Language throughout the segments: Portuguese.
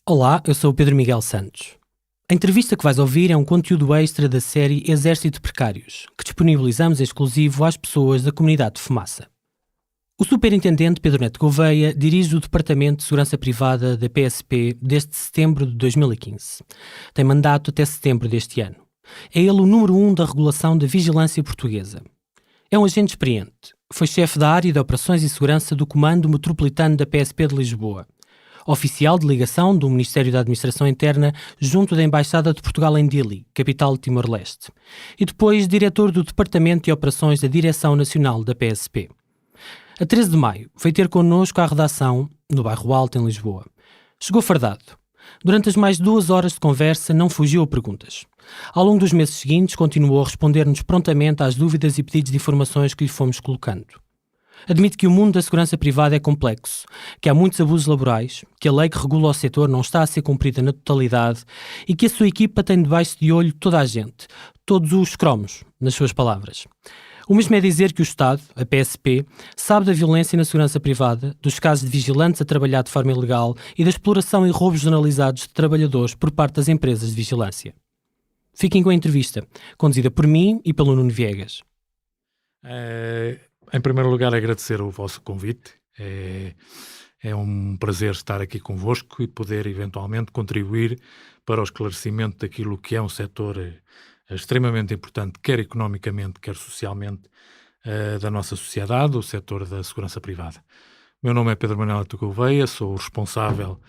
Olá, eu sou o Pedro Miguel Santos. A entrevista que vais ouvir é um conteúdo extra da série Exército de Precários, que disponibilizamos exclusivo às pessoas da comunidade de Fumaça. O superintendente Pedro Neto Gouveia dirige o Departamento de Segurança Privada da PSP desde setembro de 2015. Tem mandato até setembro deste ano. É ele o número 1 da regulação da vigilância portuguesa. É um agente experiente. Foi chefe da área de Operações e Segurança do Comando Metropolitano da PSP de Lisboa. Oficial de ligação do Ministério da Administração Interna junto da Embaixada de Portugal em Dili, capital de Timor-Leste. E depois diretor do Departamento de Operações da Direção Nacional da PSP. A 13 de maio veio ter connosco à redação, no bairro Alto, em Lisboa. Chegou fardado. Durante as mais 2 horas de conversa não fugiu a perguntas. Ao longo dos meses seguintes continuou a responder-nos prontamente às dúvidas e pedidos de informações que lhe fomos colocando. Admite que o mundo da segurança privada é complexo, que há muitos abusos laborais, que a lei que regula o setor não está a ser cumprida na totalidade e que a sua equipa tem debaixo de olho toda a gente, todos os cromos, nas suas palavras. O mesmo é dizer que o Estado, a PSP, sabe da violência na segurança privada, dos casos de vigilantes a trabalhar de forma ilegal e da exploração e roubos generalizados de trabalhadores por parte das empresas de vigilância. Fiquem com a entrevista, conduzida por mim e pelo Nuno Viegas. Em primeiro lugar, agradecer o vosso convite. É um prazer estar aqui convosco e poder eventualmente contribuir para o esclarecimento daquilo que é um setor extremamente importante, quer economicamente, quer socialmente, da nossa sociedade, o setor da segurança privada. O meu nome é Pedro Manuel Neto Gouveia, sou o responsável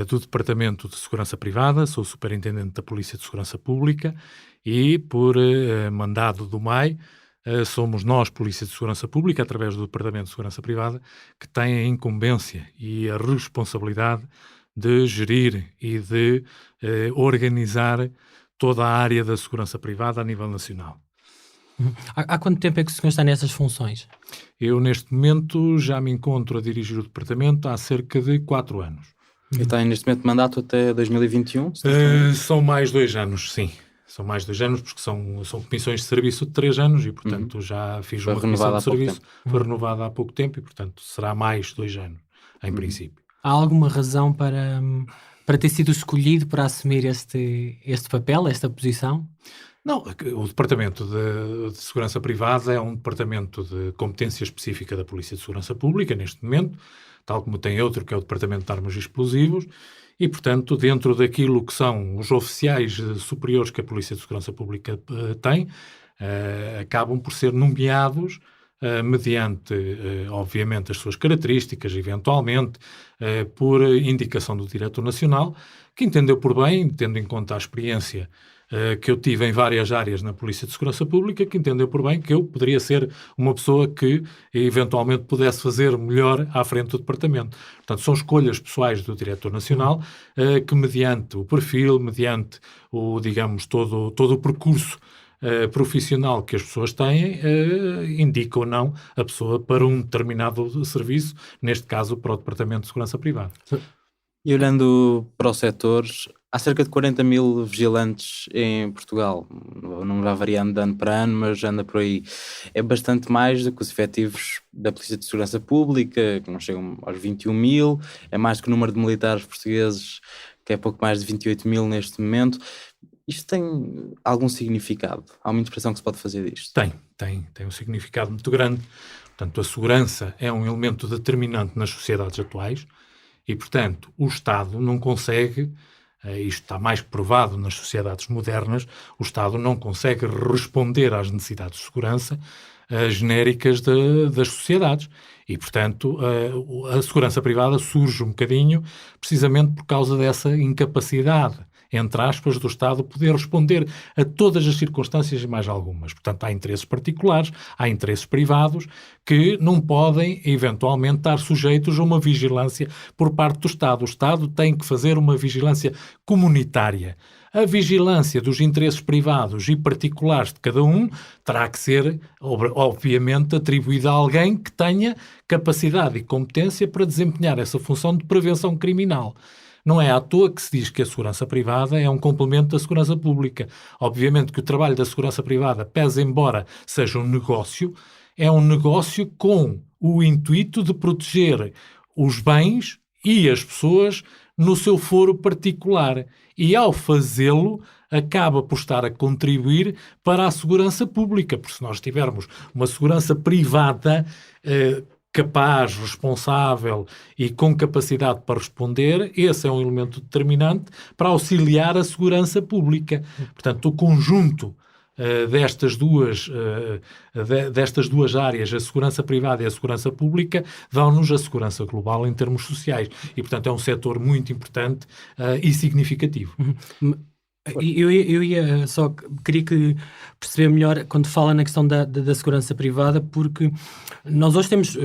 do Departamento de Segurança Privada, sou o superintendente da Polícia de Segurança Pública e, por mandado do MAI, somos nós, Polícia de Segurança Pública, através do Departamento de Segurança Privada, que tem a incumbência e a responsabilidade de gerir e de organizar toda a área da segurança privada a nível nacional. Há quanto tempo é que o senhor está nessas funções? Eu, neste momento, já me encontro a dirigir o departamento há cerca de 4 anos. E tem, neste momento, mandato até 2021? São mais 2 anos, sim. São mais 2 anos, porque são comissões de serviço de 3 anos e, portanto, já fiz uma comissão de serviço. Foi renovada há pouco tempo e, portanto, será mais 2 anos, em princípio. Há alguma razão para ter sido escolhido para assumir este papel, esta posição? Não, o Departamento de Segurança Privada é um departamento de competência específica da Polícia de Segurança Pública, neste momento, tal como tem outro que é o Departamento de Armas e Explosivos, e, portanto, dentro daquilo que são os oficiais superiores que a Polícia de Segurança Pública tem, acabam por ser nomeados mediante, obviamente, as suas características, eventualmente, por indicação do Diretor Nacional, que entendeu por bem, tendo em conta a experiência que eu tive em várias áreas na Polícia de Segurança Pública, que entendeu por bem que eu poderia ser uma pessoa que eventualmente pudesse fazer melhor à frente do departamento. Portanto, são escolhas pessoais do Diretor Nacional que, mediante o perfil, mediante digamos, todo o percurso profissional que as pessoas têm, indica ou não a pessoa para um determinado serviço, neste caso para o Departamento de Segurança Privada. E olhando para o setor, há cerca de 40 mil vigilantes em Portugal. O número vai variando de ano para ano, mas anda por aí. É bastante mais do que os efetivos da Polícia de Segurança Pública, que não chegam aos 21 mil. É mais do que o número de militares portugueses, que é pouco mais de 28 mil neste momento. Isto tem algum significado? Há uma interpretação que se pode fazer disto? Tem um significado muito grande. Portanto, a segurança é um elemento determinante nas sociedades atuais e, portanto, o Estado não consegue, isto está mais que provado nas sociedades modernas, o Estado não consegue responder às necessidades de segurança genéricas das sociedades. E, portanto, a segurança privada surge um bocadinho precisamente por causa dessa incapacidade, entre aspas, do Estado poder responder a todas as circunstâncias e mais algumas. Portanto, há interesses particulares, há interesses privados que não podem, eventualmente, estar sujeitos a uma vigilância por parte do Estado. O Estado tem que fazer uma vigilância comunitária. A vigilância dos interesses privados e particulares de cada um terá que ser, obviamente, atribuída a alguém que tenha capacidade e competência para desempenhar essa função de prevenção criminal. Não é à toa que se diz que a segurança privada é um complemento da segurança pública. Obviamente que o trabalho da segurança privada, pese embora seja um negócio, é um negócio com o intuito de proteger os bens e as pessoas no seu foro particular. E ao fazê-lo, acaba por estar a contribuir para a segurança pública, porque se nós tivermos uma segurança privada capaz, responsável e com capacidade para responder, esse é um elemento determinante para auxiliar a segurança pública. Portanto, o conjunto destas duas áreas, a segurança privada e a segurança pública, dão-nos a segurança global em termos sociais. E, portanto, é um setor muito importante e significativo. Eu ia só queria perceber melhor quando fala na questão da segurança privada, porque nós hoje temos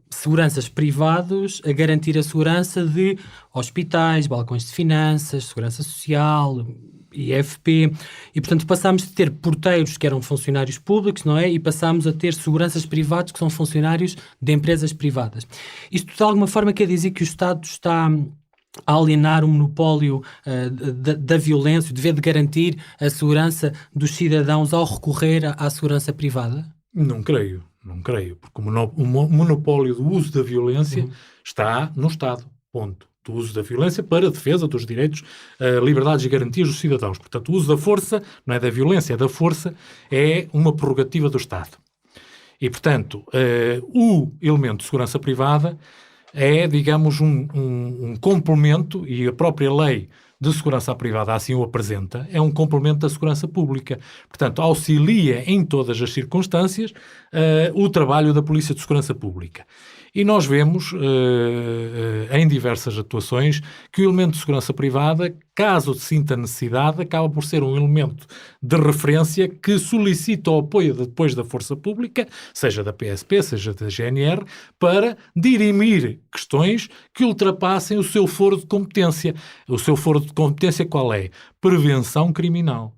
seguranças privados a garantir a segurança de hospitais, balcões de finanças, segurança social, IFP, e portanto passámos de ter porteiros que eram funcionários públicos, não é? E passámos a ter seguranças privados que são funcionários de empresas privadas. Isto de alguma forma quer dizer que o Estado está a alienar o monopólio da violência, o dever de garantir a segurança dos cidadãos ao recorrer à segurança privada? Não creio, porque o monopólio do uso da violência está no Estado, ponto. Do uso da violência para a defesa dos direitos, liberdades e garantias dos cidadãos. Portanto, o uso da força, não é da violência, é da força, é uma prerrogativa do Estado. E, portanto, o elemento de segurança privada é, digamos, um complemento, e a própria lei de segurança privada assim o apresenta, é um complemento da segurança pública. Portanto, auxilia em todas as circunstâncias o trabalho da Polícia de Segurança Pública. E nós vemos, em diversas atuações, que o elemento de segurança privada, caso sinta necessidade, acaba por ser um elemento de referência que solicita o apoio depois da força pública, seja da PSP, seja da GNR, para dirimir questões que ultrapassem o seu foro de competência. O seu foro de competência qual é? Prevenção criminal.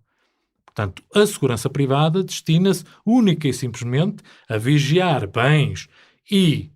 Portanto, a segurança privada destina-se única e simplesmente a vigiar bens e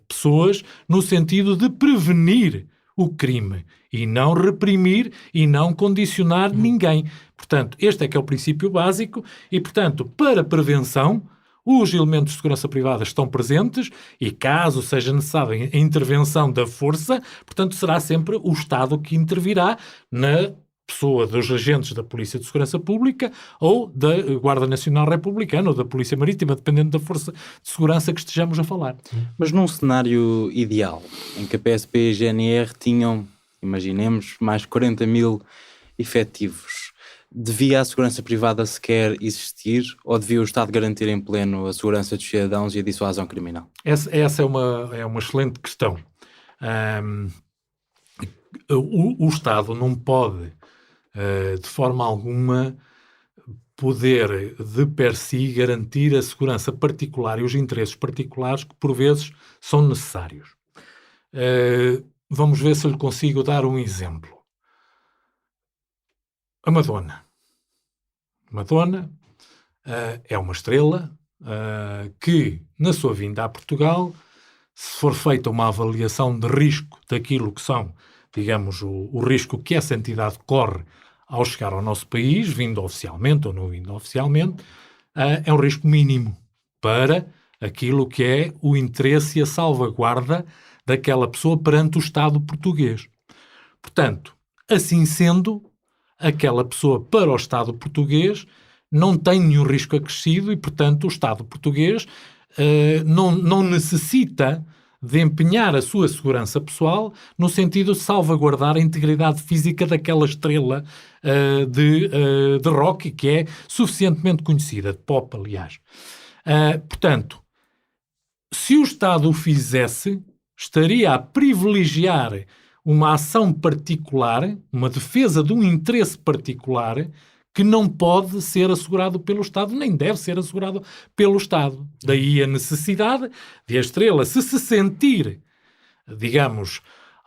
pessoas no sentido de prevenir o crime e não reprimir e não condicionar ninguém. Portanto, este é que é o princípio básico e, portanto, para prevenção, os elementos de segurança privada estão presentes e, caso seja necessária a intervenção da força, portanto, será sempre o Estado que intervirá na pessoa dos agentes da Polícia de Segurança Pública ou da Guarda Nacional Republicana ou da Polícia Marítima, dependendo da força de segurança que estejamos a falar. Mas num cenário ideal, em que a PSP e a GNR tinham, imaginemos, mais 40 mil efetivos, devia a segurança privada sequer existir ou devia o Estado garantir em pleno a segurança dos cidadãos e a dissuasão criminal? Essa é uma excelente questão. O Estado não pode de forma alguma poder de per si garantir a segurança particular e os interesses particulares que por vezes são necessários. Vamos ver se eu lhe consigo dar um exemplo. A Madonna. Madonna é uma estrela que, na sua vinda a Portugal, se for feita uma avaliação de risco daquilo que são, digamos, o risco que essa entidade corre ao chegar ao nosso país, vindo oficialmente ou não vindo oficialmente, é um risco mínimo para aquilo que é o interesse e a salvaguarda daquela pessoa perante o Estado português. Portanto, assim sendo, aquela pessoa para o Estado português não tem nenhum risco acrescido e, portanto, o Estado português não necessita de empenhar a sua segurança pessoal no sentido de salvaguardar a integridade física daquela estrela de rock que é suficientemente conhecida, de pop, aliás. Portanto, se o Estado o fizesse, estaria a privilegiar uma ação particular, uma defesa de um interesse particular que não pode ser assegurado pelo Estado, nem deve ser assegurado pelo Estado. Daí a necessidade de a estrela, se sentir, digamos,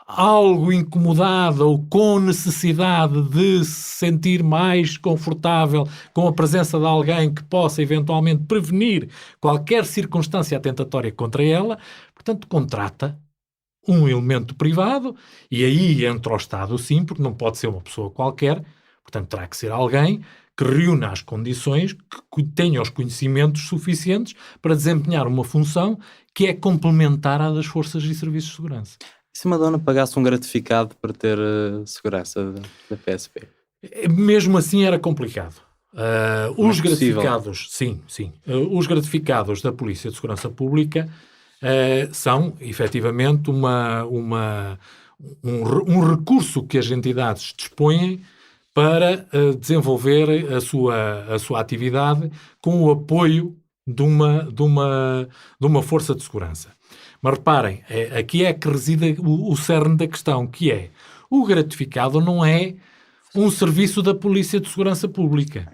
algo incomodada ou com necessidade de se sentir mais confortável com a presença de alguém que possa eventualmente prevenir qualquer circunstância atentatória contra ela, portanto, contrata um elemento privado e aí entra o Estado, sim, porque não pode ser uma pessoa qualquer. Portanto, terá que ser alguém que reúna as condições, que tenha os conhecimentos suficientes para desempenhar uma função que é complementar à das forças e serviços de segurança. E se uma dona pagasse um gratificado para ter segurança da PSP? Mesmo assim era complicado. Os possível. gratificados, sim. Os gratificados da Polícia de Segurança Pública são, efetivamente, um recurso que as entidades dispõem para desenvolver a sua atividade com o apoio de uma força de segurança. Mas reparem, aqui é que reside o cerne da questão, que é o gratificado não é um serviço da Polícia de Segurança Pública.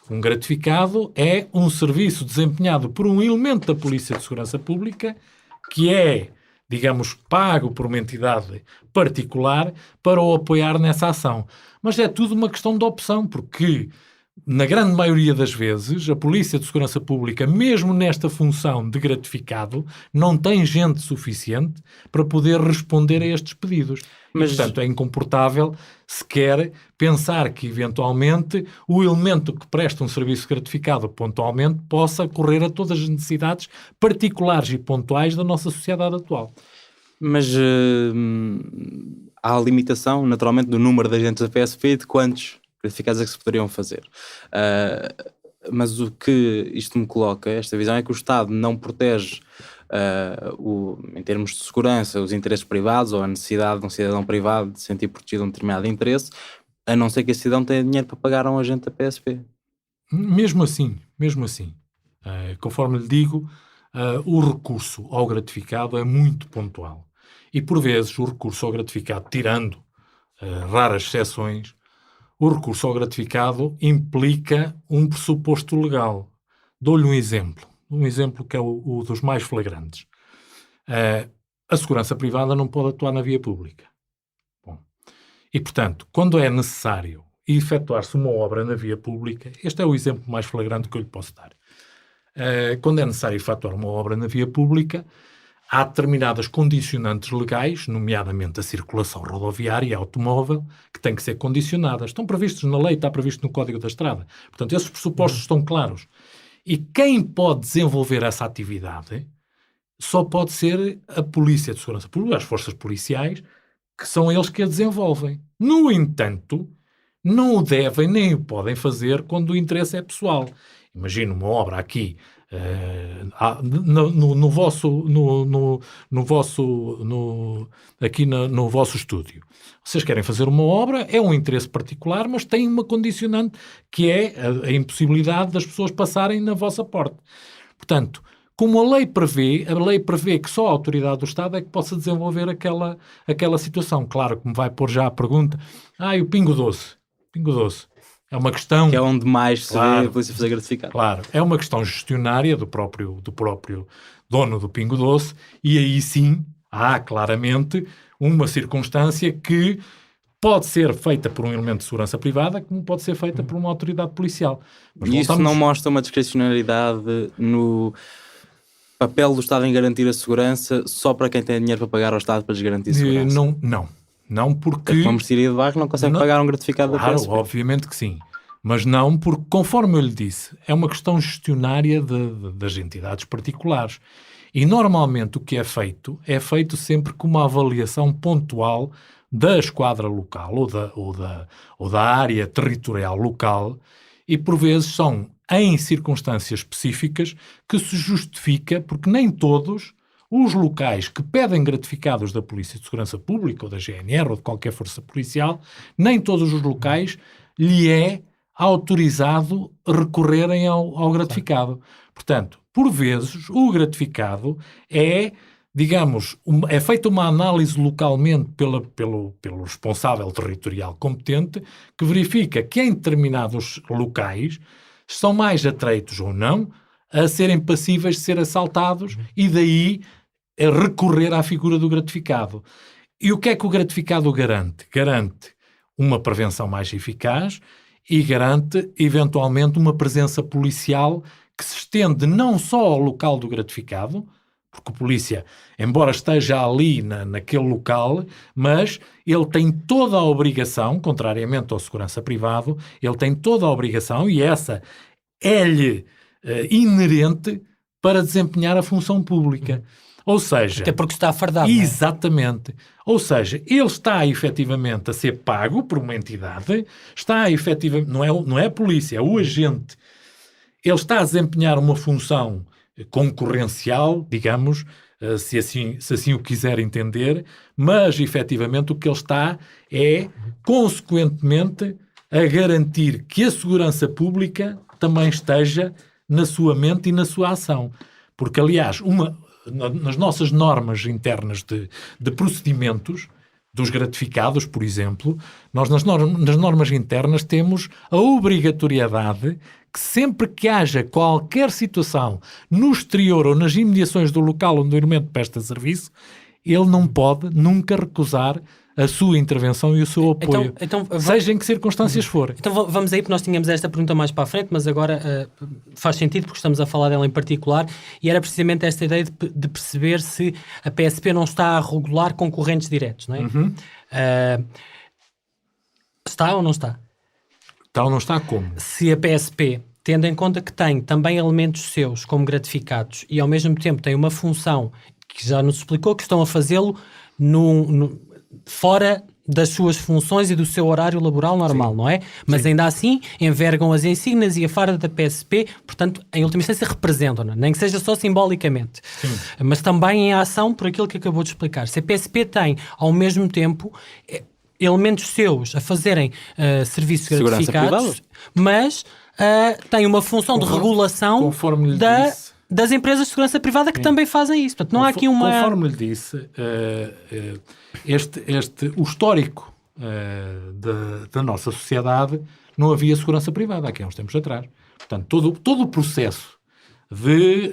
Um gratificado é um serviço desempenhado por um elemento da Polícia de Segurança Pública que é, digamos, pago por uma entidade particular para o apoiar nessa ação. Mas é tudo uma questão de opção, porque na grande maioria das vezes a Polícia de Segurança Pública, mesmo nesta função de gratificado, não tem gente suficiente para poder responder a estes pedidos. Mas, portanto, é incomportável sequer pensar que, eventualmente, o elemento que presta um serviço gratificado pontualmente possa correr a todas as necessidades particulares e pontuais da nossa sociedade atual. Mas há a limitação, naturalmente, do número de agentes da PSP e de quantos gratificados é que se poderiam fazer. Mas o que isto me coloca, esta visão, é que o Estado não protege, em termos de segurança, os interesses privados ou a necessidade de um cidadão privado de se sentir protegido de um determinado interesse, a não ser que esse cidadão tenha dinheiro para pagar a um agente da PSP. Mesmo assim, conforme lhe digo, o recurso ao gratificado é muito pontual. E, por vezes, o recurso ao gratificado, tirando raras exceções, o recurso ao gratificado implica um pressuposto legal. Dou-lhe um exemplo que é o dos mais flagrantes. A segurança privada não pode atuar na via pública. Bom, e, portanto, quando é necessário efetuar-se uma obra na via pública, este é o exemplo mais flagrante que eu lhe posso dar. Quando é necessário efetuar uma obra na via pública, há determinadas condicionantes legais, nomeadamente a circulação rodoviária e automóvel, que têm que ser condicionadas. Estão previstos na lei, está previsto no Código da Estrada. Portanto, esses pressupostos estão claros. E quem pode desenvolver essa atividade só pode ser a Polícia de Segurança Pública, as forças policiais, que são eles que a desenvolvem. No entanto, não o devem nem o podem fazer quando o interesse é pessoal. Imagino uma obra aqui no vosso estúdio. Vocês querem fazer uma obra, é um interesse particular, mas tem uma condicionante que é a impossibilidade das pessoas passarem na vossa porta. Portanto, como a lei prevê que só a autoridade do Estado é que possa desenvolver aquela situação. Claro que me vai pôr já a pergunta, o Pingo Doce. É uma questão... Que é onde mais se vê a polícia fazer gratificado. Claro, é uma questão gestionária do próprio dono do Pingo Doce, e aí sim há claramente uma circunstância que pode ser feita por um elemento de segurança privada, como pode ser feita por uma autoridade policial. Mas e isso não mostra uma discricionalidade no papel do Estado em garantir a segurança só para quem tem dinheiro para pagar ao Estado para lhes garantir a segurança? Não, porque... Uma mercearia de bairro não consegue pagar um gratificado da PSP. Obviamente que sim. Mas não, porque, conforme eu lhe disse, é uma questão gestionária das entidades particulares. E, normalmente, o que é feito sempre com uma avaliação pontual da esquadra local ou da área territorial local, e, por vezes, são em circunstâncias específicas que se justifica, porque nem todos os locais que pedem gratificados da Polícia de Segurança Pública ou da GNR ou de qualquer força policial, nem todos os locais lhe é autorizado recorrerem ao gratificado. Portanto, por vezes, o gratificado é, digamos, é feita uma análise localmente pelo responsável territorial competente, que verifica que em determinados locais são mais atreitos ou não a serem passíveis de ser assaltados e daí recorrer à figura do gratificado. E o que é que o gratificado garante? Garante uma prevenção mais eficaz e garante, eventualmente, uma presença policial que se estende não só ao local do gratificado, porque o polícia, embora esteja ali naquele local, mas ele tem toda a obrigação, contrariamente ao segurança privado, ele tem toda a obrigação, e essa é-lhe inerente, para desempenhar a função pública. Ou seja... Até porque está fardado. Exatamente. Ou seja, ele está efetivamente a ser pago por uma entidade, está efetivamente... Não é a polícia, é o agente. Ele está a desempenhar uma função concorrencial, digamos, se assim o quiser entender, mas efetivamente o que ele está é, consequentemente, a garantir que a segurança pública também esteja na sua mente e na sua ação. Porque, aliás, nas nossas normas internas de procedimentos, dos gratificados, por exemplo, nós nas normas internas temos a obrigatoriedade que sempre que haja qualquer situação no exterior ou nas imediações do local onde o elemento presta serviço, ele não pode nunca recusar a sua intervenção e o seu apoio, seja em que circunstâncias for. Então vamos aí, porque nós tínhamos esta pergunta mais para a frente, mas agora faz sentido porque estamos a falar dela em particular, e era precisamente esta ideia de perceber se a PSP não está a regular concorrentes diretos, não é? Está ou não está? Está ou não está como? Se a PSP, tendo em conta que tem também elementos seus como gratificados e ao mesmo tempo tem uma função que já nos explicou que estão a fazê-lo fora das suas funções e do seu horário laboral normal, não é? Mas ainda assim envergam as insígnias e a farda da PSP, portanto, em última instância representam-na, nem que seja só simbolicamente. Sim. Mas também em ação por aquilo que acabou de explicar. Se a PSP tem, ao mesmo tempo, elementos seus a fazerem serviços gratificados, mas tem uma função de regulação das empresas de segurança privada que também fazem isso. Portanto, não há aqui uma... Conforme lhe disse, o histórico da nossa sociedade, não havia segurança privada aqui há uns tempos atrás. Portanto, todo o processo de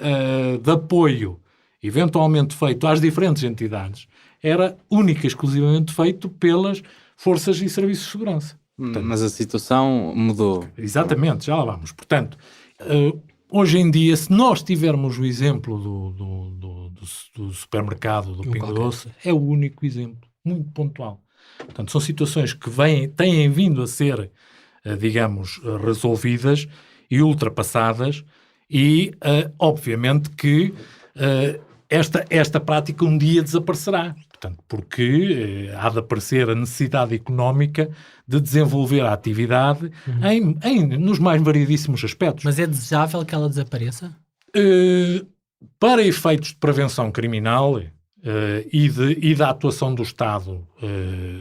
apoio eventualmente feito às diferentes entidades era única e exclusivamente feito pelas forças e serviços de segurança. Portanto, mas a situação mudou. Exatamente, já lá vamos. Portanto, hoje em dia, se nós tivermos o exemplo do supermercado, do Pingo Doce, é o único exemplo, muito pontual. Portanto, são situações que têm vindo a ser, digamos, resolvidas e ultrapassadas e, obviamente, que esta prática um dia desaparecerá. Portanto, porque há de aparecer a necessidade económica de desenvolver a atividade nos mais variedíssimos aspectos. Mas é desejável que ela desapareça? Para efeitos de prevenção criminal e da atuação do Estado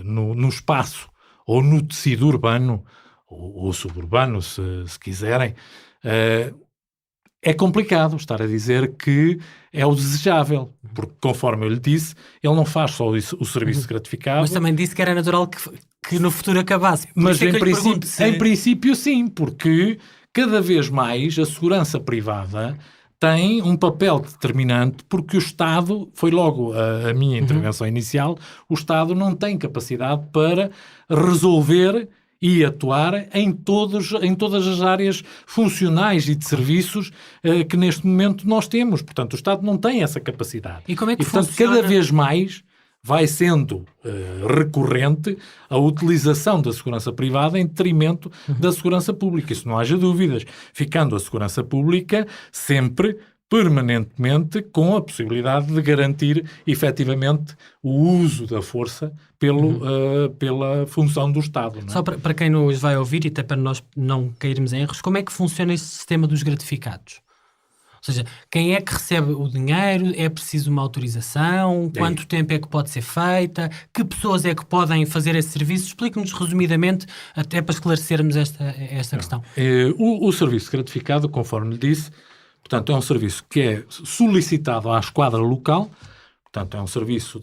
no espaço ou no tecido urbano ou suburbano, se quiserem, é complicado estar a dizer que é o desejável, porque, conforme eu lhe disse, ele não faz só o serviço gratificado. Mas também disse que era natural que no futuro acabasse. Mas em princípio sim, porque cada vez mais a segurança privada tem um papel determinante, porque o Estado, foi logo a minha intervenção inicial, o Estado não tem capacidade para resolver e atuar em todas as áreas funcionais e de serviços que neste momento nós temos. Portanto, o Estado não tem essa capacidade. E como é que portanto, funciona? cada vez mais vai sendo recorrente a utilização da segurança privada em detrimento da segurança pública. Isso não haja dúvidas. Ficando a segurança pública sempre permanentemente com a possibilidade de garantir efetivamente o uso da força pela função do Estado. Não é? Só para quem nos vai ouvir e até para nós não cairmos em erros, como é que funciona esse sistema dos gratificados? Ou seja, quem é que recebe o dinheiro? É preciso uma autorização? Quanto tempo é que pode ser feita? Que pessoas é que podem fazer esse serviço? Explique-nos resumidamente, até para esclarecermos esta questão. O serviço gratificado, conforme lhe disse, portanto, é um serviço que é solicitado à esquadra local, portanto, é um serviço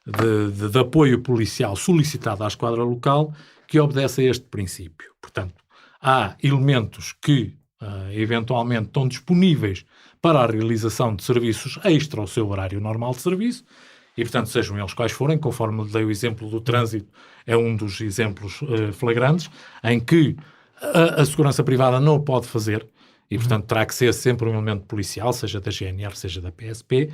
de apoio policial solicitado à esquadra local que obedece a este princípio. Portanto, há elementos que eventualmente estão disponíveis para a realização de serviços extra ao seu horário normal de serviço e, portanto, sejam eles quais forem, conforme lhe dei o exemplo do trânsito, é um dos exemplos flagrantes, em que a segurança privada não o pode fazer e, portanto, terá que ser sempre um elemento policial, seja da GNR, seja da PSP,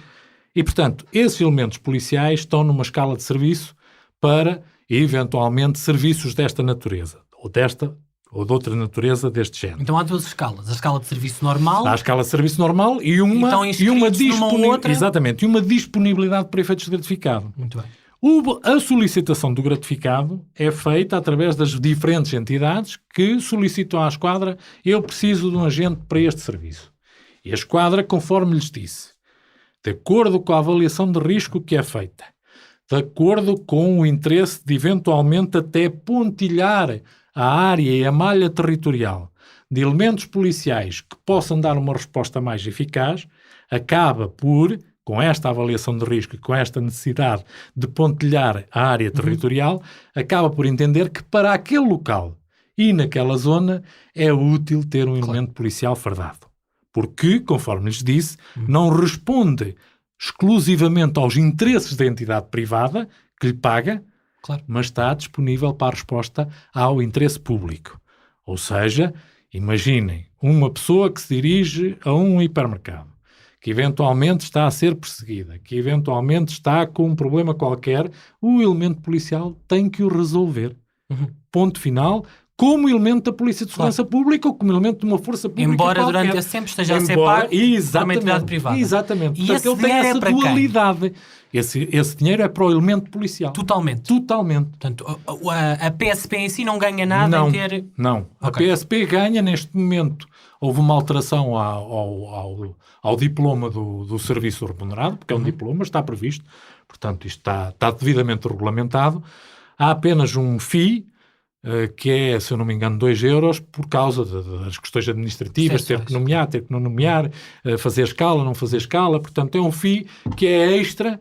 e, portanto, esses elementos policiais estão numa escala de serviço para, eventualmente, serviços desta natureza, ou desta ou de outra natureza deste género. Então há duas escalas. A escala de serviço normal... Há a escala de serviço normal e uma exatamente, e uma disponibilidade para efeitos de gratificado. Muito bem. A solicitação do gratificado é feita através das diferentes entidades que solicitam à esquadra: eu preciso de um agente para este serviço. E a esquadra, conforme lhes disse, de acordo com a avaliação de risco que é feita, de acordo com o interesse de eventualmente até pontilhar a área e a malha territorial de elementos policiais que possam dar uma resposta mais eficaz, acaba por, com esta avaliação de risco e com esta necessidade de pontilhar a área territorial, acaba por entender que para aquele local e naquela zona é útil ter um elemento policial fardado. Porque, conforme lhes disse, não responde exclusivamente aos interesses da entidade privada que lhe paga, mas está disponível para a resposta ao interesse público. Ou seja, imaginem uma pessoa que se dirige a um hipermercado, que eventualmente está a ser perseguida, que eventualmente está com um problema qualquer, o elemento policial tem que o resolver. Ponto final. Como elemento da Polícia de Segurança Pública ou como elemento de uma força pública embora qualquer. Durante esse tempo esteja a ser pago por uma entidade privada. Exatamente. E Portanto, esse ele tem dinheiro essa é para dualidade. Esse dinheiro é para o elemento policial. Totalmente. Portanto, a PSP em si não ganha nada em ter... Não. Okay. A PSP ganha neste momento. Houve uma alteração ao diploma do serviço remunerado, porque é um diploma, está previsto. Portanto, isto está devidamente regulamentado. Há apenas um FII, que é, se eu não me engano, 2 euros, por causa das questões administrativas, ter que nomear, ter que não nomear, fazer escala, não fazer escala. Portanto, é um FII que é extra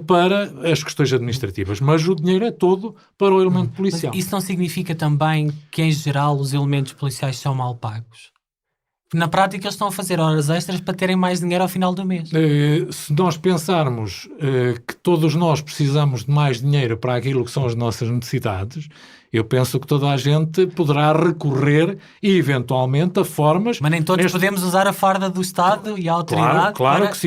para as questões administrativas, mas o dinheiro é todo para o elemento policial. Mas isso não significa também que, em geral, os elementos policiais são mal pagos? Na prática, eles estão a fazer horas extras para terem mais dinheiro ao final do mês. Se nós pensarmos que todos nós precisamos de mais dinheiro para aquilo que são as nossas necessidades, eu penso que toda a gente poderá recorrer e, eventualmente, a formas... Mas nem todos podemos usar a farda do Estado e a autoridade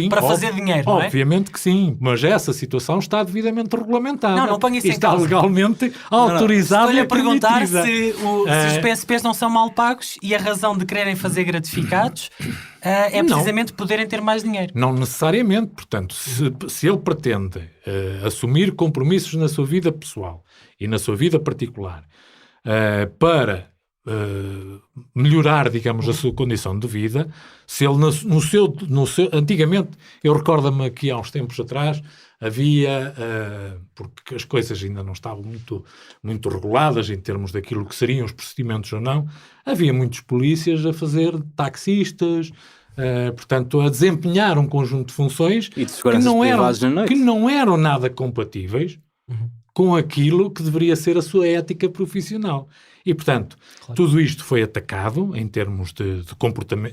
para fazer dinheiro, não é? Obviamente que sim, mas essa situação está devidamente regulamentada. Não ponho isso em está causa. Legalmente autorizada e Estou-lhe a perguntar permitida. se os PSPs não são mal pagos e a razão de quererem fazer gratificados é precisamente poderem ter mais dinheiro. Não necessariamente. Portanto, se ele pretende assumir compromissos na sua vida pessoal e na sua vida particular para melhorar, digamos, a sua condição de vida, se ele no seu antigamente, eu recordo-me que há uns tempos atrás havia, porque as coisas ainda não estavam muito reguladas em termos daquilo que seriam os procedimentos ou não, havia muitos polícias a fazer taxistas, portanto, a desempenhar um conjunto de funções e de que não eram nada compatíveis com aquilo que deveria ser a sua ética profissional. E, portanto, tudo isto foi atacado em termos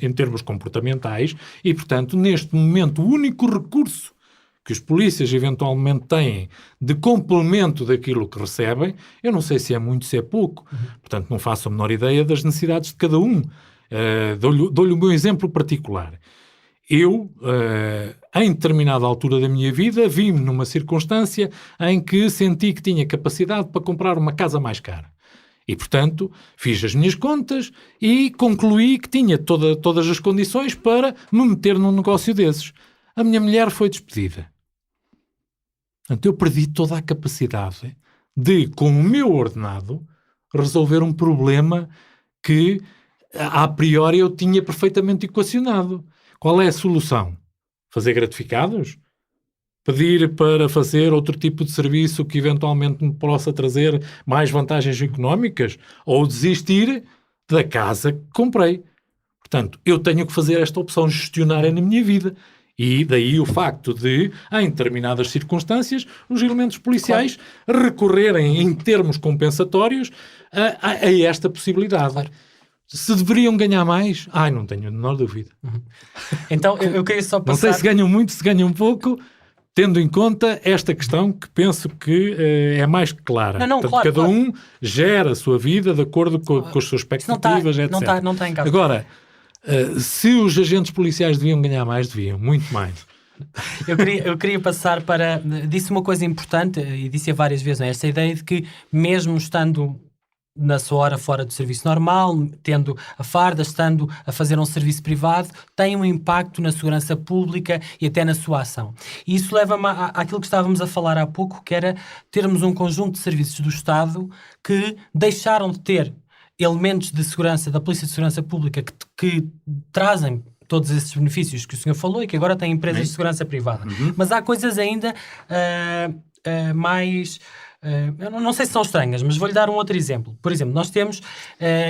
em termos comportamentais e, portanto, neste momento, o único recurso que os polícias eventualmente têm de complemento daquilo que recebem, eu não sei se é muito, se é pouco, portanto, não faço a menor ideia das necessidades de cada um. Dou-lhe o meu exemplo particular. Eu, em determinada altura da minha vida, vi-me numa circunstância em que senti que tinha capacidade para comprar uma casa mais cara. E, portanto, fiz as minhas contas e concluí que tinha todas as condições para me meter num negócio desses. A minha mulher foi despedida. Portanto, eu perdi toda a capacidade de, com o meu ordenado, resolver um problema que, a priori, eu tinha perfeitamente equacionado. Qual é a solução? Fazer gratificados? Pedir para fazer outro tipo de serviço que eventualmente me possa trazer mais vantagens económicas? Ou desistir da casa que comprei? Portanto, eu tenho que fazer esta opção gestionária na minha vida. E daí o facto de, em determinadas circunstâncias, os elementos policiais recorrerem em termos compensatórios a esta possibilidade. Se deveriam ganhar mais? Não tenho a menor dúvida. Então, eu queria só passar... Não sei se ganham muito, se ganham pouco, tendo em conta esta questão que penso que é mais clara. Portanto, cada um gera a sua vida de acordo com as suas expectativas, etc. Não está em casa. Agora, se os agentes policiais deviam ganhar mais, deviam, muito mais. Eu queria passar para... Disse uma coisa importante, e disse várias vezes, esta ideia de que, mesmo estando na sua hora fora do serviço normal, tendo a farda, estando a fazer um serviço privado, tem um impacto na segurança pública e até na sua ação. E isso leva-me àquilo que estávamos a falar há pouco, que era termos um conjunto de serviços do Estado que deixaram de ter elementos de segurança, da Polícia de Segurança Pública, que trazem todos esses benefícios que o senhor falou e que agora têm empresas de segurança privada. Mas há coisas ainda mais... eu não sei se são estranhas, mas vou-lhe dar um outro exemplo. Por exemplo, nós temos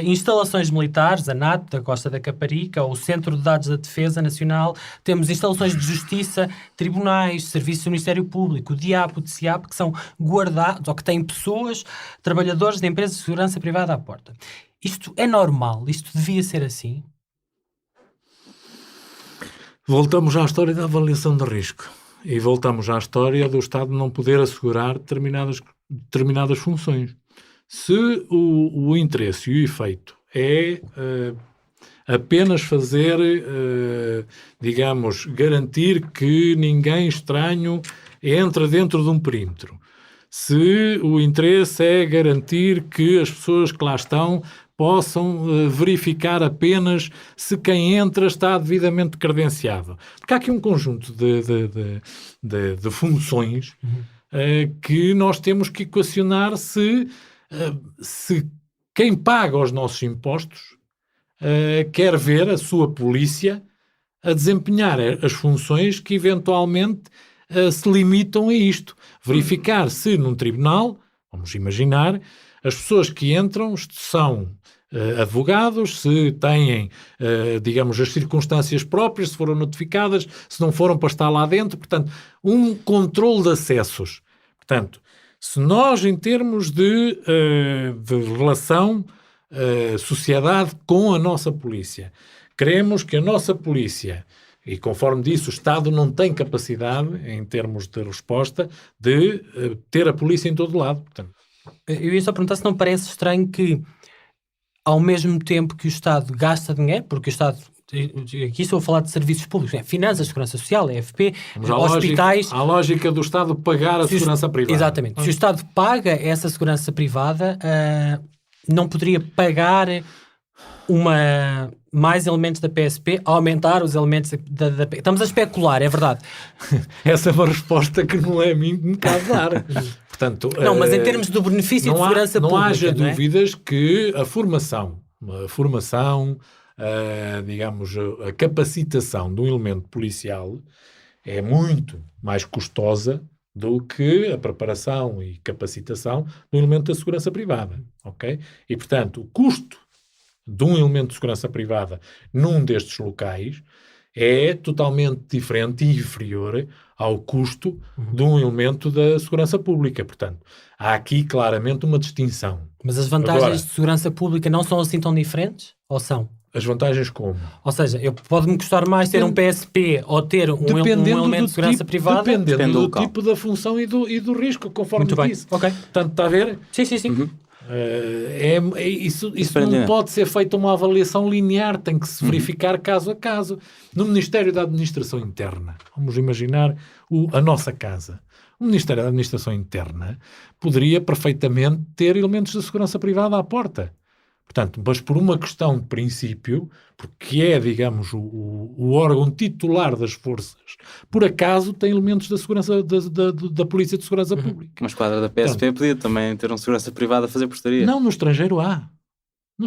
instalações militares, a NATO da Costa da Caparica, ou o Centro de Dados da Defesa Nacional, temos instalações de justiça, tribunais, serviços do Ministério Público, o DIAP, o DCIAP, que são guardados, ou que têm pessoas, trabalhadores de empresas de segurança privada à porta. Isto é normal? Isto devia ser assim? Voltamos à história da avaliação de risco e voltamos à história do Estado não poder assegurar determinadas funções. Se o interesse e o efeito é apenas fazer, digamos, garantir que ninguém estranho entra dentro de um perímetro, se o interesse é garantir que as pessoas que lá estão possam verificar apenas se quem entra está devidamente credenciado. Porque há aqui um conjunto de funções que nós temos que equacionar se quem paga os nossos impostos quer ver a sua polícia a desempenhar as funções que eventualmente se limitam a isto. Verificar se num tribunal, vamos imaginar, as pessoas que entram são advogados, se têm, digamos, as circunstâncias próprias, se foram notificadas, se não foram para estar lá dentro. Portanto, um controle de acessos. Portanto, se nós, em termos de relação sociedade com a nossa polícia, queremos que a nossa polícia, e conforme disse, o Estado não tem capacidade, em termos de resposta, de ter a polícia em todo lado. Portanto, eu ia só perguntar se não parece estranho que, ao mesmo tempo que o Estado gasta dinheiro, porque o Estado, aqui estou a falar de serviços públicos, finanças, segurança social, EFP, hospitais... A lógica do Estado pagar a segurança privada. Exatamente. Se o Estado paga essa segurança privada, não poderia pagar mais elementos da PSP, aumentar os elementos da PSP. Estamos a especular, é verdade. Essa é uma resposta que não é a mim que me cabe dar. Portanto, não, mas em termos do benefício de segurança pública... Não haja dúvidas que a formação, digamos, a capacitação de um elemento policial é muito mais custosa do que a preparação e capacitação de um elemento da segurança privada, ok? E, portanto, o custo de um elemento de segurança privada num destes locais é totalmente diferente e inferior ao custo de um elemento da segurança pública. Portanto, há aqui claramente uma distinção. Mas as vantagens de segurança pública não são assim tão diferentes? Ou são? As vantagens como? Ou seja, pode-me custar mais ter um PSP ou ter um elemento de segurança privada? Dependendo do tipo da função e do risco, conforme disse. Ok. Portanto, está a ver? Sim. Uhum. Isso não pode ser feita uma avaliação linear, tem que se verificar caso a caso. No Ministério da Administração Interna, vamos imaginar a nossa casa. O Ministério da Administração Interna poderia perfeitamente ter elementos de segurança privada à porta. Portanto, mas por uma questão de princípio, porque é, digamos, o órgão titular das forças, por acaso tem elementos da segurança da Polícia de Segurança Pública. Uma esquadra da PSP podia também ter uma segurança privada a fazer portaria. Não, no estrangeiro há. Não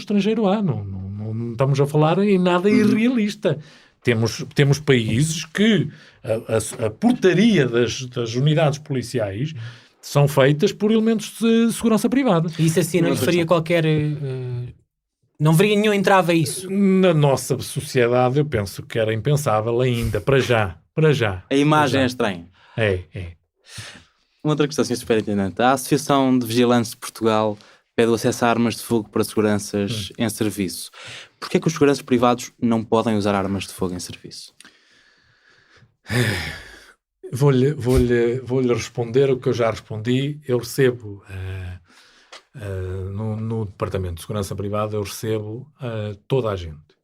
estamos a falar em nada irrealista. Temos países que a portaria das unidades policiais são feitas por elementos de segurança privada. E isso assim não faria qualquer... não veria nenhum entrave a isso? Na nossa sociedade eu penso que era impensável ainda, para já. A imagem é estranha. É. Uma outra questão, Sr. Superintendente. A Associação de Vigilantes de Portugal pede o acesso a armas de fogo para seguranças em serviço. Porquê que os seguranças privados não podem usar armas de fogo em serviço? Vou-lhe responder o que eu já respondi. Eu recebo no Departamento de Segurança Privada, eu recebo toda a gente.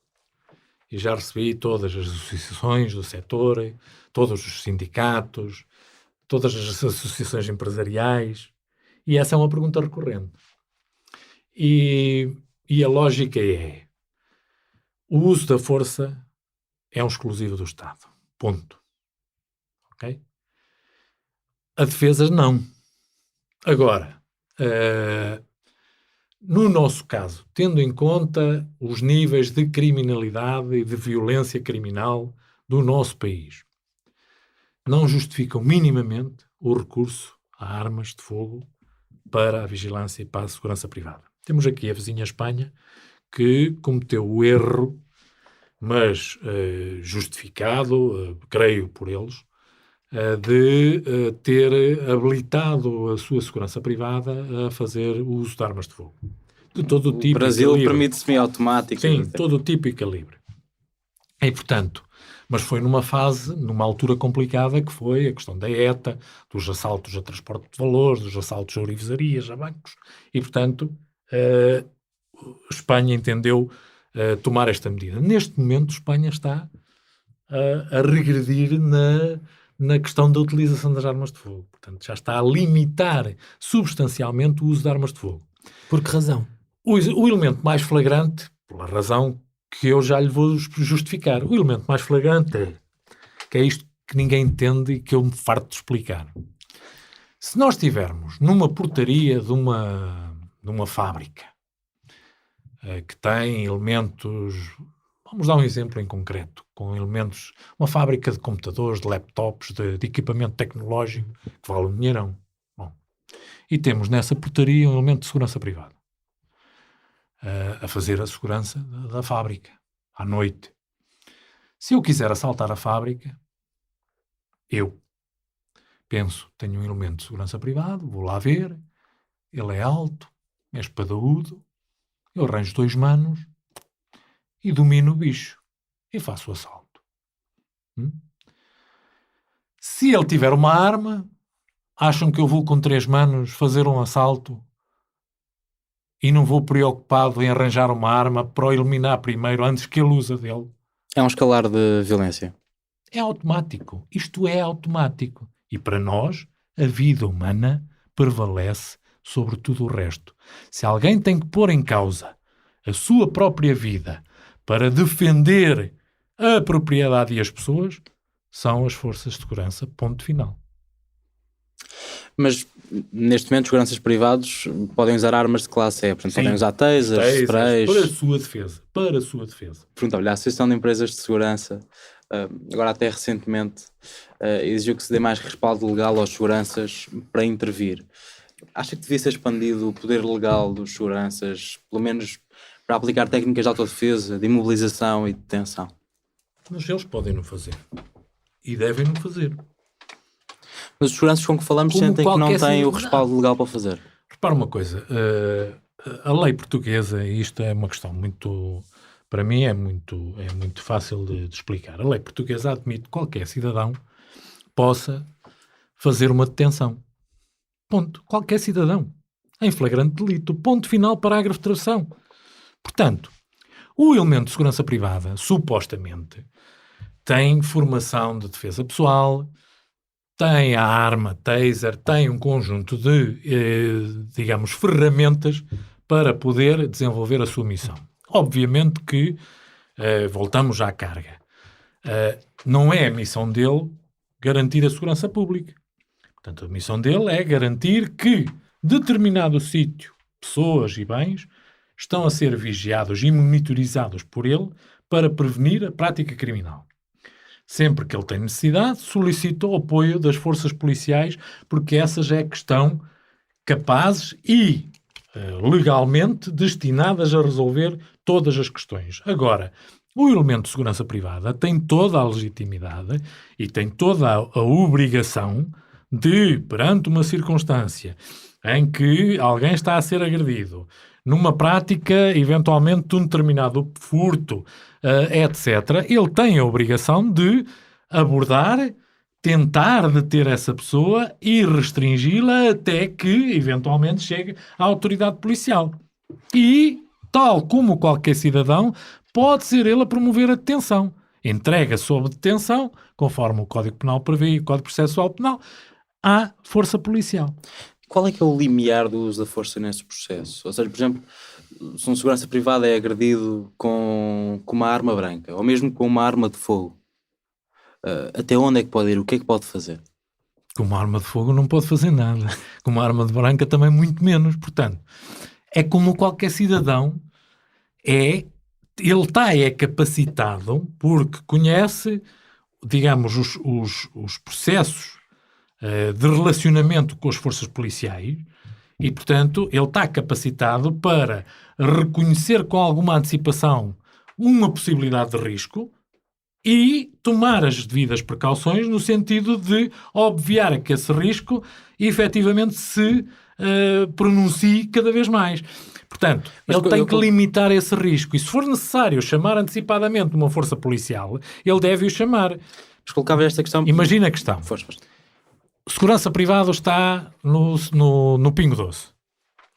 E já recebi todas as associações do setor, todos os sindicatos, todas as associações empresariais. E essa é uma pergunta recorrente. E a lógica é: o uso da força é um exclusivo do Estado. Ponto. Ok? A defesa não. Agora, no nosso caso, tendo em conta os níveis de criminalidade e de violência criminal do nosso país, não justificam minimamente o recurso a armas de fogo para a vigilância e para a segurança privada. Temos aqui a vizinha Espanha, que cometeu o erro, mas justificado, creio por eles, de ter habilitado a sua segurança privada a fazer o uso de armas de fogo. De todo o tipo. O Brasil permite semi-automático. Sim, todo o tipo e calibre. E, portanto, mas foi numa altura complicada, que foi a questão da ETA, dos assaltos a transporte de valores, dos assaltos a orivesarias, a bancos, e, portanto, Espanha entendeu tomar esta medida. Neste momento, Espanha está a regredir na questão da utilização das armas de fogo. Portanto, já está a limitar substancialmente o uso de armas de fogo. Por que razão? O elemento mais flagrante, pela razão que eu já lhe vou justificar, o elemento mais flagrante é que é isto que ninguém entende e que eu me farto de explicar. Se nós tivermos numa portaria de uma fábrica que tem elementos, vamos dar um exemplo em concreto, com elementos, uma fábrica de computadores, de laptops, de equipamento tecnológico, que vale um dinheirão. Bom, e temos nessa portaria um elemento de segurança privada a fazer a segurança da fábrica, à noite. Se eu quiser assaltar a fábrica, eu penso, tenho um elemento de segurança privado, vou lá ver, ele é alto, é espadaúdo, eu arranjo 2 manos e domino o bicho e faço o assalto. Se ele tiver uma arma, acham que eu vou com 3 manos fazer um assalto e não vou preocupado em arranjar uma arma para o eliminar primeiro antes que ele use dele? É um escalar de violência. É automático. Isto é automático. E para nós, a vida humana prevalece sobre tudo o resto. Se alguém tem que pôr em causa a sua própria vida para defender a propriedade e as pessoas, são as forças de segurança, ponto final. Mas, neste momento, os seguranças privados podem usar armas de classe E, portanto, podem usar tasers, sprays... Para a sua defesa. Para a sua defesa. Pergunta-lhe, a Associação de Empresas de Segurança, agora até recentemente, exigiu que se dê mais respaldo legal aos seguranças para intervir. Acha que devia ser expandido o poder legal dos seguranças, pelo menos para aplicar técnicas de autodefesa, de imobilização e de detenção? Mas eles podem não fazer. E devem não fazer. Mas os seguranças com que falamos sentem que não têm o respaldo legal para fazer. Repara uma coisa, a lei portuguesa, e isto é uma questão muito, para mim é muito fácil de explicar. A lei portuguesa admite que qualquer cidadão possa fazer uma detenção. Ponto. Qualquer cidadão. Em flagrante delito. Ponto final, parágrafo de tradução. Portanto, o elemento de segurança privada, supostamente, tem formação de defesa pessoal, tem a arma taser, tem um conjunto de, digamos, ferramentas para poder desenvolver a sua missão. Obviamente que, voltamos à carga, não é a missão dele garantir a segurança pública. Portanto, a missão dele é garantir que determinado sítio, pessoas e bens estão a ser vigiados e monitorizados por ele para prevenir a prática criminal. Sempre que ele tem necessidade, solicita o apoio das forças policiais, porque essas é que estão capazes e legalmente destinadas a resolver todas as questões. Agora, o elemento de segurança privada tem toda a legitimidade e tem toda a obrigação de, perante uma circunstância em que alguém está a ser agredido, numa prática, eventualmente, de um determinado furto, etc., ele tem a obrigação de abordar, tentar deter essa pessoa e restringi-la até que, eventualmente, chegue à autoridade policial. E, tal como qualquer cidadão, pode ser ele a promover a detenção. Entrega sob detenção, conforme o Código Penal prevê e o Código Processual Penal, à força policial. qual é que é o limiar do uso da força nesse processo? Ou seja, por exemplo, se um segurança privado é agredido com uma arma branca, ou mesmo com uma arma de fogo, até onde é que pode ir? O que é que pode fazer? Com uma arma de fogo não pode fazer nada. Com uma arma de branca também muito menos. Portanto, é como qualquer cidadão, ele está capacitado porque conhece, digamos, os processos de relacionamento com as forças policiais e, portanto, ele está capacitado para reconhecer com alguma antecipação uma possibilidade de risco e tomar as devidas precauções no sentido de obviar que esse risco efetivamente se pronuncie cada vez mais. Portanto, ele tem que limitar esse risco. E se for necessário chamar antecipadamente uma força policial, ele deve o chamar. Mas colocava esta questão... Imagina a questão. Força. Segurança privado está no Pingo Doce.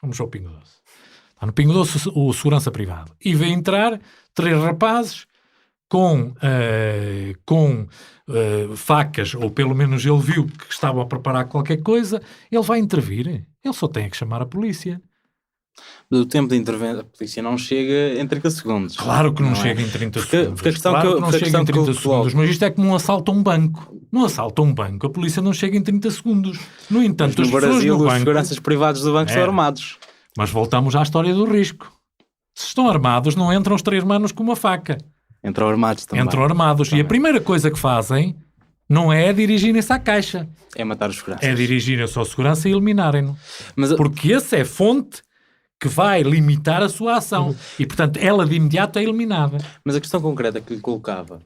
Vamos ao Pingo Doce. Está no Pingo Doce o segurança privado. E vê entrar 3 rapazes com facas, ou pelo menos ele viu que estavam a preparar qualquer coisa, ele vai intervir. Ele só tem que chamar a polícia. Do tempo de intervenção, a polícia não chega em 30 segundos. Claro que não chega em 30 segundos. Porque a questão claro que não chega em 30 segundos, mas isto é como um assalto a um banco. Num assalto a um banco, a polícia não chega em 30 segundos. No entanto, as no pessoas Brasil, no banco... os seguranças privados do banco são armados. Mas voltamos à história do risco. Se estão armados, não entram os 3 manos com uma faca. Entram armados também. Entram armados. Também. E a primeira coisa que fazem não é dirigirem-se à caixa. É matar os seguranças. É dirigirem-se ao segurança e eliminarem-no. Porque essa é a fonte que vai limitar a sua ação. E, portanto, ela de imediato é eliminada. Mas a questão concreta que lhe colocava,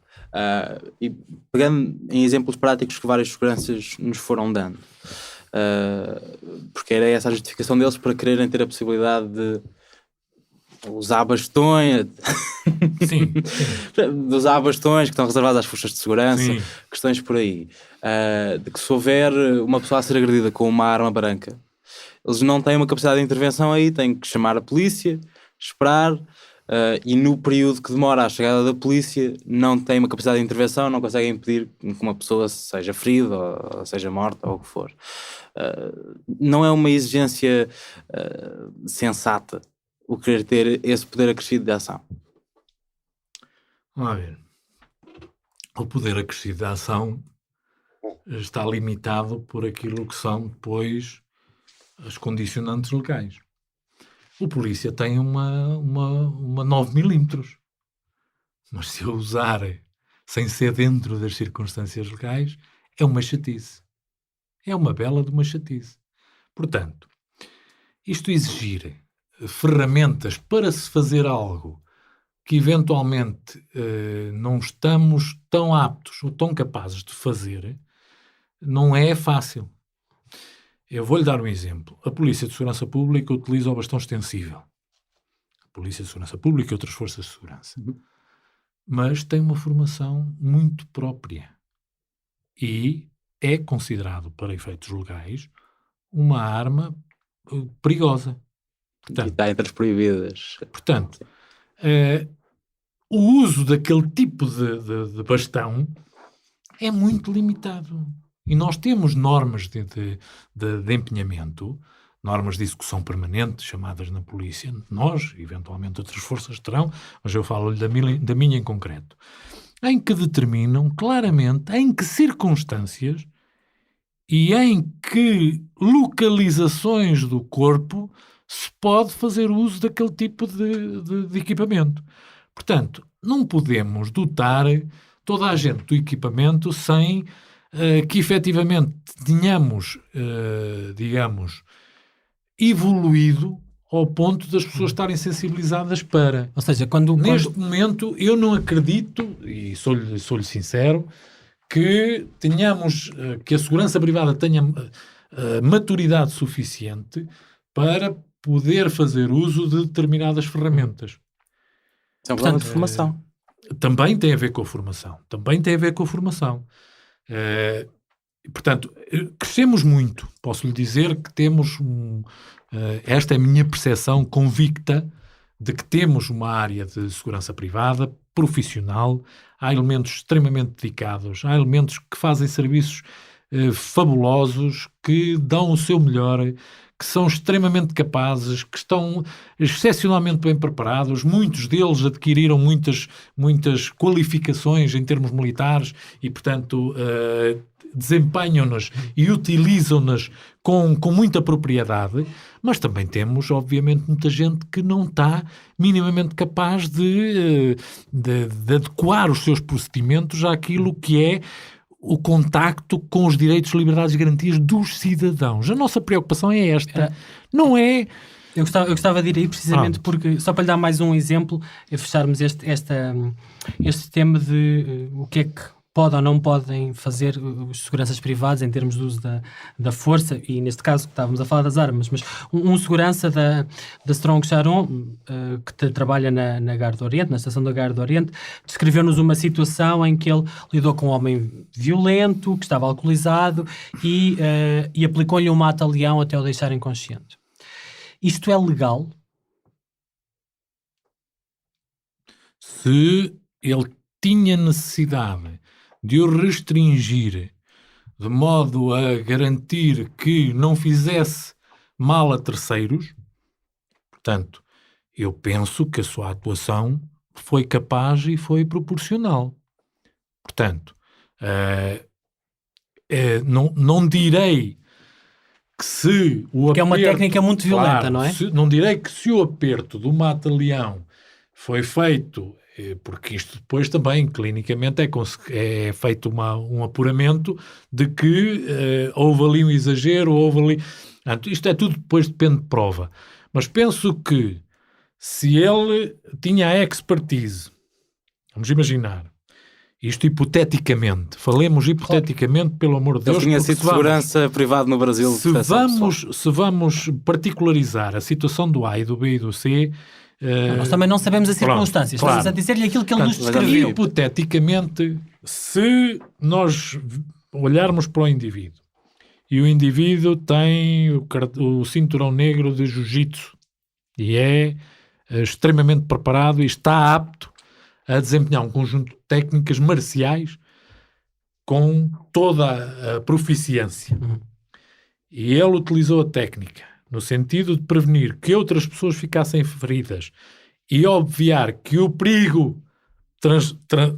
e pegando em exemplos práticos que vários seguranças nos foram dando, porque era essa a justificação deles para quererem ter a possibilidade de usar bastões, sim. de usar bastões que estão reservados às forças de segurança, sim. Questões por aí, de que se houver uma pessoa a ser agredida com uma arma branca, eles não têm uma capacidade de intervenção aí, têm que chamar a polícia, esperar, e no período que demora a chegada da polícia não têm uma capacidade de intervenção, não conseguem impedir que uma pessoa seja ferida ou seja morta ou o que for. Não é uma exigência sensata o querer ter esse poder acrescido de ação? Vamos ver. O poder acrescido de ação está limitado por aquilo que são depois as condicionantes legais. O polícia tem uma 9mm, mas se eu usar sem ser dentro das circunstâncias legais, é uma chatice. É uma bela de uma chatice. Portanto, isto exigir ferramentas para se fazer algo que eventualmente não estamos tão aptos ou tão capazes de fazer, não é fácil. Eu vou-lhe dar um exemplo. A Polícia de Segurança Pública utiliza o bastão extensível. A Polícia de Segurança Pública e outras forças de segurança. Mas tem uma formação muito própria. E é considerado, para efeitos legais, uma arma perigosa. Portanto, e está entre as proibidas. Portanto, o uso daquele tipo de bastão é muito limitado. E nós temos normas de empenhamento, normas de execução permanente, chamadas na polícia. Nós, eventualmente outras forças terão, mas eu falo-lhe da minha em concreto, em que determinam claramente em que circunstâncias e em que localizações do corpo se pode fazer uso daquele tipo de equipamento. Portanto, não podemos dotar toda a gente do equipamento sem que efetivamente tenhamos, digamos, evoluído ao ponto das pessoas estarem sensibilizadas para. Ou seja, neste momento, eu não acredito, e sou-lhe sincero, que tenhamos, que a segurança privada tenha maturidade suficiente para poder fazer uso de determinadas ferramentas. É um problema de formação. Também tem a ver com a formação. Portanto, crescemos muito. Posso lhe dizer que temos esta é a minha percepção convicta de que temos uma área de segurança privada profissional, há elementos extremamente dedicados, há elementos que fazem serviços fabulosos, que dão o seu melhor, que são extremamente capazes, que estão excepcionalmente bem preparados. Muitos deles adquiriram muitas qualificações em termos militares e, portanto, desempenham-nas e utilizam-nas com muita propriedade, mas também temos, obviamente, muita gente que não está minimamente capaz de adequar os seus procedimentos àquilo que é o contacto com os direitos, liberdades e garantias dos cidadãos. A nossa preocupação é esta. Não é... Eu gostava de ir aí precisamente porque, só para lhe dar mais um exemplo, é fecharmos este tema de o que é que pode ou não podem fazer os seguranças privados em termos de uso da força, e neste caso estávamos a falar das armas, mas um segurança da Strong Charon, que trabalha na Gare do Oriente, na estação da Gare do Oriente, descreveu-nos uma situação em que ele lidou com um homem violento, que estava alcoolizado, e aplicou-lhe um mata-leão até o deixar inconsciente. Isto é legal? Se ele tinha necessidade de o restringir de modo a garantir que não fizesse mal a terceiros, portanto, eu penso que a sua atuação foi capaz e foi proporcional. Portanto, não direi que se o aperto... Que é uma técnica muito violenta, claro, não é? Não direi que se o aperto do mata-leão foi feito... Porque isto depois também, clinicamente, é feito um apuramento de que houve ali um exagero, houve ali... Isto é tudo, depois depende de prova. Mas penso que se ele tinha a expertise, vamos imaginar, isto hipoteticamente, falemos hipoteticamente, pelo amor de Deus... Ele tinha sido segurança privado no Brasil. Se vamos particularizar a situação do A e do B e do C... nós também não sabemos as circunstâncias. Claro. Estamos a dizer-lhe aquilo que ele nos descreveu. Hipoteticamente, se nós olharmos para o indivíduo e o indivíduo tem o cinturão negro de jiu-jitsu e é extremamente preparado e está apto a desempenhar um conjunto de técnicas marciais com toda a proficiência. E ele utilizou a técnica no sentido de prevenir que outras pessoas ficassem feridas e obviar que o perigo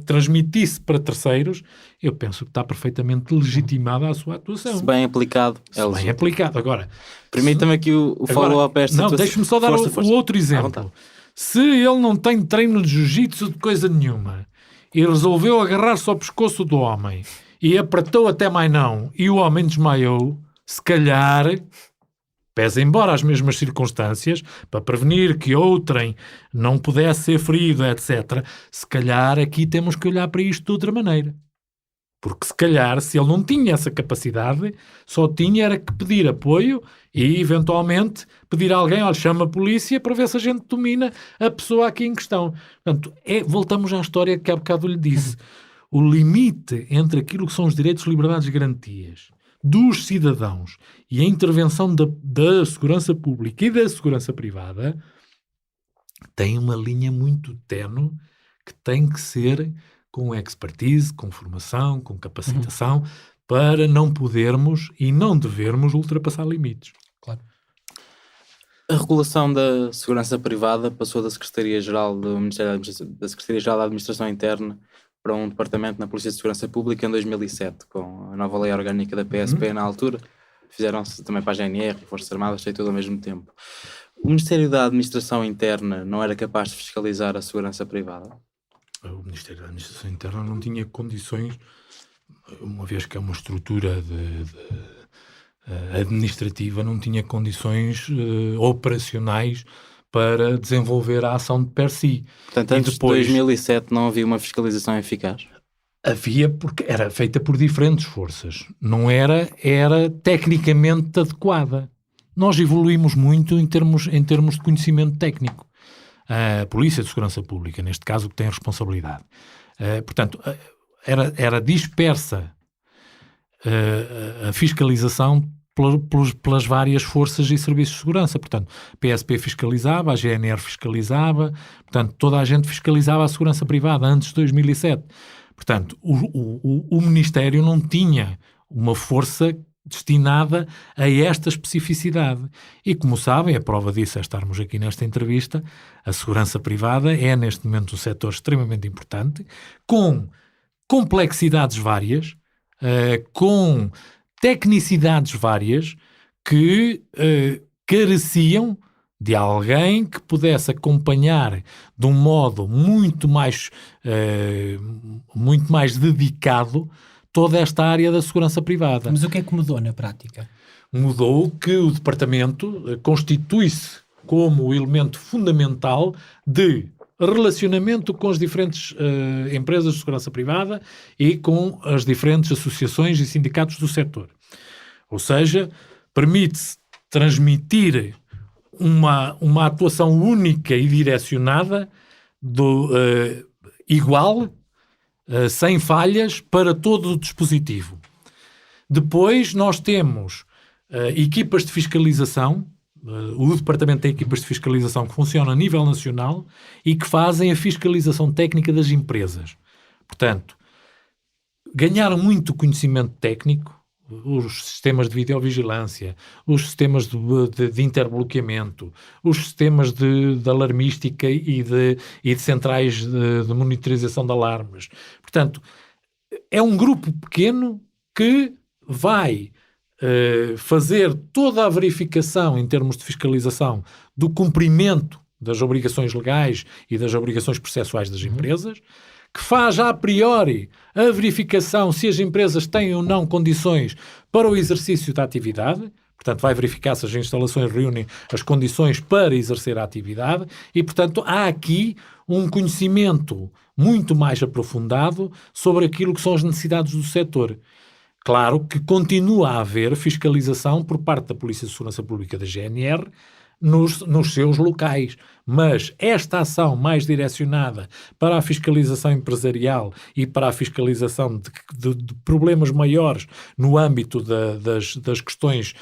transmitisse para terceiros, eu penso que está perfeitamente legitimada a sua atuação. Se bem aplicado. Bem aplicado. Agora, permita-me aqui o follow-up a esta situação. Não, deixe-me só dar o outro exemplo. Se ele não tem treino de jiu-jitsu de coisa nenhuma e resolveu agarrar-se ao pescoço do homem e apertou até mais não, e o homem desmaiou, se calhar... pese embora as mesmas circunstâncias, para prevenir que outrem não pudesse ser ferido, etc., se calhar aqui temos que olhar para isto de outra maneira. Porque se calhar, se ele não tinha essa capacidade, só tinha era que pedir apoio e, eventualmente, pedir a alguém, olha, chama a polícia para ver se a gente domina a pessoa aqui em questão. Portanto, voltamos à história que há bocado lhe disse. O limite entre aquilo que são os direitos, liberdades e garantias dos cidadãos e a intervenção da segurança pública e da segurança privada tem uma linha muito ténue que tem que ser com expertise, com formação, com capacitação, para não podermos e não devermos ultrapassar limites. Claro. A regulação da segurança privada passou da Secretaria-Geral do Ministério da Secretaria-Geral da Administração Interna para um departamento na Polícia de Segurança Pública em 2007, com a nova lei orgânica da PSP na altura. Fizeram-se também para a GNR e Forças Armadas, sei tudo ao mesmo tempo. O Ministério da Administração Interna não era capaz de fiscalizar a segurança privada? O Ministério da Administração Interna não tinha condições, uma vez que é uma estrutura administrativa, não tinha condições operacionais para desenvolver a ação de per si. Portanto, antes de 2007 não havia uma fiscalização eficaz? Havia, porque era feita por diferentes forças. Não era tecnicamente adequada. Nós evoluímos muito em termos de conhecimento técnico. A Polícia de Segurança Pública, neste caso, que tem a responsabilidade. Portanto, era dispersa a fiscalização pelas várias forças e serviços de segurança. Portanto, a PSP fiscalizava, a GNR fiscalizava, portanto, toda a gente fiscalizava a segurança privada antes de 2007. Portanto, o Ministério não tinha uma força destinada a esta especificidade. E como sabem, a prova disso é estarmos aqui nesta entrevista, a segurança privada é neste momento um setor extremamente importante, com complexidades várias, com tecnicidades várias, que careciam de alguém que pudesse acompanhar de um modo muito mais dedicado toda esta área da segurança privada. Mas o que é que mudou na prática? Mudou que o departamento constitui-se como o elemento fundamental de relacionamento com as diferentes empresas de segurança privada e com as diferentes associações e sindicatos do setor. Ou seja, permite-se transmitir uma atuação única e direcionada, igual, sem falhas, para todo o dispositivo. Depois nós temos equipas de fiscalização, o departamento tem equipas de fiscalização que funcionam a nível nacional e que fazem a fiscalização técnica das empresas. Portanto, ganharam muito conhecimento técnico, os sistemas de videovigilância, os sistemas de interbloqueamento, os sistemas de alarmística e de centrais de monitorização de alarmes. Portanto, é um grupo pequeno que vai fazer toda a verificação em termos de fiscalização do cumprimento das obrigações legais e das obrigações processuais das empresas, que faz a priori a verificação se as empresas têm ou não condições para o exercício da atividade, portanto vai verificar se as instalações reúnem as condições para exercer a atividade e, portanto, há aqui um conhecimento muito mais aprofundado sobre aquilo que são as necessidades do setor. Claro que continua a haver fiscalização por parte da Polícia de Segurança Pública da GNR nos seus locais, mas esta ação mais direcionada para a fiscalização empresarial e para a fiscalização de problemas maiores no âmbito das questões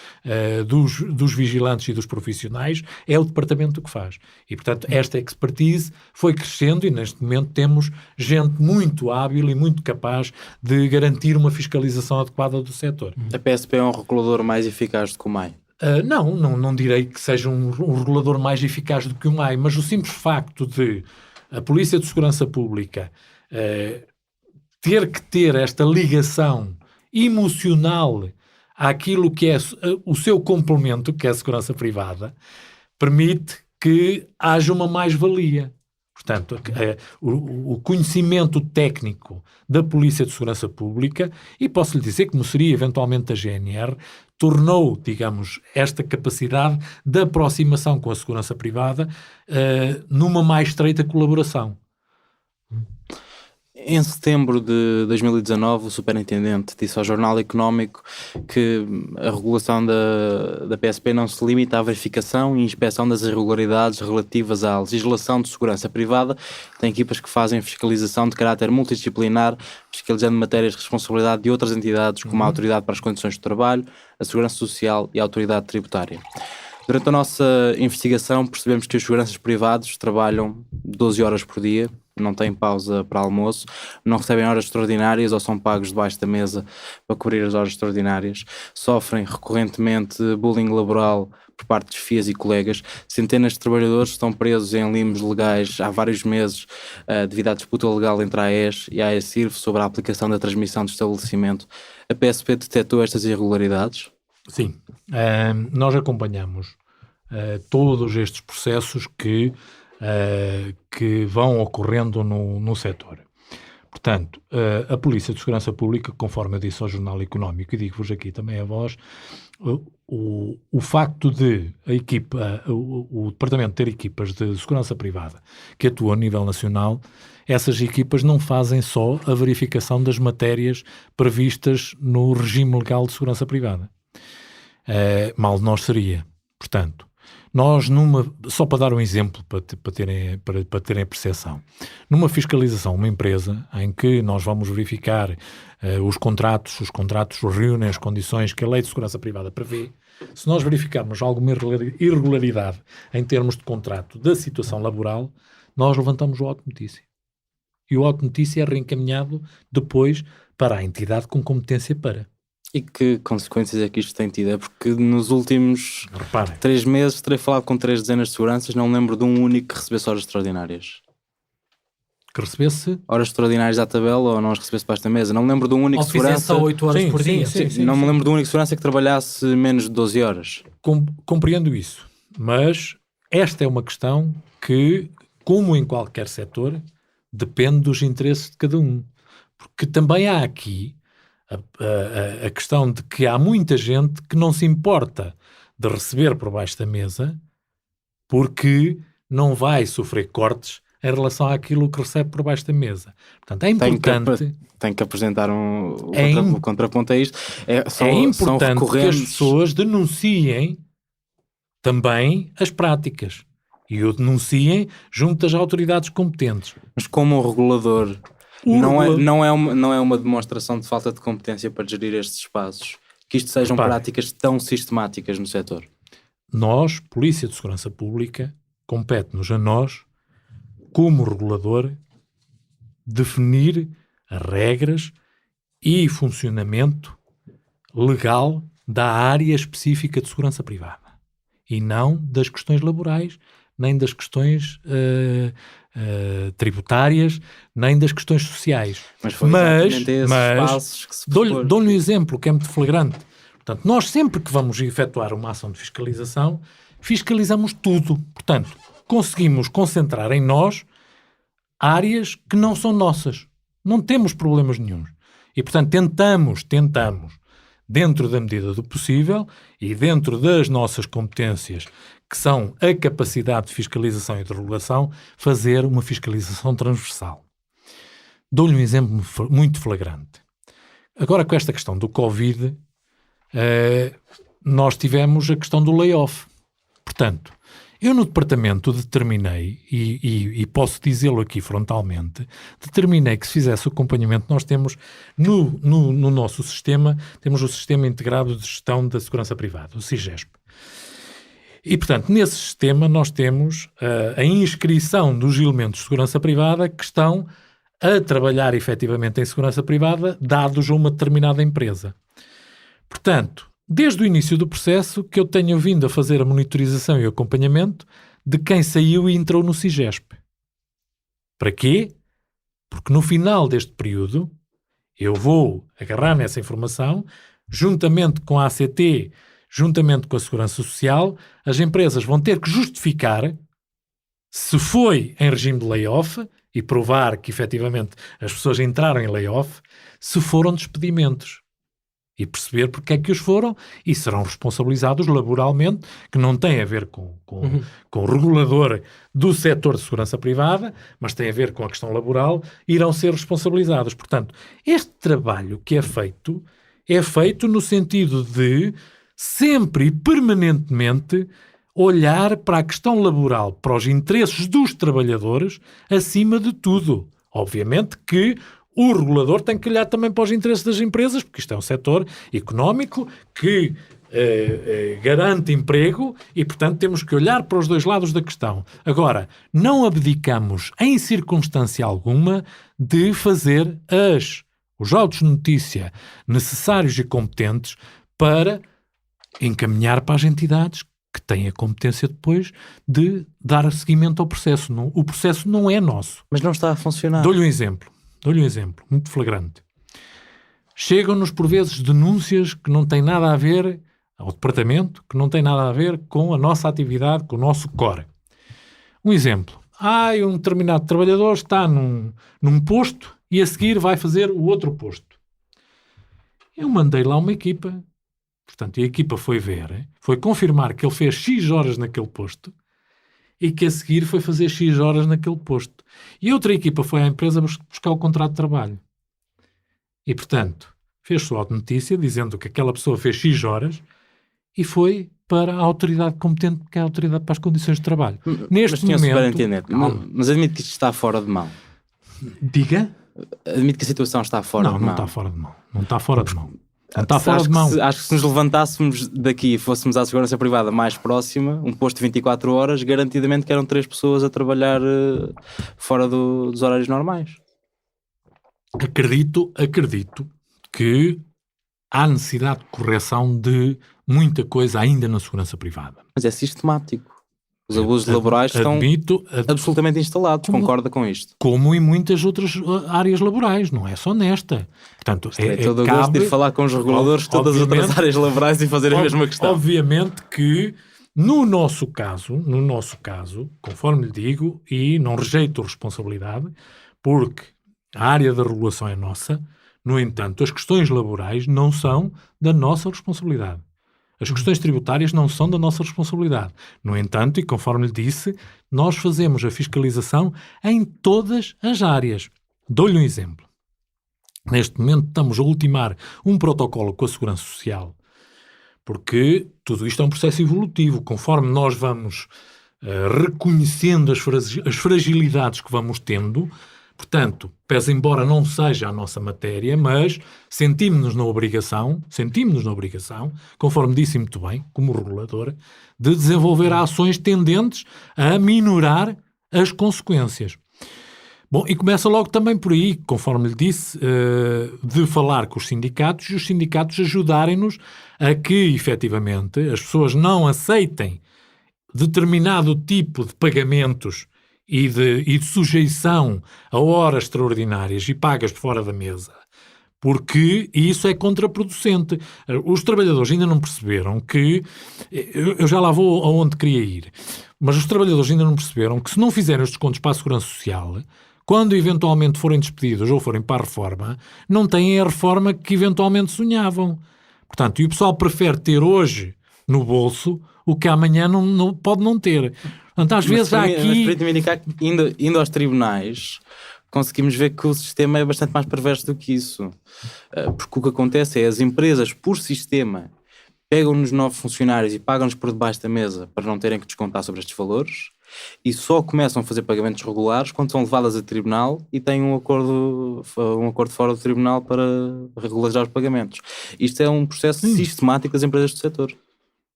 dos vigilantes e dos profissionais é o departamento que faz. E, portanto, esta expertise foi crescendo e, neste momento, temos gente muito hábil e muito capaz de garantir uma fiscalização adequada do setor. A PSP é um regulador mais eficaz do que o MAI? Não direi que seja um regulador mais eficaz do que o MAI, mas o simples facto de a Polícia de Segurança Pública ter que ter esta ligação emocional àquilo que é o seu complemento, que é a segurança privada, permite que haja uma mais-valia. Portanto, o conhecimento técnico da Polícia de Segurança Pública, e posso lhe dizer, como seria eventualmente a GNR, tornou, digamos, esta capacidade de aproximação com a segurança privada numa mais estreita colaboração. Em setembro de 2019, o superintendente disse ao Jornal Económico que a regulação da PSP não se limita à verificação e inspeção das irregularidades relativas à legislação de segurança privada. Tem equipas que fazem fiscalização de caráter multidisciplinar, fiscalizando matérias de responsabilidade de outras entidades, como a Autoridade para as Condições de Trabalho, a Segurança Social e a Autoridade Tributária. Durante a nossa investigação percebemos que os seguranças privados trabalham 12 horas por dia, não têm pausa para almoço, não recebem horas extraordinárias ou são pagos debaixo da mesa para cobrir as horas extraordinárias, sofrem recorrentemente bullying laboral por parte de chefias e colegas. Centenas de trabalhadores estão presos em limbos legais há vários meses devido à disputa legal entre a AES e a AECIRV sobre a aplicação da transmissão do estabelecimento. A PSP detectou estas irregularidades? Sim, nós acompanhamos todos estes processos que vão ocorrendo no setor. Portanto, a Polícia de Segurança Pública, conforme eu disse ao Jornal Económico, e digo-vos aqui também a vós, o facto de o Departamento ter equipas de segurança privada que atuam a nível nacional, essas equipas não fazem só a verificação das matérias previstas no regime legal de segurança privada. Mal de nós seria. Portanto, nós só para dar um exemplo para terem a percepção, numa fiscalização, uma empresa em que nós vamos verificar os contratos reúnem as condições que a Lei de Segurança Privada prevê. Se nós verificarmos alguma irregularidade em termos de contrato da situação laboral, nós levantamos o auto de notícia. E o auto de notícia é reencaminhado depois para a entidade com competência para. E que consequências é que isto tem tido? É porque nos últimos Reparem, 3 meses terei falado com 3 dezenas de seguranças, não me lembro de um único que recebesse horas extraordinárias. que recebesse... Horas extraordinárias à tabela ou não as recebesse para esta mesa. Não me lembro de um único Ou fizesse segurança... só 8 horas Sim, por sim, dia. sim. Não me lembro de um único segurança que trabalhasse menos de 12 horas. Compreendo isso, mas esta é uma questão que, como em qualquer setor, depende dos interesses de cada um. Porque também há aqui a questão de que há muita gente que não se importa de receber por baixo da mesa porque não vai sofrer cortes em relação àquilo que recebe por baixo da mesa. Portanto, é importante... Tem que apresentar É o contraponto a isto. São importante que as recorrentes... pessoas denunciem também as práticas e o denunciem junto às autoridades competentes. Mas como o regulador não é uma demonstração de falta de competência para gerir estes espaços, que isto sejam práticas tão sistemáticas no setor. Nós, Polícia de Segurança Pública, compete-nos a nós, como regulador, definir as regras e funcionamento legal da área específica de segurança privada e não das questões laborais, nem das questões tributárias, nem das questões sociais. Mas foi exatamente esses espaços que se propôs. Dou-lhe um exemplo que é muito flagrante. Portanto, nós sempre que vamos efetuar uma ação de fiscalização, fiscalizamos tudo. Portanto, conseguimos concentrar em nós áreas que não são nossas. Não temos problemas nenhuns. E, portanto, tentamos, dentro da medida do possível e dentro das nossas competências, que são a capacidade de fiscalização e de regulação, fazer uma fiscalização transversal. Dou-lhe um exemplo muito flagrante. Agora, com esta questão do Covid, nós tivemos a questão do layoff. Portanto, eu no departamento determinei, e posso dizê-lo aqui frontalmente, determinei que se fizesse o acompanhamento. Nós temos no nosso sistema, temos o Sistema Integrado de Gestão da Segurança Privada, o SIGESP. E, portanto, nesse sistema nós temos a inscrição dos elementos de segurança privada que estão a trabalhar efetivamente em segurança privada, dados a uma determinada empresa. Portanto, desde o início do processo que eu tenho vindo a fazer a monitorização e o acompanhamento de quem saiu e entrou no SIGESP. Para quê? Porque no final deste período eu vou agarrar nessa informação, juntamente com a ACT, juntamente com a Segurança Social, as empresas vão ter que justificar se foi em regime de layoff e provar que efetivamente as pessoas entraram em layoff, se foram despedimentos. E perceber porque é que os foram e serão responsabilizados laboralmente, que não tem a ver com o regulador do setor de segurança privada, mas tem a ver com a questão laboral, irão ser responsabilizados. Portanto, este trabalho que é feito no sentido de sempre e permanentemente olhar para a questão laboral, para os interesses dos trabalhadores, acima de tudo. Obviamente que o regulador tem que olhar também para os interesses das empresas, porque isto é um setor económico que garante emprego e, portanto, temos que olhar para os dois lados da questão. Agora, não abdicamos em circunstância alguma de fazer os autos de notícia necessários e competentes para encaminhar para as entidades que têm a competência depois de dar seguimento ao processo. O processo não é nosso. Mas não está a funcionar. Dou-lhe um exemplo muito flagrante. Chegam-nos por vezes denúncias que não têm nada a ver ao departamento, que não têm nada a ver com a nossa atividade, com o nosso core. Um exemplo. Um determinado trabalhador está num posto e a seguir vai fazer o outro posto. Eu mandei lá uma equipa. Portanto, a equipa foi ver, foi confirmar que ele fez X horas naquele posto e que a seguir foi fazer X horas naquele posto. E outra equipa foi à empresa buscar o contrato de trabalho. E, portanto, fez sua autonotícia dizendo que aquela pessoa fez X horas e foi para a autoridade competente, que é a autoridade para as condições de trabalho. Neste momento... Mas admito que isto está fora de mão. Diga? Admito que a situação está fora de mão. Não está fora de mão. Não está fora de mão. Não está fora de mão. Acho que se nos levantássemos daqui e fôssemos à segurança privada mais próxima, um posto de 24 horas, garantidamente que eram 3 pessoas a trabalhar fora dos horários normais. Acredito que há necessidade de correção de muita coisa ainda na segurança privada. Mas é sistemático. Os abusos laborais estão absolutamente instalados. Concorda com isto? Como em muitas outras áreas laborais, não é só nesta. Portanto, todo o gosto de ir falar com os reguladores de todas as outras áreas laborais e fazer a mesma questão. Obviamente que, no nosso caso, conforme lhe digo, e não rejeito a responsabilidade, porque a área da regulação é nossa, no entanto, as questões laborais não são da nossa responsabilidade. As questões tributárias não são da nossa responsabilidade. No entanto, e conforme lhe disse, nós fazemos a fiscalização em todas as áreas. Dou-lhe um exemplo. Neste momento estamos a ultimar um protocolo com a Segurança Social, porque tudo isto é um processo evolutivo. Conforme nós vamos reconhecendo as fragilidades que vamos tendo, portanto, pese embora não seja a nossa matéria, mas sentimos-nos na obrigação, conforme disse muito bem, como reguladora, de desenvolver ações tendentes a minorar as consequências. Bom, e começa logo também por aí, conforme lhe disse, de falar com os sindicatos e os sindicatos ajudarem-nos a que, efetivamente, as pessoas não aceitem determinado tipo de pagamentos e de sujeição a horas extraordinárias e pagas por fora da mesa, porque isso é contraproducente. Os trabalhadores ainda não perceberam que, eu já lá vou aonde queria ir, mas os trabalhadores ainda não perceberam que se não fizerem os descontos para a Segurança Social, quando eventualmente forem despedidos ou forem para a reforma, não têm a reforma que eventualmente sonhavam. Portanto, e o pessoal prefere ter hoje no bolso o que amanhã não pode não ter. Portanto, às vezes há aqui... Mas indo aos tribunais, conseguimos ver que o sistema é bastante mais perverso do que isso. Porque o que acontece é as empresas, por sistema, pegam-nos novos funcionários e pagam-nos por debaixo da mesa para não terem que descontar sobre estes valores e só começam a fazer pagamentos regulares quando são levadas a tribunal e têm um acordo fora do tribunal para regularizar os pagamentos. Isto é um processo sistemático das empresas do setor.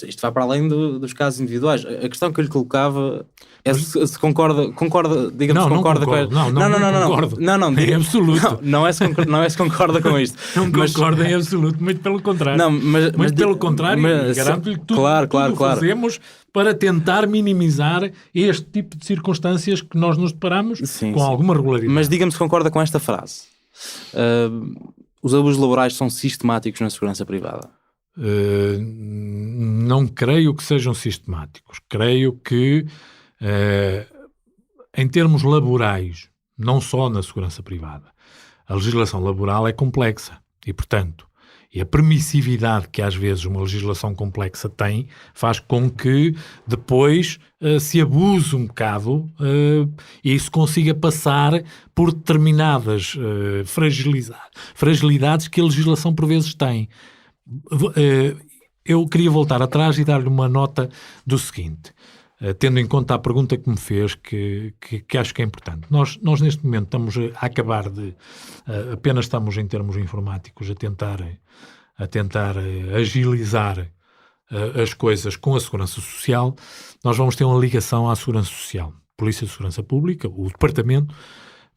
Isto vai para além dos casos individuais. A questão que eu lhe colocava é se concorda, digamos, não, concorda não concordo, com não concordo. Não, em absoluto. Não é se concorda com isto. Não concordo em absoluto, muito pelo contrário. Não, mas pelo contrário, garanto-lhe que tudo fazemos para tentar minimizar este tipo de circunstâncias que nós nos deparamos com alguma regularidade. Mas diga-me se concorda com esta frase. Os abusos laborais são sistemáticos na segurança privada. Não creio que sejam sistemáticos. Creio que em termos laborais, não só na segurança privada, a legislação laboral é complexa e, portanto, a permissividade que às vezes uma legislação complexa tem faz com que depois se abuse um bocado e isso consiga passar por determinadas fragilidades que a legislação por vezes tem. Eu queria voltar atrás e dar-lhe uma nota do seguinte, tendo em conta a pergunta que me fez, que acho que é importante. Nós neste momento estamos a acabar de, apenas estamos em termos informáticos a tentar agilizar as coisas com a Segurança Social. Nós vamos ter uma ligação à Segurança Social. Polícia de Segurança Pública, o Departamento,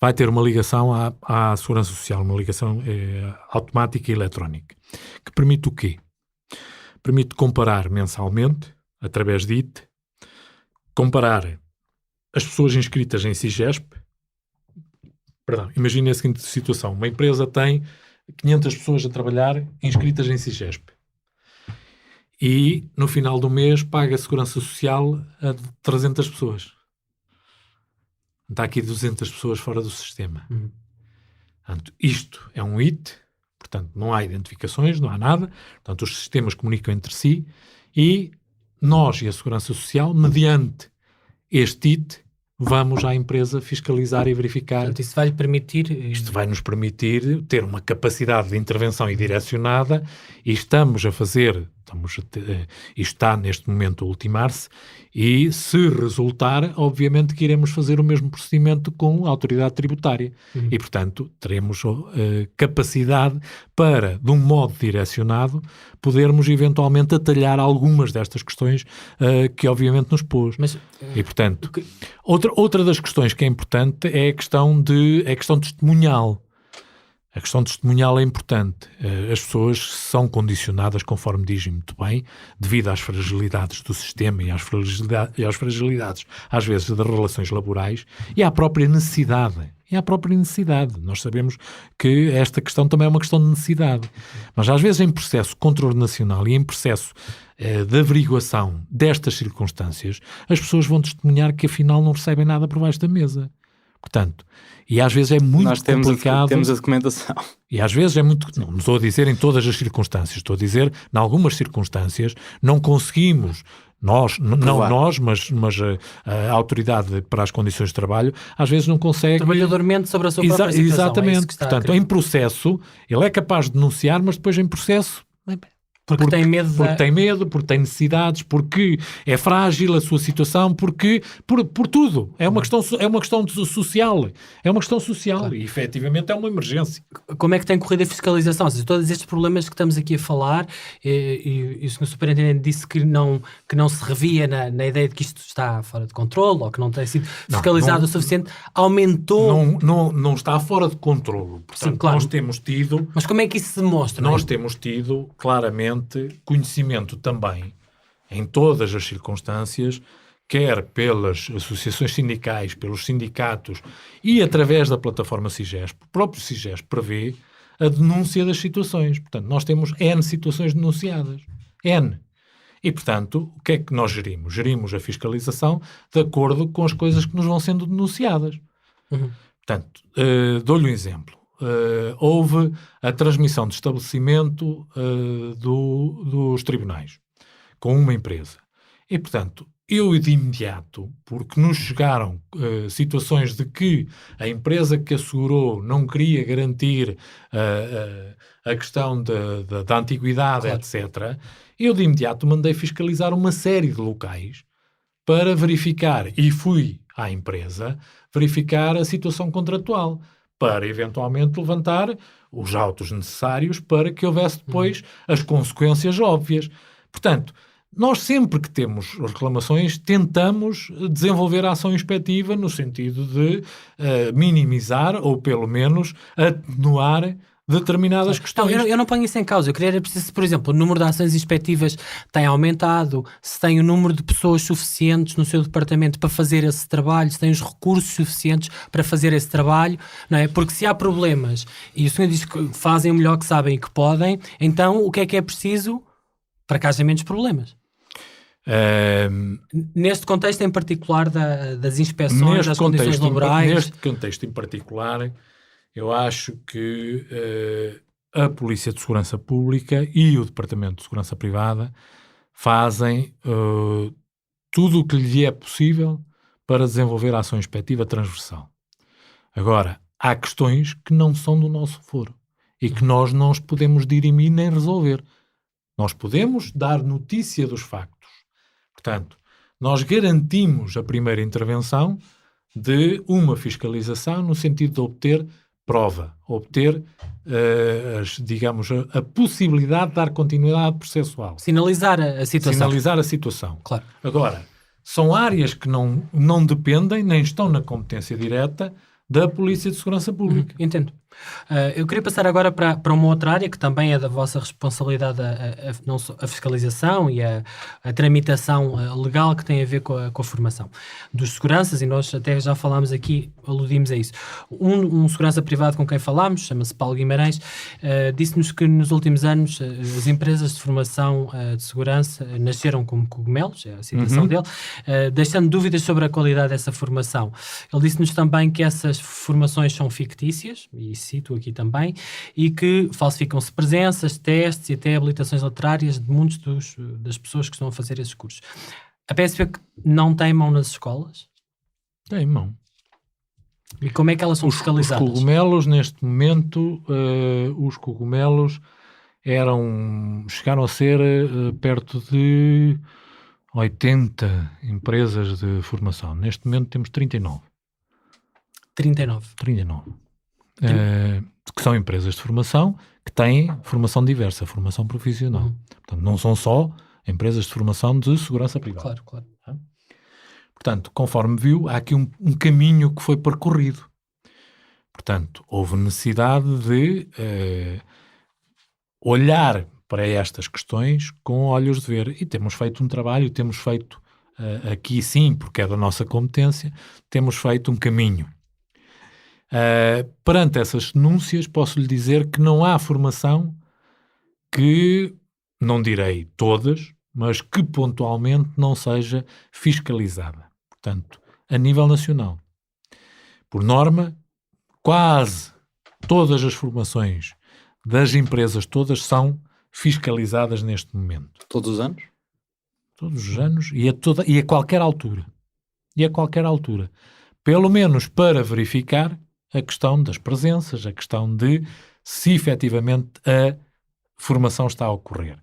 vai ter uma ligação à Segurança Social, uma ligação automática e eletrónica, que permite o quê? Permite comparar mensalmente, através de IT, comparar as pessoas inscritas em SIGESP. Imagine a seguinte situação. Uma empresa tem 500 pessoas a trabalhar inscritas em SIGESP. E, no final do mês, paga a Segurança Social a 300 pessoas. Está aqui 200 pessoas fora do sistema. Portanto, isto é um IT, portanto, não há identificações, não há nada. Portanto, os sistemas comunicam entre si e nós e a Segurança Social, mediante este IT, vamos à empresa fiscalizar e verificar. Portanto, isso vai-lhe permitir... Isto vai nos permitir ter uma capacidade de intervenção e direcionada e estamos a fazer... Isto está neste momento a ultimar-se e, se resultar, obviamente que iremos fazer o mesmo procedimento com a autoridade tributária. E, portanto, teremos capacidade para, de um modo direcionado, podermos eventualmente atalhar algumas destas questões que, obviamente, nos pôs. E, portanto, outra das questões que é importante é a questão testemunhal. A questão testemunhal é importante. As pessoas são condicionadas, conforme dizem muito bem, devido às fragilidades do sistema e às fragilidades, às vezes, das relações laborais e à própria necessidade. Nós sabemos que esta questão também é uma questão de necessidade. Mas, às vezes, em processo contraordenacional e em processo de averiguação destas circunstâncias, as pessoas vão testemunhar que, afinal, não recebem nada por baixo da mesa. Portanto, e às vezes é muito complicado. Temos a documentação. E às vezes é muito... Não estou a dizer em todas as circunstâncias, estou a dizer, em algumas circunstâncias, não conseguimos, mas a autoridade para as condições de trabalho, às vezes não consegue... O trabalhador mente sobre a sua própria situação. Exatamente. Portanto, em processo, ele é capaz de denunciar, mas depois em processo... Porque tem medo, porque tem necessidades, porque é frágil a sua situação, porque por tudo. É uma questão social. É uma questão social, claro. E efetivamente é uma emergência. Como é que tem corrido a fiscalização? Ou seja, todos estes problemas que estamos aqui a falar, e o Sr. Superintendente disse que não se revia na ideia de que isto está fora de controle, ou que não tem sido fiscalizado o suficiente, aumentou... Não está fora de controle. Portanto, sim, claro. Nós temos tido... Mas como é que isso se demonstra? Nós temos tido, claramente, conhecimento também, em todas as circunstâncias, quer pelas associações sindicais, pelos sindicatos e através da plataforma CIGESP. O próprio CIGESP prevê a denúncia das situações. Portanto, nós temos N situações denunciadas. N. E, portanto, o que é que nós gerimos? Gerimos a fiscalização de acordo com as coisas que nos vão sendo denunciadas. Portanto, dou-lhe um exemplo. Houve a transmissão de estabelecimento dos tribunais com uma empresa. E, portanto, eu de imediato, porque nos chegaram situações de que a empresa que assegurou não queria garantir a questão da antiguidade, claro, etc., eu de imediato mandei fiscalizar uma série de locais para verificar, e fui à empresa verificar a situação contratual, para eventualmente levantar os autos necessários para que houvesse depois as consequências óbvias. Portanto, nós sempre que temos reclamações tentamos desenvolver a ação inspectiva no sentido de minimizar ou pelo menos atenuar determinadas questões. Não, eu não ponho isso em causa. Eu queria perceber se, por exemplo, o número de ações inspectivas tem aumentado, se tem o número de pessoas suficientes no seu departamento para fazer esse trabalho, se tem os recursos suficientes para fazer esse trabalho, não é? Porque se há problemas e o senhor diz que fazem o melhor que sabem e que podem, então o que é preciso para que haja menos problemas? Neste contexto em particular das inspeções, das condições laborais... Neste contexto em particular... Eu acho que a Polícia de Segurança Pública e o Departamento de Segurança Privada fazem tudo o que lhe é possível para desenvolver a ação inspectiva transversal. Agora, há questões que não são do nosso foro e que nós não os podemos dirimir nem resolver. Nós podemos dar notícia dos factos. Portanto, nós garantimos a primeira intervenção de uma fiscalização no sentido de obter prova, obter, a possibilidade de dar continuidade processual. Sinalizar a situação. Sinalizar a situação. Claro. Agora, são áreas que não dependem, nem estão na competência direta da Polícia de Segurança Pública. Entendo. Eu queria passar agora para uma outra área que também é da vossa responsabilidade, não só a fiscalização e a tramitação legal que tem a ver com a formação dos seguranças, e nós até já falámos aqui, aludimos a isso. Um segurança privado com quem falámos, chama-se Paulo Guimarães, disse-nos que nos últimos anos as empresas de formação de segurança nasceram como cogumelos, é a citação dele, deixando dúvidas sobre a qualidade dessa formação. Ele disse-nos também que essas formações são fictícias, e cito aqui também, e que falsificam-se presenças, testes e até habilitações literárias de muitas das pessoas que estão a fazer esses cursos. A PSP não tem mão nas escolas? Tem mão. E como é que elas são fiscalizadas? Os cogumelos, neste momento, chegaram a ser perto de 80 empresas de formação. Neste momento temos 39. 39. Que são empresas de formação que têm formação diversa, formação profissional. Portanto, não são só empresas de formação de segurança privada. Claro. Portanto, conforme viu, há aqui um caminho que foi percorrido. Portanto, houve necessidade de olhar para estas questões com olhos de ver. E temos feito um trabalho, temos feito aqui sim, porque é da nossa competência, temos feito um caminho. Perante essas denúncias, posso lhe dizer que não há formação que, não direi todas, mas que pontualmente não seja fiscalizada. Portanto, a nível nacional. Por norma, quase todas as formações das empresas todas são fiscalizadas neste momento. Todos os anos? Todos os anos e a qualquer altura. E a qualquer altura. Pelo menos para verificar a questão das presenças, a questão de se efetivamente a formação está a ocorrer.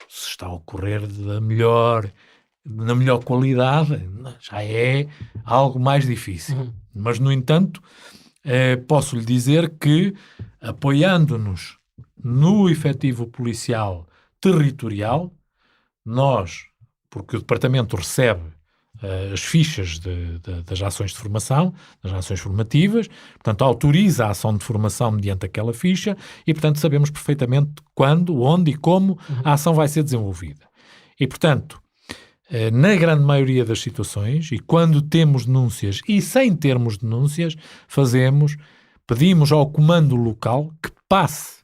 Se está a ocorrer na melhor qualidade, já é algo mais difícil. Mas, no entanto, posso lhe dizer que, apoiando-nos no efetivo policial territorial, nós, porque o Departamento recebe as fichas das ações de formação, das ações formativas, portanto autoriza a ação de formação mediante aquela ficha e, portanto, sabemos perfeitamente quando, onde e como a ação vai ser desenvolvida. E, portanto, na grande maioria das situações, e quando temos denúncias e sem termos denúncias, pedimos ao comando local que passe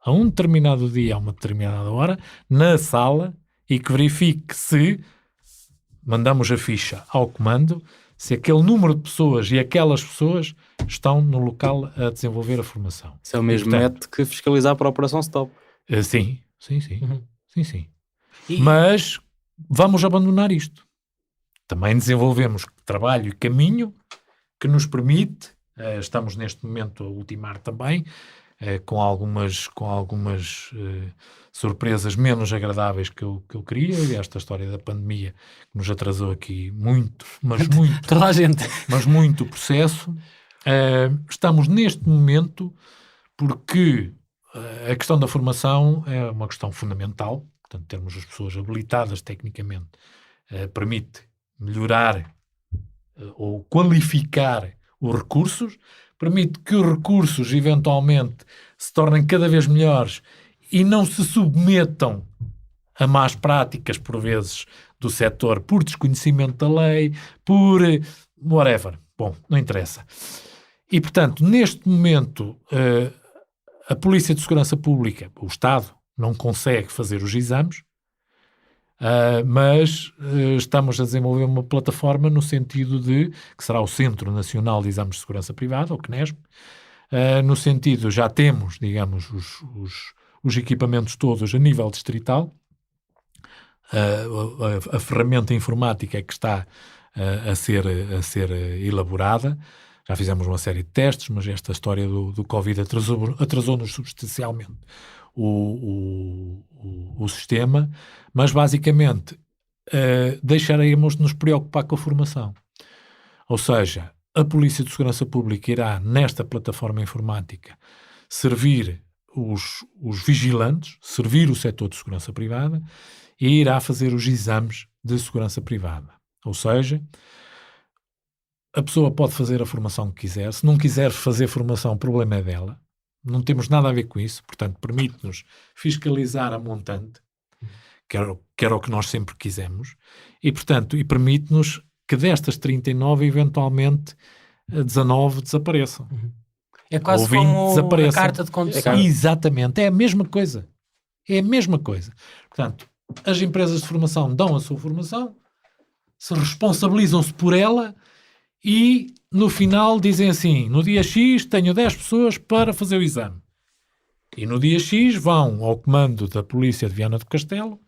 a um determinado dia, a uma determinada hora, na sala e que verifique se mandamos a ficha ao comando, se aquele número de pessoas e aquelas pessoas estão no local a desenvolver a formação. Isso é o mesmo método que fiscalizar para a Operação Stop. Sim. Sim. Mas vamos abandonar isto. Também desenvolvemos trabalho e caminho que nos permite, estamos neste momento a ultimar também, com algumas surpresas menos agradáveis que eu queria, e esta história da pandemia que nos atrasou aqui muito, mas muito, toda a gente, mas muito o processo. Estamos neste momento porque a questão da formação é uma questão fundamental, portanto termos as pessoas habilitadas tecnicamente permite melhorar ou qualificar os recursos, permite que os recursos eventualmente se tornem cada vez melhores e não se submetam a más práticas, por vezes, do setor por desconhecimento da lei, por whatever. Bom, não interessa. E, portanto, neste momento, a Polícia de Segurança Pública, o Estado, não consegue fazer os exames, mas estamos a desenvolver uma plataforma no sentido de, que será o Centro Nacional de Exames de Segurança Privada, o CNESP, no sentido, já temos, digamos, os equipamentos todos a nível distrital, a ferramenta informática é que está a ser elaborada, já fizemos uma série de testes, mas esta história do Covid atrasou-nos substancialmente o sistema, mas basicamente deixaremos de nos preocupar com a formação. Ou seja, a Polícia de Segurança Pública irá, nesta plataforma informática, servir os vigilantes, servir o setor de segurança privada e irá fazer os exames de segurança privada. Ou seja, a pessoa pode fazer a formação que quiser. Se não quiser fazer formação, o problema é dela. Não temos nada a ver com isso. Portanto, permite-nos fiscalizar a montante, que era o que nós sempre quisemos. E, portanto, permite-nos que destas 39, eventualmente, 19 desapareçam. É quase ou 20 como desapareçam. a carta de condução. Exatamente. É a mesma coisa. É a mesma coisa. Portanto, as empresas de formação dão a sua formação, se responsabilizam-se por ela e, no final, dizem assim, no dia X tenho 10 pessoas para fazer o exame. E no dia X vão ao comando da Polícia de Viana do Castelo,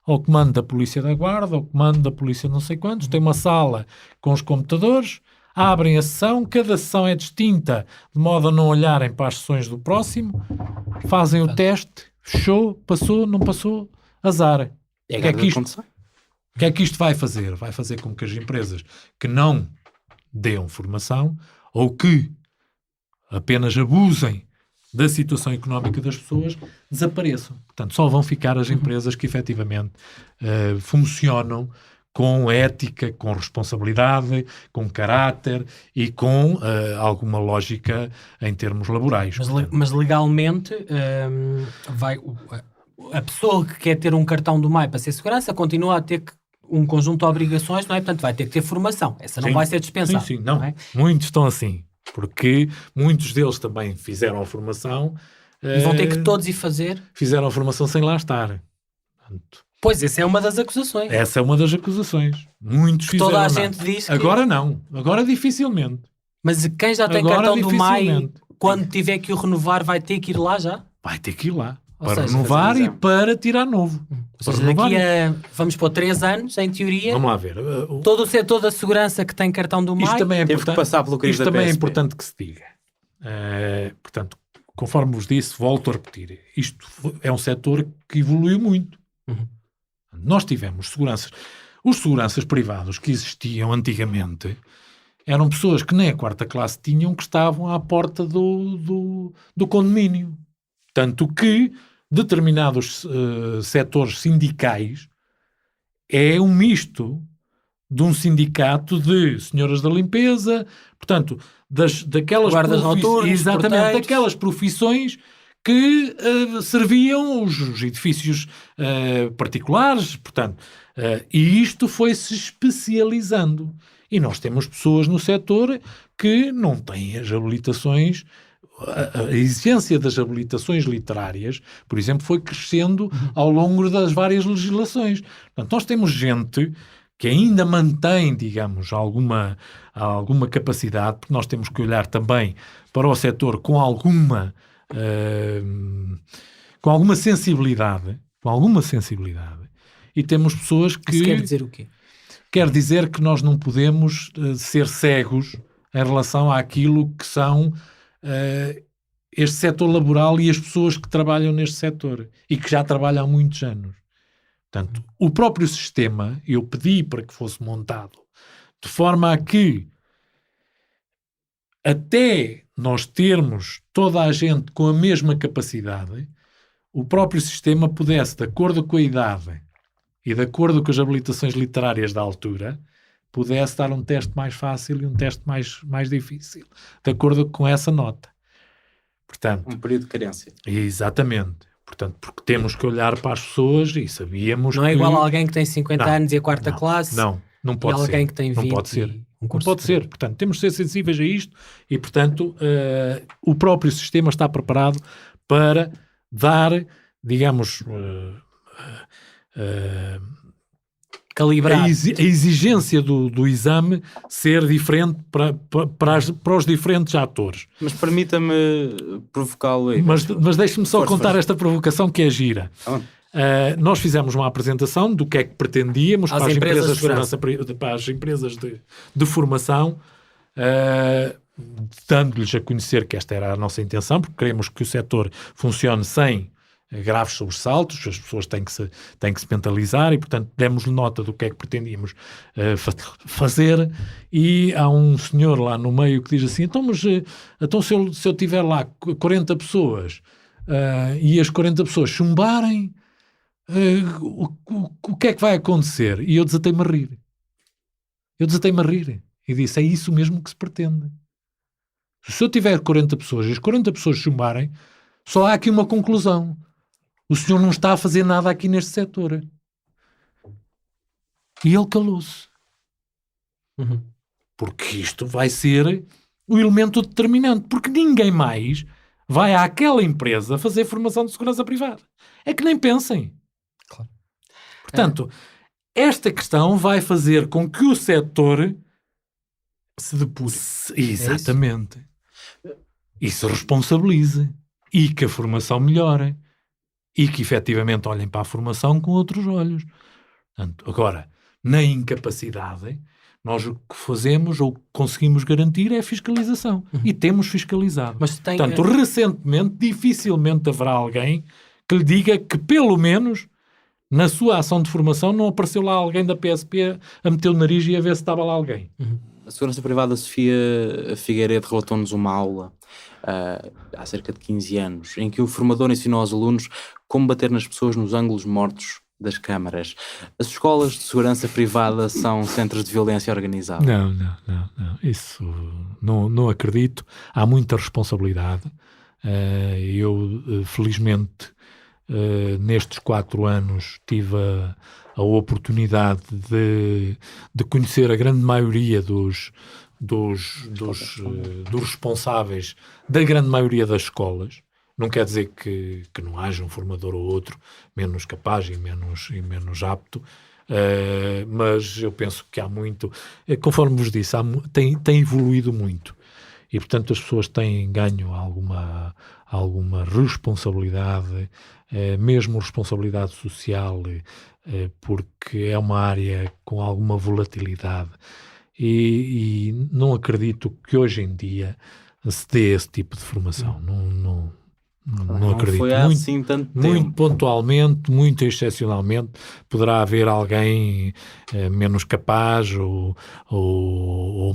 ao comando da Polícia da Guarda, ao comando da Polícia não sei quantos, tem uma sala com os computadores, abrem a sessão, cada sessão é distinta, de modo a não olharem para as sessões do próximo, fazem o teste, fechou, passou, não passou, azar. O que é que isto vai fazer? Vai fazer com que as empresas que não deem formação ou que apenas abusem da situação económica das pessoas desapareçam. Portanto, só vão ficar as empresas que efetivamente funcionam com ética, com responsabilidade, com caráter e com alguma lógica em termos laborais. Mas legalmente a pessoa que quer ter um cartão do MAI para ser segurança continua a ter um conjunto de obrigações, não é? Portanto, vai ter que ter formação. Essa não vai ser dispensável. Sim, não. Não é? Muitos estão assim, porque muitos deles também fizeram a formação. E vão ter que todos ir fazer. Fizeram a formação sem lá estar. Portanto, pois, essa é uma das acusações. essa é uma das acusações. Muitos que fizeram. Toda a gente diz que... Agora não. Agora dificilmente. Mas quem já tem Agora, cartão do MAI, dificilmente. quando tiver que o renovar, vai ter que ir lá já? Vai ter que ir lá. Ou Para seja, renovar fazer e para tirar novo. Ou seja, daqui a, vamos pôr 3 anos, em teoria, Vamos lá ver. todo o setor da segurança que tem cartão do MAI... Isto também é Teve que importante, passar pelo crivo isto da também é PSP. importante que se diga. Portanto, conforme vos disse, volto a repetir. Isto é um setor que evoluiu muito. Uhum. Nós tivemos seguranças. Os seguranças privados que existiam antigamente eram pessoas que nem a 4ª classe tinham, que estavam à porta do condomínio. Tanto que determinados setores sindicais é um misto de um sindicato de senhoras da limpeza, portanto, daquelas guardas noturnos, exatamente, porteiros. daquelas profissões que serviam os edifícios particulares, portanto, e isto foi-se especializando. E nós temos pessoas no setor que não têm as habilitações, a exigência das habilitações literárias, por exemplo, foi crescendo ao longo das várias legislações. Portanto, nós temos gente que ainda mantém, digamos, alguma capacidade, porque nós temos que olhar também para o setor com alguma sensibilidade, e temos pessoas que... Isso quer dizer o quê? Quer dizer que nós não podemos ser cegos em relação àquilo que são este setor laboral e as pessoas que trabalham neste setor e que já trabalham há muitos anos. Portanto, o próprio sistema, eu pedi para que fosse montado de forma a que até nós termos toda a gente com a mesma capacidade, o próprio sistema pudesse, de acordo com a idade e de acordo com as habilitações literárias da altura, pudesse dar um teste mais fácil e um teste mais difícil, de acordo com essa nota. Portanto, Um período de carência. exatamente. Portanto, porque temos que olhar para as pessoas e sabíamos Não é que... igual a alguém que tem 50 anos e a 4ª classe Não e pode ser. alguém que tem 20 não pode ser. e Não pode ser. Portanto, temos de ser sensíveis a isto e, portanto, o próprio sistema está preparado para dar, digamos... calibrado. a exigência do exame ser diferente para os diferentes atores. Mas permita-me provocá-lo aí. Mas deixe-me só Força, contar força. esta provocação que é gira. Nós fizemos uma apresentação do que é que pretendíamos Às para as empresas empresas de de segurança, para as empresas de formação, dando-lhes a conhecer que esta era a nossa intenção, porque queremos que o setor funcione sem graves sobressaltos, as pessoas têm que se mentalizar e, portanto, demos-lhe nota do que é que pretendíamos fazer, e há um senhor lá no meio que diz assim, então se eu tiver lá 40 pessoas e as 40 pessoas chumbarem, o que é que vai acontecer? E eu desatei-me a rir. E disse, é isso mesmo que se pretende. Se eu tiver 40 pessoas e as 40 pessoas chumbarem, só há aqui uma conclusão. O senhor não está a fazer nada aqui neste setor. E ele calou-se. Porque isto vai ser o elemento determinante. Porque ninguém mais vai àquela empresa fazer formação de segurança privada. É que nem pensem. Claro. Portanto, esta questão vai fazer com que o setor Se depure. Exatamente. E se responsabilize. E que a formação melhore. E que efetivamente olhem para a formação com outros olhos. Portanto, agora, na incapacidade, nós o que fazemos ou conseguimos garantir é a fiscalização. E temos fiscalizado. Mas tem, Portanto, recentemente, dificilmente haverá alguém que lhe diga que, pelo menos, na sua ação de formação, não apareceu lá alguém da PSP a meter o nariz e a ver se estava lá alguém. A segurança privada Sofia Figueiredo relatou-nos uma aula há cerca de 15 anos, em que o formador ensinou aos alunos como bater nas pessoas nos ângulos mortos das câmaras. As escolas de segurança privada são centros de violência organizada? Não. Isso não acredito. Há muita responsabilidade. Eu, felizmente, nestes 4 anos tive a oportunidade de conhecer a grande maioria dos responsáveis da grande maioria das escolas. Não quer dizer que não haja um formador ou outro menos capaz e menos apto, mas eu penso que há muito, conforme vos disse, tem evoluído muito. E, portanto, as pessoas têm ganho alguma responsabilidade, mesmo responsabilidade social, porque é uma área com alguma volatilidade. E não acredito que hoje em dia se dê esse tipo de formação. Não acredito. Foi há assim tanto tempo. Muito pontualmente, muito excepcionalmente, poderá haver alguém menos capaz ou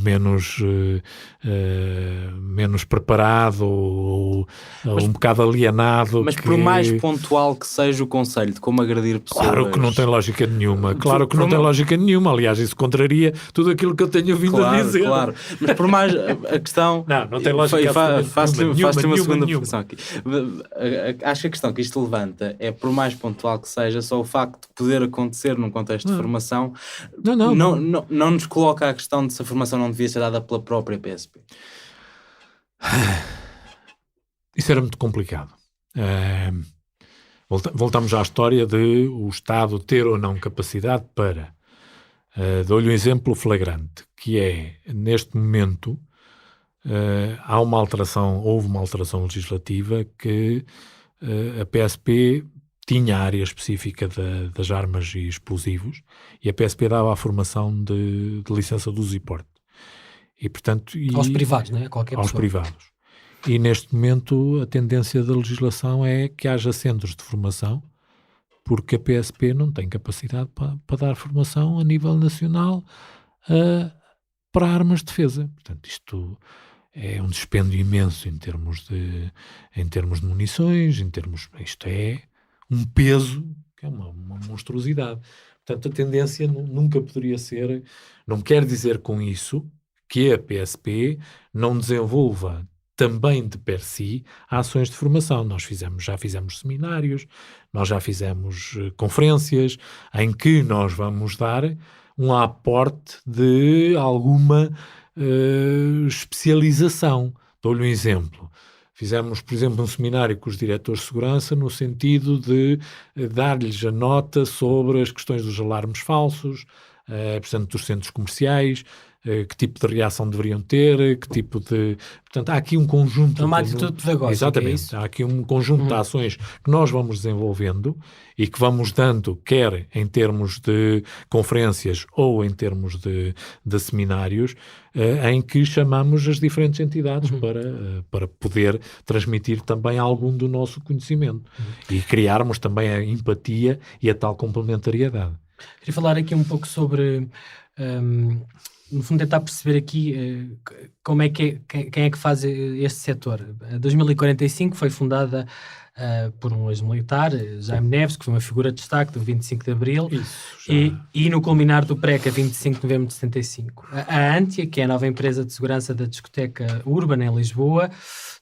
menos preparado ou um bocado alienado. Mas por mais pontual que seja o conselho de como agredir pessoas... Claro que não tem lógica nenhuma. Tem lógica nenhuma. Aliás, isso contraria tudo aquilo que eu tenho vindo a dizer. Claro, mas por mais a questão... Não tem lógica. Faço-te uma segunda nenhuma. reflexão aqui. Acho que a questão que isto levanta é, por mais pontual que seja, só o facto de poder acontecer num contexto de formação não nos coloca a questão de se a formação não devia ser dada pela própria PSP. Isso era muito complicado. Voltamos à história de o Estado ter ou não capacidade para... dou-lhe um exemplo flagrante, que é, neste momento, houve uma alteração legislativa que a PSP tinha a área específica das armas e explosivos e a PSP dava a formação de licença de uso e porte. E, portanto, aos privados, não é? Qualquer aos pessoa. Privados. E neste momento a tendência da legislação é que haja centros de formação, porque a PSP não tem capacidade para dar formação a nível nacional para armas de defesa. Portanto, isto é um dispêndio imenso em termos de munições, isto é um peso, que é uma monstruosidade. Portanto, a tendência nunca poderia ser, não quer dizer com isso que a PSP não desenvolva também de per si ações de formação. Nós já fizemos seminários, nós já fizemos conferências em que nós vamos dar um aporte de alguma especialização. Dou-lhe um exemplo. Fizemos, por exemplo, um seminário com os diretores de segurança no sentido de dar-lhes a nota sobre as questões dos alarmes falsos, portanto, dos centros comerciais, que tipo de reação deveriam ter, que tipo de... Portanto, há aqui um conjunto... Uma atitude pedagógica. Exatamente. É isso? Há aqui um conjunto de ações que nós vamos desenvolvendo e que vamos dando, quer em termos de conferências ou em termos de seminários, em que chamamos as diferentes entidades para poder transmitir também algum do nosso conhecimento e criarmos também a empatia e a tal complementariedade. Queria falar aqui um pouco sobre... no fundo, tentar perceber aqui como é que quem é que faz este setor. A 2045 foi fundada por um ex-militar, Jaime Neves, que foi uma figura de destaque do 25 de Abril, e no culminar do PREC, a 25 de novembro de 75. A Antia, que é a nova empresa de segurança da discoteca Urban, em Lisboa,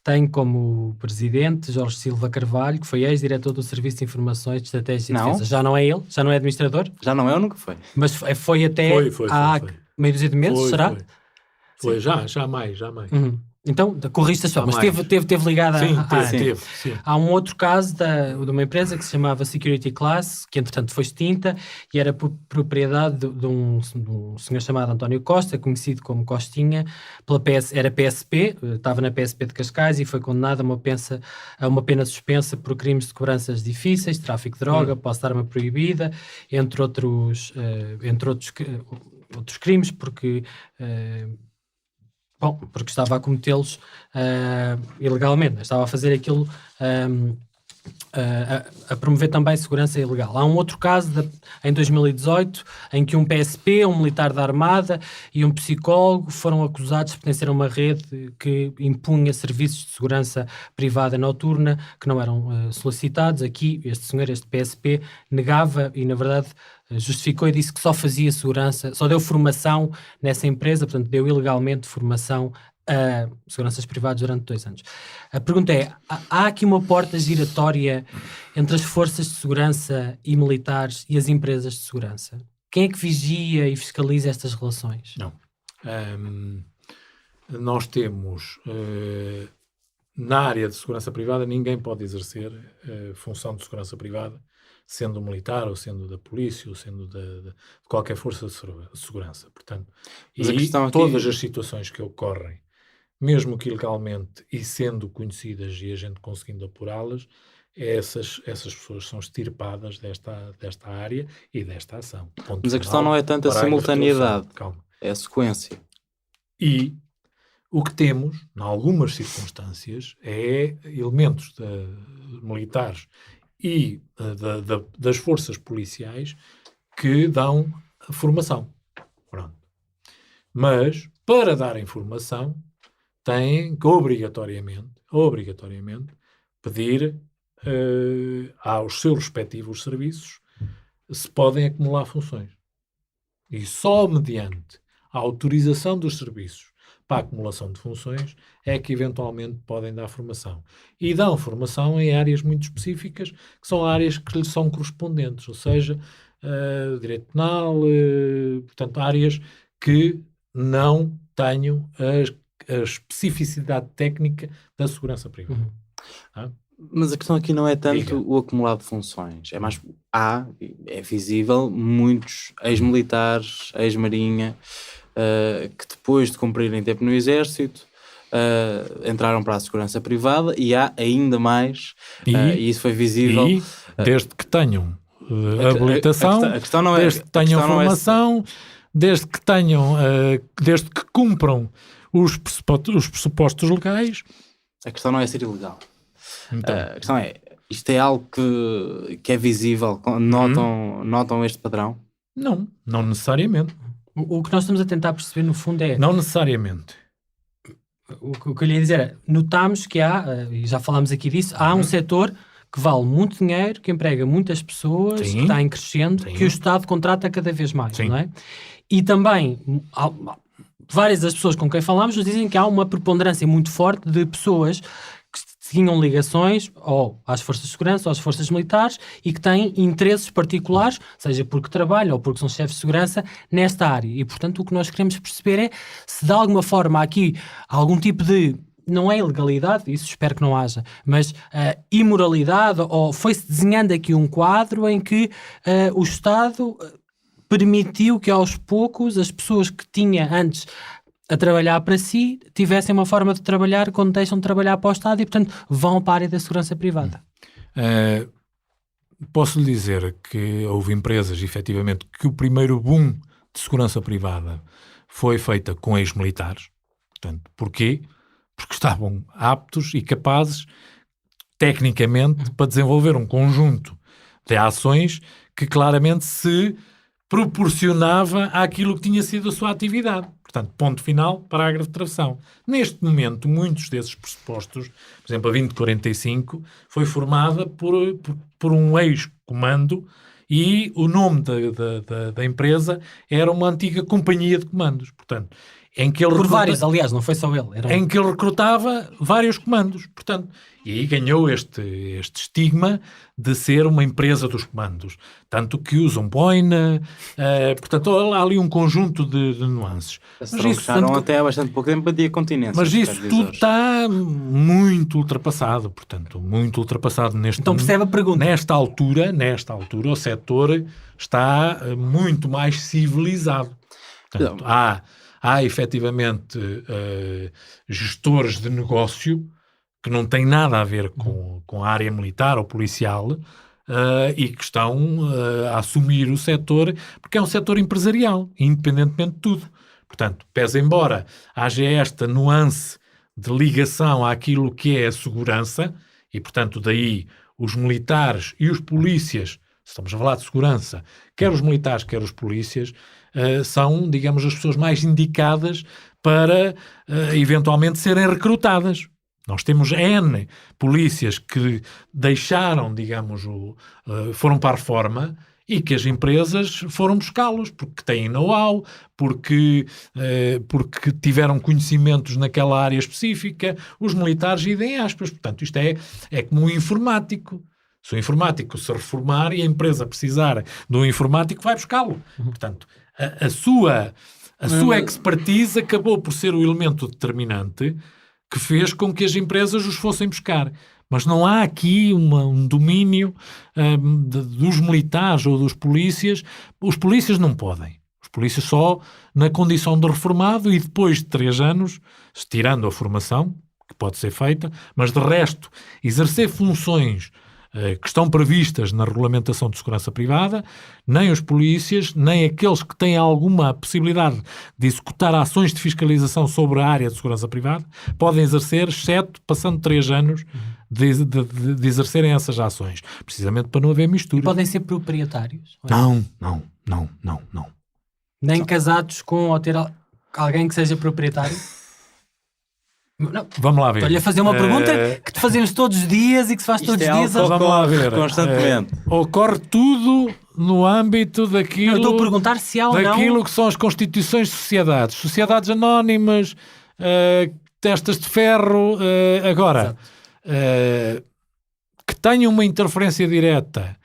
tem como presidente Jorge Silva Carvalho, que foi ex-diretor do Serviço de Informações de Estratégia e Defesa. Já não é ele? Já não é administrador? Já não é ou nunca foi? Mas foi até há meio dúzia de meses, será? Foi, já mais. Uhum. Então, corrige-se só, mas teve ligada à teve. Há um outro caso de uma empresa que se chamava Security Class, que entretanto foi extinta e era propriedade de um senhor chamado António Costa, conhecido como Costinha, era PSP, estava na PSP de Cascais e foi condenado a uma pena suspensa por crimes de cobranças difíceis, tráfico de droga, posse de arma proibida, entre outros crimes, porque estava a cometê-los ilegalmente, estava a fazer aquilo a promover também segurança ilegal. Há um outro caso em 2018 em que um PSP, um militar da Armada e um psicólogo foram acusados de pertencer a uma rede que impunha serviços de segurança privada noturna que não eram solicitados. Aqui este senhor, este PSP, negava e na verdade justificou e disse que só fazia segurança, só deu formação nessa empresa, portanto deu ilegalmente formação a seguranças privadas durante 2 anos. A pergunta é, há aqui uma porta giratória entre as forças de segurança e militares e as empresas de segurança? Quem é que vigia e fiscaliza estas relações? Não. Nós temos, na área de segurança privada, ninguém pode exercer função de segurança privada, sendo militar, ou sendo da polícia, ou sendo de qualquer força de segurança. Portanto, Mas a questão aqui... todas as situações que ocorrem, mesmo que ilegalmente, e sendo conhecidas e a gente conseguindo apurá-las, essas pessoas são extirpadas desta área e desta ação. Mas a questão não é tanto a simultaneidade, é a sequência. E o que temos, em algumas circunstâncias, é elementos militares e das forças policiais que dão formação. Pronto. Mas, para dar informação, têm que obrigatoriamente pedir aos seus respectivos serviços se podem acumular funções. E só mediante a autorização dos serviços para a acumulação de funções é que eventualmente podem dar formação. E dão formação em áreas muito específicas, que são áreas que lhes são correspondentes, ou seja, direito penal, portanto, áreas que não tenham a especificidade técnica da segurança privada. Mas a questão aqui não é tanto o acumulado de funções, é mais, é visível, muitos ex-militares, ex-marinha, que depois de cumprirem tempo no exército, entraram para a segurança privada, e há ainda mais, e isso foi visível. E desde que tenham habilitação, a questão não é, desde que tenham formação, desde que cumpram os pressupostos legais. A questão não é ser ilegal. Então. A questão é, isto é algo que é visível, notam este padrão? Não necessariamente. O que nós estamos a tentar perceber no fundo é... Não necessariamente. O que eu lhe ia dizer é, notamos que e já falámos aqui disso, há um setor que vale muito dinheiro, que emprega muitas pessoas, que está em crescendo, que o Estado contrata cada vez mais, não é? E também, várias das pessoas com quem falamos nos dizem que há uma preponderância muito forte de pessoas que tinham ligações ou às forças de segurança ou às forças militares e que têm interesses particulares, seja porque trabalham ou porque são chefes de segurança, nesta área. E, portanto, o que nós queremos perceber é se de alguma forma há aqui algum tipo de, não é ilegalidade, isso espero que não haja, mas imoralidade, ou foi-se desenhando aqui um quadro em que o Estado permitiu que aos poucos as pessoas que tinha antes a trabalhar para si tivessem uma forma de trabalhar quando deixam de trabalhar para o Estado e, portanto, vão para a área da segurança privada. Posso lhe dizer que houve empresas, efetivamente, que o primeiro boom de segurança privada foi feita com ex-militares. Portanto, porquê? Porque estavam aptos e capazes, tecnicamente, para desenvolver um conjunto de ações que claramente se proporcionava àquilo que tinha sido a sua atividade. Portanto, ponto final, parágrafo de travessão. Neste momento, muitos desses pressupostos, por exemplo, a 2045, foi formada por um ex-comando e o nome da empresa era uma antiga companhia de comandos. Portanto, em que ele vários, aliás, não foi só ele. Em que ele recrutava vários comandos. Portanto, e aí ganhou este estigma de ser uma empresa dos comandos. Tanto que usam boina. Portanto, há ali um conjunto de nuances. Mas isso até há bastante pouco tempo a continência. Mas isso tudo está muito ultrapassado. Portanto, muito ultrapassado neste Então percebe a pergunta. Nesta altura, o setor está muito mais civilizado. Portanto, há efetivamente gestores de negócio que não têm nada a ver com a área militar ou policial e que estão a assumir o setor, porque é um setor empresarial, independentemente de tudo. Portanto, pese embora haja esta nuance de ligação àquilo que é a segurança, e portanto daí os militares e os polícias, estamos a falar de segurança, quer os militares, quer os polícias, são, digamos, as pessoas mais indicadas para eventualmente serem recrutadas. Nós temos N polícias que deixaram, digamos, foram para a reforma e que as empresas foram buscá-los porque têm know-how, porque tiveram conhecimentos naquela área específica. Os militares, idem aspas. Portanto, isto é como um informático. Se o informático se reformar e a empresa precisar de um informático, vai buscá-lo. Portanto, a sua expertise acabou por ser o elemento determinante que fez com que as empresas os fossem buscar. Mas não há aqui um domínio dos militares ou dos polícias. Os polícias não podem. Os polícias só na condição de reformado e depois de 3 anos, tirando a formação, que pode ser feita, mas de resto, exercer funções que estão previstas na regulamentação de segurança privada, nem os polícias, nem aqueles que têm alguma possibilidade de executar ações de fiscalização sobre a área de segurança privada, podem exercer, exceto passando 3 anos de exercerem essas ações. Precisamente para não haver mistura. E podem ser proprietários? Não. Nem casados com ou ter alguém que seja proprietário? Não. Vamos lá ver. Estou-lhe a fazer uma pergunta que te fazemos todos os dias e que se faz todos os dias. Vamos lá ver. Constantemente. Ocorre tudo no âmbito daquilo... Eu estou a perguntar se há ou não... Daquilo que são as constituições de sociedades. Sociedades anónimas, testas de ferro, agora, que tenham uma interferência direta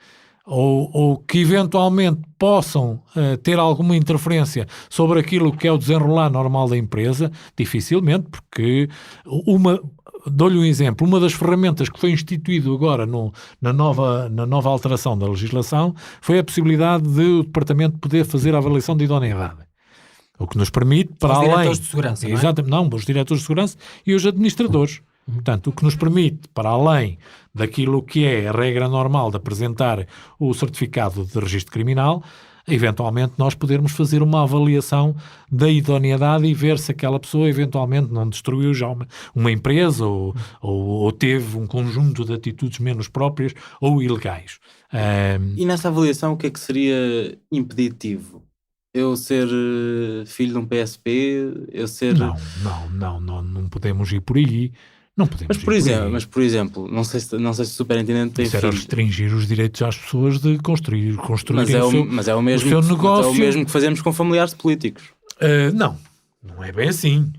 ou que eventualmente possam ter alguma interferência sobre aquilo que é o desenrolar normal da empresa, dificilmente, porque dou-lhe um exemplo, uma das ferramentas que foi instituído agora na nova alteração da legislação foi a possibilidade de o Departamento poder fazer a avaliação de idoneidade. O que nos permite, para além... Os diretores de segurança, não é? Exatamente, não, os diretores de segurança e os administradores. Portanto, o que nos permite, para além daquilo que é a regra normal de apresentar o certificado de registro criminal, eventualmente nós podermos fazer uma avaliação da idoneidade e ver se aquela pessoa eventualmente não destruiu já uma empresa ou teve um conjunto de atitudes menos próprias ou ilegais. E nessa avaliação o que é que seria impeditivo? Eu ser filho de um PSP? Eu ser... Não podemos ir por aí. Não podemos mas, por exemplo, não sei se o superintendente tem filho. Isso era restringir os direitos às pessoas de construir mas é o mesmo, o seu negócio. É o mesmo que fazemos com familiares de políticos. Não é bem assim.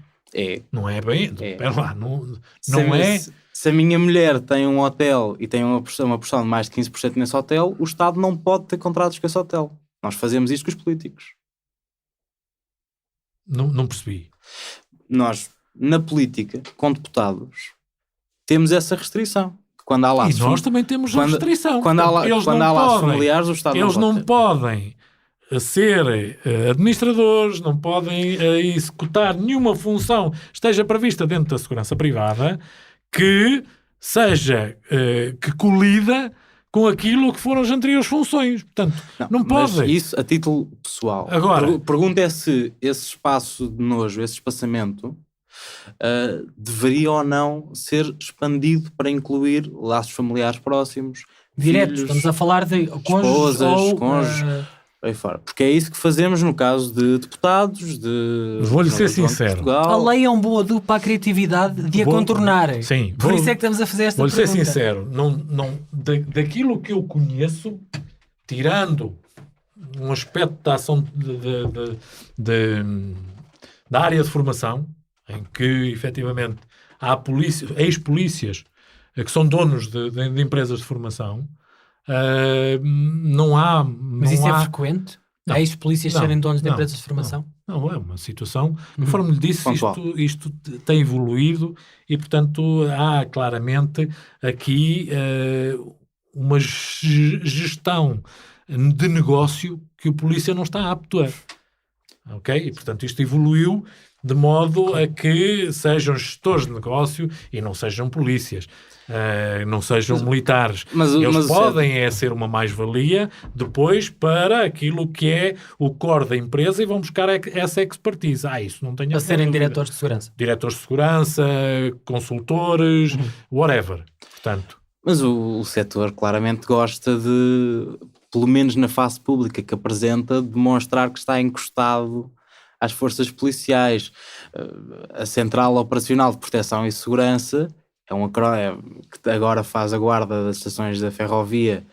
Não é bem... Espera lá, não é... Se a minha mulher tem um hotel e tem uma porção de mais de 15% nesse hotel, o Estado não pode ter contratos com esse hotel. Nós fazemos isto com os políticos. Não percebi. Nós, na política, com deputados, temos essa restrição. Quando há laços, e nós também temos a restrição. Quando há laços familiares, o Estado eles não podem ser administradores, não podem executar nenhuma função esteja prevista dentro da segurança privada que seja que colida com aquilo que foram as anteriores funções. Portanto, não pode. Mas isso a título pessoal. Agora, a pergunta é se esse espaço de nojo, esse espaçamento, deveria ou não ser expandido para incluir laços familiares próximos, diretos. Filhos, estamos a falar de esposas, cônjuges, aí fora. Porque é isso que fazemos no caso de deputados, Vou-lhe ser sincero. A lei é um bom adubo para a criatividade de a contornar. Sim. Por isso é que estamos a fazer esta pergunta. Vou-lhe ser sincero. Daquilo que eu conheço, tirando um aspecto da ação da área de formação, em que, efetivamente, há ex-polícias que são donos de empresas de formação, não há... Mas isso é frequente? Há ex-polícias serem donos de empresas de formação? Não, é uma situação... Conforme lhe disse, isto tem evoluído e, portanto, há claramente aqui uma gestão de negócio que o polícia não está apto a. Ok? E, portanto, isto evoluiu de modo a que sejam gestores de negócio e não sejam polícias, não sejam militares. Eles podem ser uma mais-valia depois para aquilo que é o core da empresa e vão buscar essa expertise. Isso não tenho a serem diretores de segurança. Diretores de segurança, consultores, whatever. Portanto, Mas o setor claramente gosta de, pelo menos na face pública que apresenta, demonstrar que está encostado às forças policiais. A Central Operacional de Proteção e Segurança é um acrónimo que agora faz a guarda das estações da ferrovia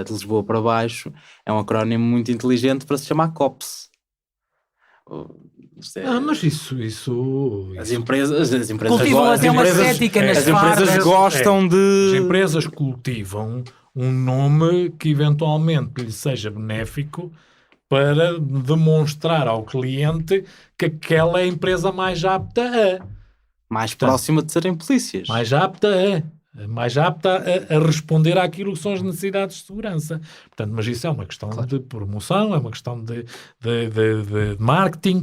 de Lisboa para baixo. É um acrónimo muito inteligente para se chamar COPS. Mas isso... As empresas Cultivam até uma estética nas as empresas fardas. gostam de... As empresas cultivam um nome que eventualmente lhe seja benéfico para demonstrar ao cliente que aquela é a empresa mais apta a... mais próxima de serem polícias. Mais apta a responder àquilo que são as necessidades de segurança. Portanto, mas isso é uma questão de promoção, é uma questão de marketing,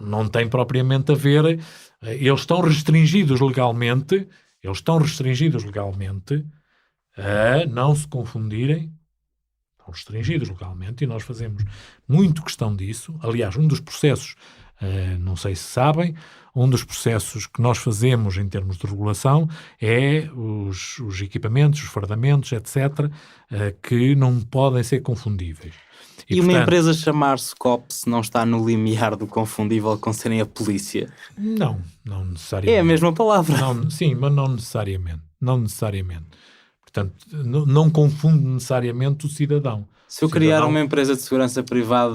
não tem propriamente a ver. Eles estão restringidos legalmente a não se confundirem. Estão restringidos legalmente e nós fazemos muito questão disso. Aliás, um dos processos, não sei se sabem, um dos processos que nós fazemos em termos de regulação é os equipamentos, os fardamentos, etc., que não podem ser confundíveis. E portanto, uma empresa chamar-se COPS não está no limiar do confundível com serem a polícia? Não necessariamente. É a mesma palavra. Sim, mas não necessariamente. Portanto, não confunde necessariamente o cidadão. Se eu criar uma empresa de segurança privada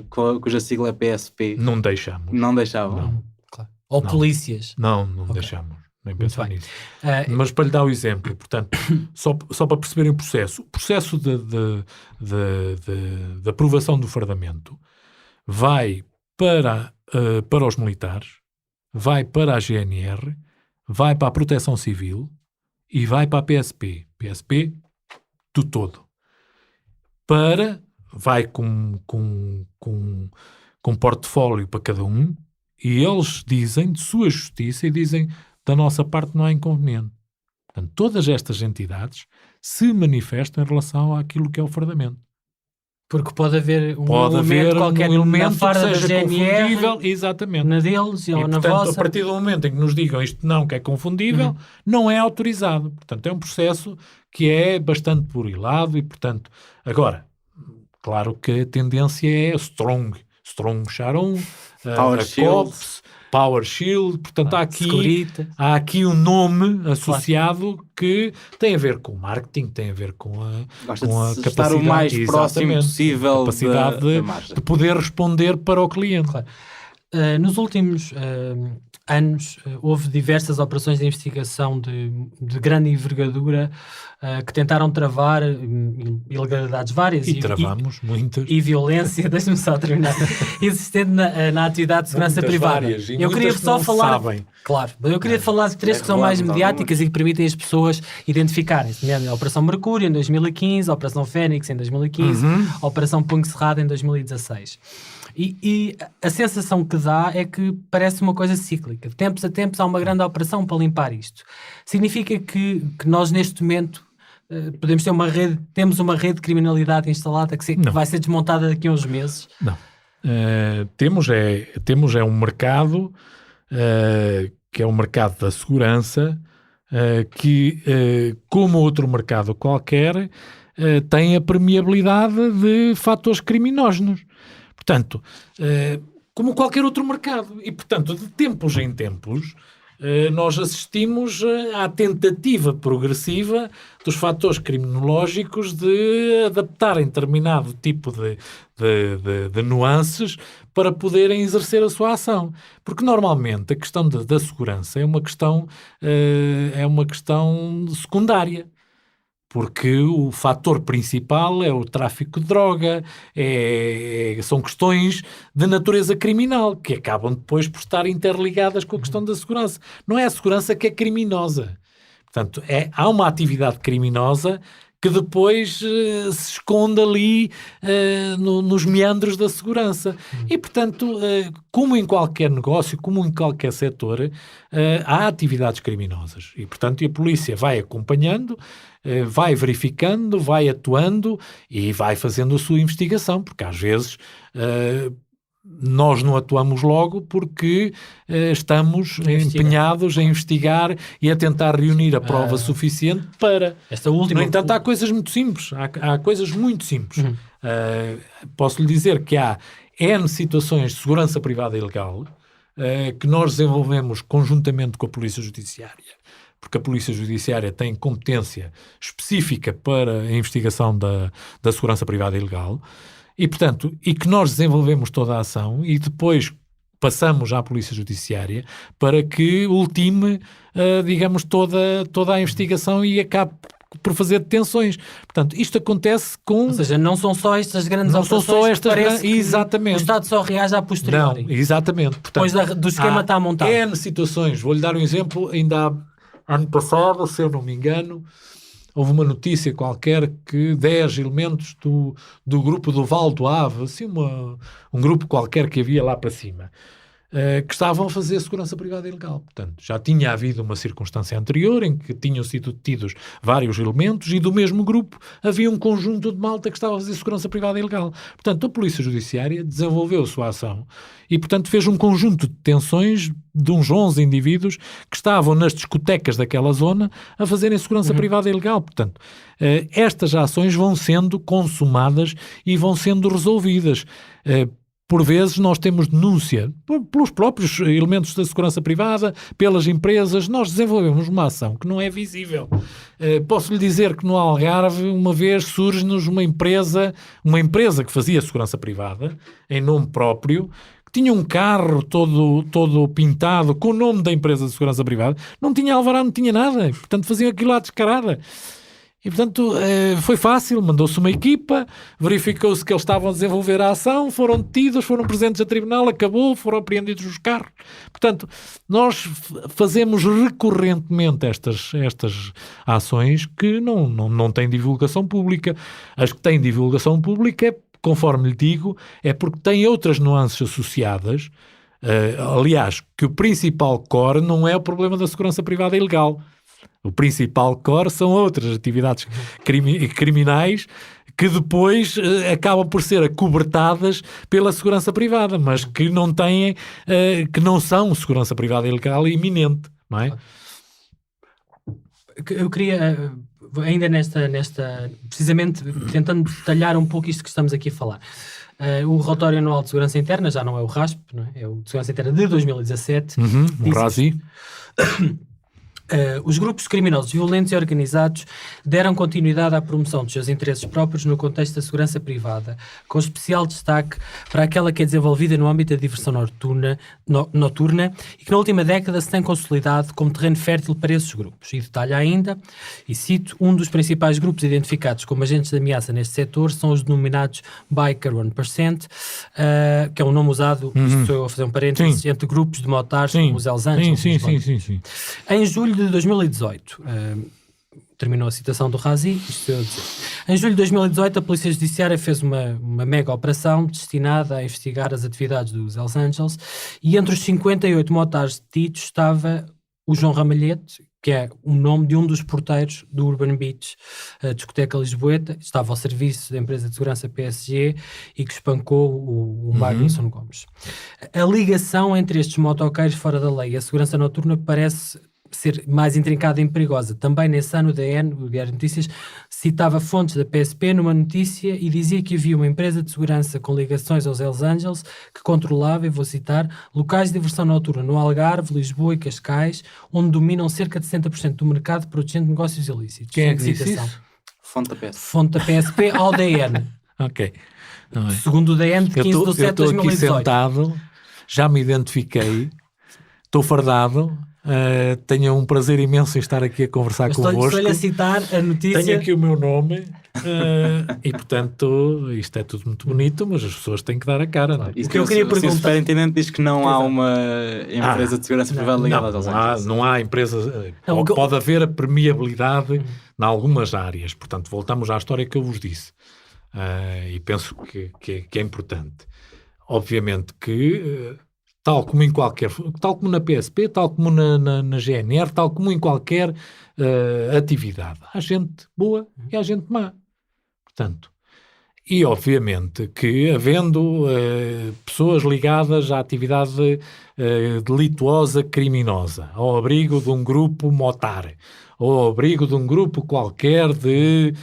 cuja sigla é PSP... Não deixamos. Não deixavam? Não, claro. Ou não. Polícias. Não deixamos. Nem pensar nisso. Mas para lhe dar o exemplo, portanto, só para perceberem o processo de aprovação do fardamento vai para os militares, vai para a GNR, vai para a Proteção Civil e vai para a PSP. PSP do todo. Vai com portfólio para cada um e eles dizem de sua justiça e dizem da nossa parte não há inconveniente. Portanto, todas estas entidades se manifestam em relação àquilo que é o fardamento. Porque pode haver elemento qualquer na farda da GNR, exatamente. na deles ou na portanto, vossa. A partir do momento em que nos digam isto não, que é confundível, não é autorizado. Portanto, é um processo que é bastante burilado e, portanto, agora, claro que a tendência é Strong Sharon, COPS, Power Shield, portanto há aqui um nome associado que tem a ver com o marketing, tem a ver com a capacidade, estar o mais próximo possível capacidade de poder responder para o cliente. Claro. Nos últimos anos houve diversas operações de investigação de grande envergadura que tentaram travar ilegalidades várias e travamos muitas e violência, deixa-me só terminar, existente na atividade de segurança privada. Várias, eu queria só falar, sabem. Claro, eu queria falar de três que são mais mediáticas e que permitem as pessoas identificarem-se, a Operação Mercúrio em 2015, a Operação Fênix em 2015, a Operação Punho Cerrado em 2016. E a sensação que dá é que parece uma coisa cíclica. De tempos a tempos há uma grande operação para limpar isto. Significa que nós neste momento podemos ter temos uma rede de criminalidade instalada que vai ser desmontada daqui a uns meses? Não. Temos um mercado que é o mercado da segurança que, como outro mercado qualquer, tem a permeabilidade de fatores criminógenos. Portanto, como qualquer outro mercado. E, portanto, de tempos em tempos, nós assistimos à tentativa progressiva dos fatores criminológicos de adaptarem determinado tipo de nuances para poderem exercer a sua ação. Porque, normalmente, a questão da segurança é uma questão secundária. Porque o fator principal é o tráfico de droga, são questões de natureza criminal, que acabam depois por estar interligadas com a questão da segurança. Não é a segurança que é criminosa. Portanto, há uma atividade criminosa que depois se esconde ali nos meandros da segurança. E, portanto, como em qualquer negócio, como em qualquer setor, há atividades criminosas. E, portanto, a polícia vai acompanhando, vai verificando, vai atuando e vai fazendo a sua investigação, porque às vezes nós não atuamos logo porque estamos empenhados a investigar e a tentar reunir a prova suficiente para... Esta última... No entanto, há coisas muito simples. Há coisas muito simples. Posso lhe dizer que há N situações de segurança privada ilegal que nós desenvolvemos conjuntamente com a Polícia Judiciária, porque a Polícia Judiciária tem competência específica para a investigação da segurança privada ilegal, e, portanto, e que nós desenvolvemos toda a ação e depois passamos à Polícia Judiciária para que ultime, digamos, toda a investigação e acabe por fazer detenções. Portanto, isto acontece com... Ou seja, não são só estas grandes não são só estas grandes... Exatamente. O Estado só reage a posteriori. Não, exatamente. Portanto, depois do esquema está montado. N situações. Vou-lhe dar um exemplo. Ainda há ano passado, se eu não me engano, houve uma notícia qualquer que 10 elementos do grupo do Val do Ave, assim um grupo qualquer que havia lá para cima, que estavam a fazer segurança privada ilegal. Portanto, já tinha havido uma circunstância anterior em que tinham sido detidos vários elementos e do mesmo grupo havia um conjunto de malta que estava a fazer segurança privada ilegal. Portanto, a Polícia Judiciária desenvolveu a sua ação e, portanto, fez um conjunto de detenções de uns 11 indivíduos que estavam nas discotecas daquela zona a fazerem segurança privada ilegal. Portanto, estas ações vão sendo consumadas e vão sendo resolvidas. Por vezes nós temos denúncia pelos próprios elementos da segurança privada, pelas empresas. Nós desenvolvemos uma ação que não é visível. Posso lhe dizer que no Algarve uma vez surge-nos uma empresa que fazia segurança privada em nome próprio, que tinha um carro todo pintado com o nome da empresa de segurança privada, não tinha alvará, não tinha nada, portanto faziam aquilo à descarada. E, portanto, foi fácil, mandou-se uma equipa, verificou-se que eles estavam a desenvolver a ação, foram detidos, foram presentes a tribunal, acabou, foram apreendidos os carros. Portanto, nós fazemos recorrentemente estas ações que não têm divulgação pública. As que têm divulgação pública, conforme lhe digo, é porque têm outras nuances associadas. Aliás, que o principal core não é o problema da segurança privada ilegal. O principal core são outras atividades criminais que depois acabam por ser acobertadas pela segurança privada, mas que não têm, que não são segurança privada ilegal iminente, não é? Eu queria, ainda nesta precisamente tentando detalhar um pouco isto que estamos aqui a falar. O relatório anual de segurança interna, já não é o RASP, não é? É o de segurança interna de 2017. O RASI. Os grupos criminosos violentos e organizados deram continuidade à promoção dos seus interesses próprios no contexto da segurança privada, com especial destaque para aquela que é desenvolvida no âmbito da diversão noturna e que na última década se tem consolidado como terreno fértil para esses grupos. E detalha ainda, e cito, um dos principais grupos identificados como agentes de ameaça neste setor são os denominados Biker 1%, que é um nome usado, estou eu a fazer um parênteses, entre grupos de motares como os Hells Angels. Sim. Em julho de 2018, terminou a citação do Razi, isto eu a dizer. Em julho de 2018, a Polícia Judiciária fez uma mega operação destinada a investigar as atividades dos Hells Angels e entre os 58 motares detidos estava o João Ramalhete, que é o nome de um dos porteiros do Urban Beach, a discoteca lisboeta, estava ao serviço da empresa de segurança PSG e que espancou o Magnusson Gomes. A ligação entre estes motoqueiros fora da lei e a segurança noturna parece ser mais intrincada e perigosa. Também nesse ano o Diário de Notícias citava fontes da PSP numa notícia e dizia que havia uma empresa de segurança com ligações aos Hells Angels que controlava, e vou citar, locais de diversão noturna no Algarve, Lisboa e Cascais, onde dominam cerca de 60% do mercado, protegendo negócios ilícitos. Quem é que disse isso? Fonte da PSP. Fonte da PSP ao DN. Ok. Segundo o DN de 15 de 7 de 2018. Eu estou aqui sentado, já me identifiquei, estou fardado. Tenho um prazer imenso em estar aqui a conversar convosco. Estou-lhe a citar a notícia. Tenho aqui o meu nome e, portanto, isto é tudo muito bonito, mas as pessoas têm que dar a cara. Não é? O que eu queria perguntar... O superintendente diz que não há uma empresa de segurança privada ligada aos Angels. Não há empresa... Pode haver a permeabilidade em algumas áreas. Portanto, voltamos à história que eu vos disse. E penso que é importante. Obviamente que... tal como na PSP, tal como na GNR, tal como em qualquer atividade. Há gente boa e há gente má. Portanto, E, obviamente, que havendo pessoas ligadas à atividade delituosa criminosa, ao abrigo de um grupo motar, ou ao abrigo de um grupo qualquer de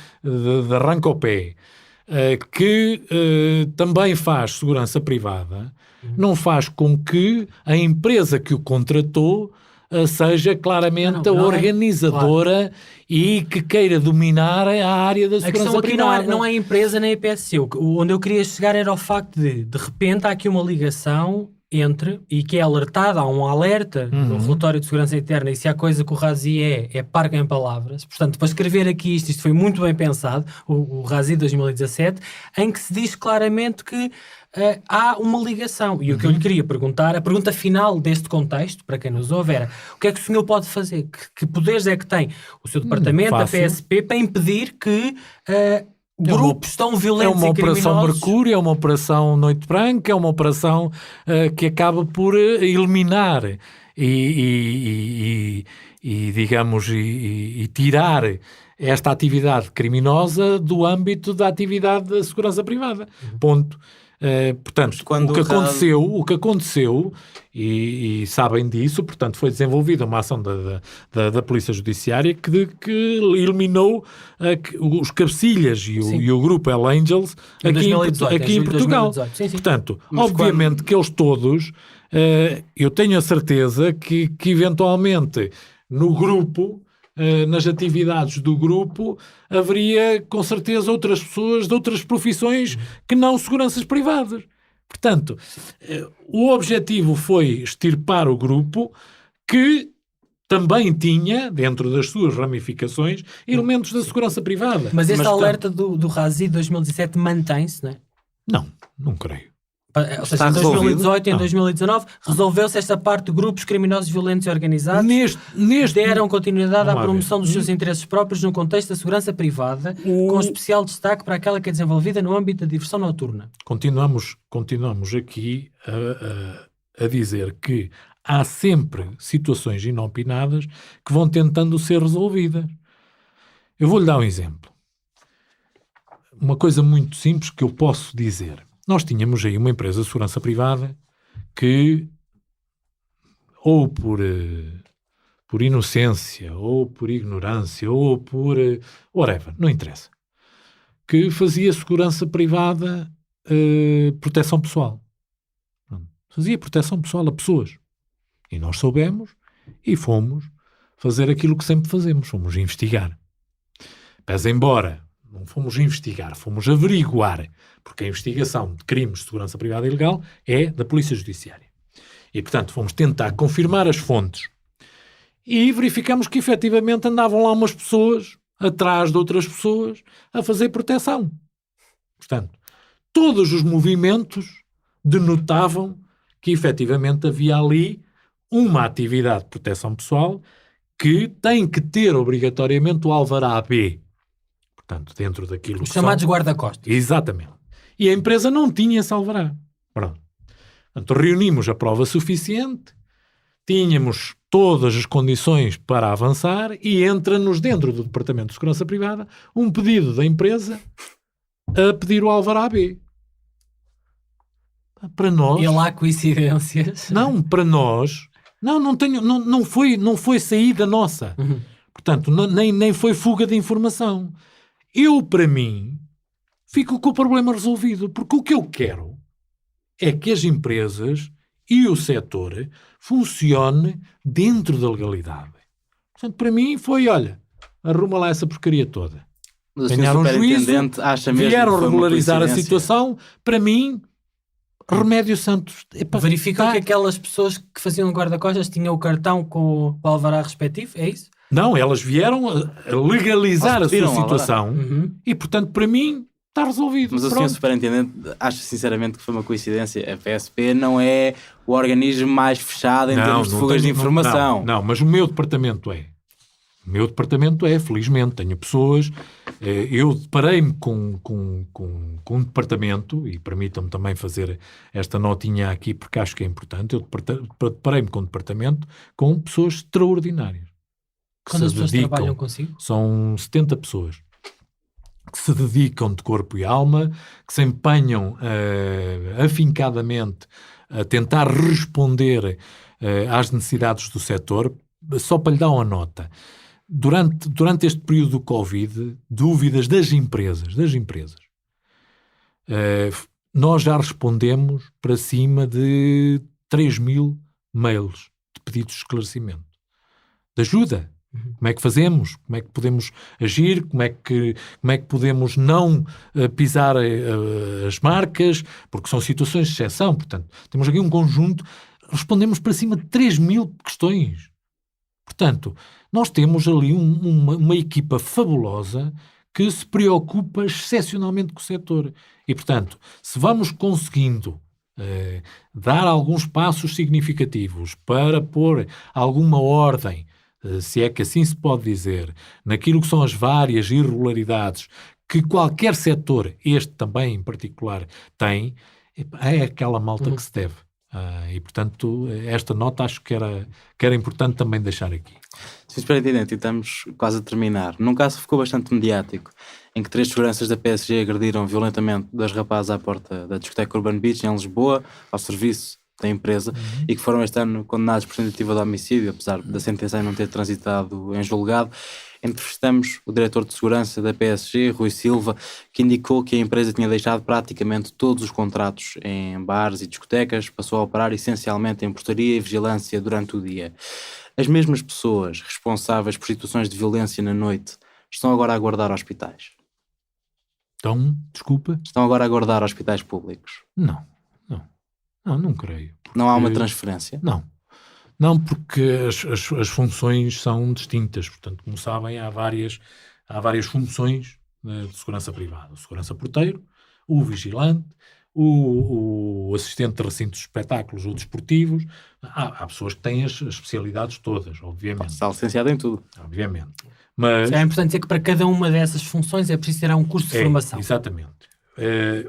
arranca-o-pé, que também faz segurança privada, não faz com que a empresa que o contratou seja claramente a organizadora e que queira dominar a área da segurança privada. A questão aqui não é a empresa nem a PSU. Onde eu queria chegar era ao facto de repente, há aqui uma ligação entre, e que é alertada, há um alerta no relatório de segurança interna, e se há coisa que o Razi é parco em palavras. Portanto, para escrever aqui isto foi muito bem pensado, o Razi 2017, em que se diz claramente que há uma ligação. E o que eu lhe queria perguntar, a pergunta final deste contexto, para quem nos ouve, era: o que é que o senhor pode fazer? Que poderes é que tem o seu departamento, a PSP, para impedir que grupos tão violentos e criminosos... É uma operação Mercúrio, é uma operação Noite Branca, é uma operação que acaba por eliminar e tirar esta atividade criminosa do âmbito da atividade da segurança privada. Ponto. Portanto, o que aconteceu, e sabem disso, portanto, foi desenvolvida uma ação da Polícia Judiciária que eliminou os cabecilhas e o grupo Hell Angels aqui em Portugal. Sim. Portanto, obviamente que eles todos, eu tenho a certeza que eventualmente no grupo, nas atividades do grupo, haveria com certeza outras pessoas de outras profissões que não seguranças privadas. Portanto, o objetivo foi extirpar o grupo que também tinha, dentro das suas ramificações, elementos da segurança privada. Mas este alerta do Razi 2017 mantém-se, não é? Não creio. Ou seja, em 2018 e em 2019 resolveu-se esta parte de grupos criminosos violentos e organizados deram continuidade à promoção dos seus interesses próprios no contexto da segurança privada, com especial destaque para aquela que é desenvolvida no âmbito da diversão noturna. Continuamos aqui a dizer que há sempre situações inopinadas que vão tentando ser resolvidas. Eu vou-lhe dar um exemplo. Uma coisa muito simples que eu posso dizer. Nós tínhamos aí uma empresa de segurança privada que, ou por inocência, ou por ignorância, ou por whatever, não interessa, que fazia segurança privada, proteção pessoal. Fazia proteção pessoal a pessoas. E nós soubemos e fomos fazer aquilo que sempre fazemos, fomos investigar. Pese embora não fomos investigar, fomos averiguar, porque a investigação de crimes de segurança privada ilegal é da Polícia Judiciária. E, portanto, fomos tentar confirmar as fontes. E verificamos que, efetivamente, andavam lá umas pessoas, atrás de outras pessoas, a fazer proteção. Portanto, todos os movimentos denotavam que, efetivamente, havia ali uma atividade de proteção pessoal que tem que ter, obrigatoriamente, o alvará B. Portanto, dentro daquilo os chamados guarda-costas. Exatamente. E a empresa não tinha esse alvará. Pronto. Portanto, reunimos a prova suficiente, tínhamos todas as condições para avançar e entra-nos dentro do Departamento de Segurança Privada um pedido da empresa a pedir o alvará B. Para nós... E lá coincidências? Não, para nós... Não foi saída nossa. Portanto, nem foi fuga de informação. Eu, para mim, fico com o problema resolvido, porque o que eu quero é que as empresas e o setor funcionem dentro da legalidade. Portanto, para mim foi, olha, arruma lá essa porcaria toda. Ganharam um juízo, vieram regularizar a situação, para mim, remédio santos. Verificou que aquelas pessoas que faziam guarda-costas tinham o cartão com o alvará respectivo, é isso? Não, elas vieram a legalizar a sua situação e, portanto, para mim, está resolvido. Mas o senhor superintendente acha sinceramente que foi uma coincidência? A PSP não é o organismo mais fechado em termos de fugas de informação. Não, mas o meu departamento é. O meu departamento é, felizmente, tenho pessoas. Eu deparei-me com um departamento, e permitam-me também fazer esta notinha aqui porque acho que é importante. Eu deparei-me com um departamento com pessoas extraordinárias. Quantas pessoas trabalham consigo? São 70 pessoas. que se dedicam de corpo e alma, que se empenham afincadamente a tentar responder às necessidades do setor. Só para lhe dar uma nota, durante este período do Covid, dúvidas das empresas, nós já respondemos para cima de 3.000 mails de pedidos de esclarecimento, de ajuda. Como é que fazemos? Como é que podemos agir? Como é que podemos não pisar as marcas? Porque são situações de exceção. Portanto, temos aqui um conjunto, respondemos para cima de 3.000 questões. Portanto, nós temos ali uma equipa fabulosa que se preocupa excepcionalmente com o setor. E, portanto, se vamos conseguindo dar alguns passos significativos para pôr alguma ordem, se é que assim se pode dizer, naquilo que são as várias irregularidades que qualquer setor, este também em particular, tem, é aquela malta que se deve. E, portanto, esta nota acho que era importante também deixar aqui. Sr. Superintendente, e estamos quase a terminar. Num caso que ficou bastante mediático, em que 3 seguranças da PSG agrediram violentamente 2 rapazes à porta da discoteca Urban Beach, em Lisboa, ao serviço da empresa, e que foram este ano condenados por tentativa de homicídio, apesar da sentença não ter transitado em julgado. Entrevistamos o diretor de segurança da PSG, Rui Silva, que indicou que a empresa tinha deixado praticamente todos os contratos em bares e discotecas, passou a operar essencialmente em portaria e vigilância durante o dia. As mesmas pessoas responsáveis por situações de violência na noite estão agora a aguardar hospitais. Então, desculpa? Estão agora a aguardar hospitais públicos. Não creio. Não há uma transferência? Não, porque as funções são distintas. Portanto, como sabem, há várias funções de segurança privada. O segurança porteiro, o vigilante, o assistente de recintos de espetáculos ou desportivos. Há pessoas que têm as especialidades todas, obviamente. Está licenciado em tudo. Obviamente. Mas é importante dizer que para cada uma dessas funções é preciso ter um curso de formação. Exatamente.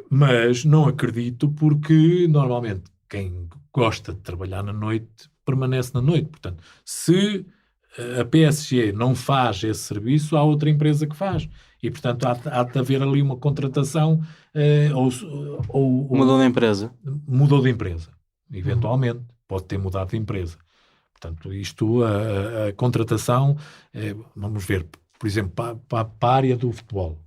Mas não acredito, porque normalmente quem gosta de trabalhar na noite permanece na noite. Portanto, se a PSG não faz esse serviço, há outra empresa que faz. E, portanto, há de haver ali uma contratação Mudou de empresa? Mudou de empresa. Eventualmente. Pode ter mudado de empresa. Portanto, a contratação, vamos ver, por exemplo, para a área do futebol.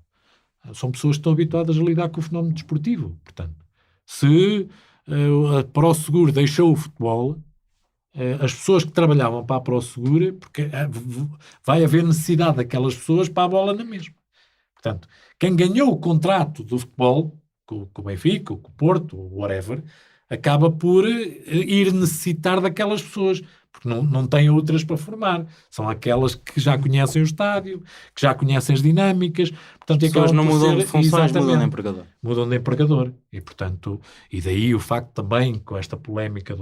São pessoas que estão habituadas a lidar com o fenómeno desportivo. Portanto, se a ProSeguro deixou o futebol, as pessoas que trabalhavam para a ProSeguro, porque vai haver necessidade daquelas pessoas para a bola na mesma. Portanto, quem ganhou o contrato do futebol, com o Benfica, com o Porto, ou whatever, acaba por ir necessitar daquelas pessoas, porque não tem outras para formar. São aquelas que já conhecem o estádio, que já conhecem as dinâmicas. Portanto, as pessoas não mudam de funções, mudam de empregador. Mudam de empregador. E, portanto, e daí o facto também, com esta polémica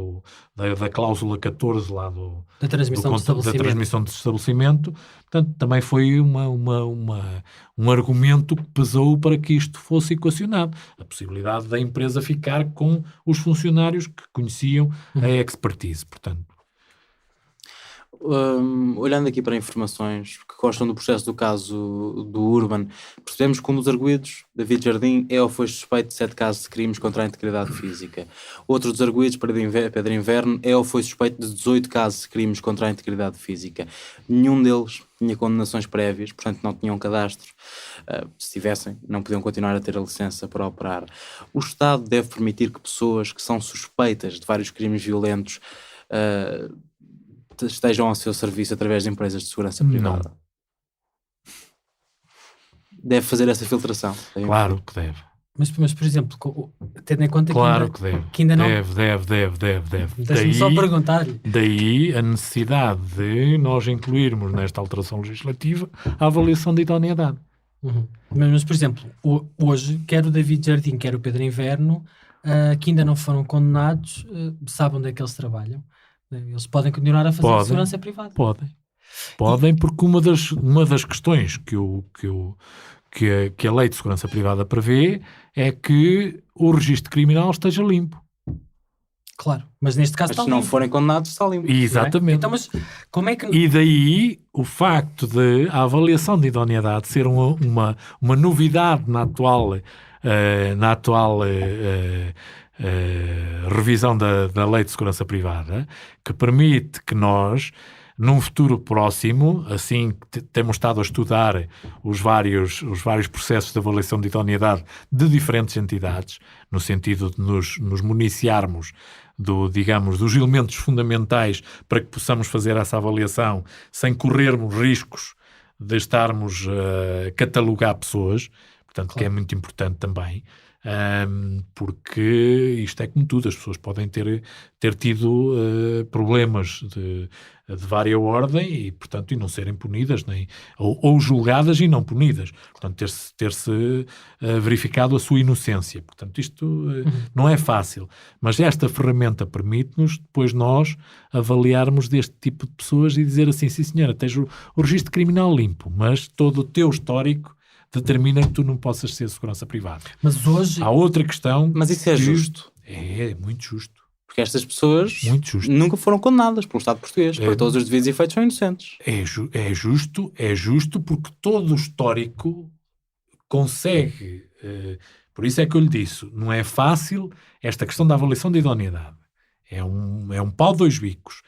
da cláusula 14 lá da transmissão de estabelecimento, portanto, também foi um argumento que pesou para que isto fosse equacionado. A possibilidade da empresa ficar com os funcionários que conheciam a expertise, portanto. Olhando aqui para informações que constam do processo do caso do Urban, percebemos que um dos arguidos, David Jardim, é ou foi suspeito de 7 casos de crimes contra a integridade física. Outro dos arguidos, Pedro Inverno, é ou foi suspeito de 18 casos de crimes contra a integridade física. Nenhum deles tinha condenações prévias, portanto não tinham cadastro. Se tivessem, não podiam continuar a ter a licença para operar. O Estado deve permitir que pessoas que são suspeitas de vários crimes violentos estejam ao seu serviço através de empresas de segurança privada? Não. Deve fazer essa filtração? Claro que deve. Mas, por exemplo, tendo em conta que ainda não... Deve. Deixa-me só perguntar-lhe. Daí a necessidade de nós incluirmos nesta alteração legislativa a avaliação de idoneidade. Mas, por exemplo, hoje, quer o David Jardim, quer o Pedro Inverno, que ainda não foram condenados, sabem onde é que eles trabalham. Eles podem continuar a fazer segurança privada. Podem, porque uma das questões que a lei de segurança privada prevê é que o registro criminal esteja limpo. Claro, mas neste caso Mas está se não limpo, forem condenados, está limpo. não é? Exatamente. Então, mas como é que... E daí o facto de a avaliação de idoneidade ser uma novidade na atual revisão da Lei de Segurança Privada, que permite que nós, num futuro próximo, assim que temos estado a estudar os vários processos de avaliação de idoneidade de diferentes entidades, no sentido de nos municiarmos dos elementos fundamentais para que possamos fazer essa avaliação sem corrermos riscos de estarmos a catalogar pessoas, portanto, que é muito importante também. Porque isto é como tudo, as pessoas podem ter tido problemas de vária ordem e, portanto, e não serem punidas, ou julgadas e não punidas. Portanto, ter-se verificado a sua inocência. Portanto, isto não é fácil. Mas esta ferramenta permite-nos, depois nós, avaliarmos deste tipo de pessoas e dizer assim, sim senhora, tens o registro criminal limpo, mas todo o teu histórico determina que tu não possas ser segurança privada. Mas hoje... Há outra questão... Mas isso é justo. É muito justo. Porque estas pessoas Muito justo. nunca foram condenadas pelo Estado português. Para todos os devidos efeitos são inocentes. É justo porque todo o histórico consegue... por isso é que eu lhe disse, não é fácil esta questão da avaliação de idoneidade. É um pau de dois bicos.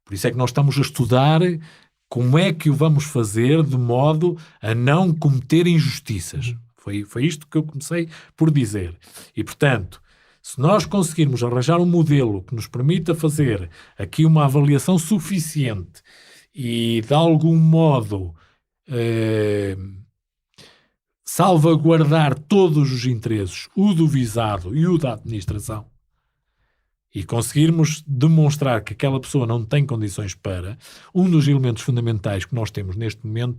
Por isso é que nós estamos a estudar como é que o vamos fazer de modo a não cometer injustiças. Foi isto que eu comecei por dizer. E, portanto, se nós conseguirmos arranjar um modelo que nos permita fazer aqui uma avaliação suficiente e, de algum modo, salvaguardar todos os interesses, o do visado e o da administração, e conseguirmos demonstrar que aquela pessoa não tem condições para, um dos elementos fundamentais que nós temos neste momento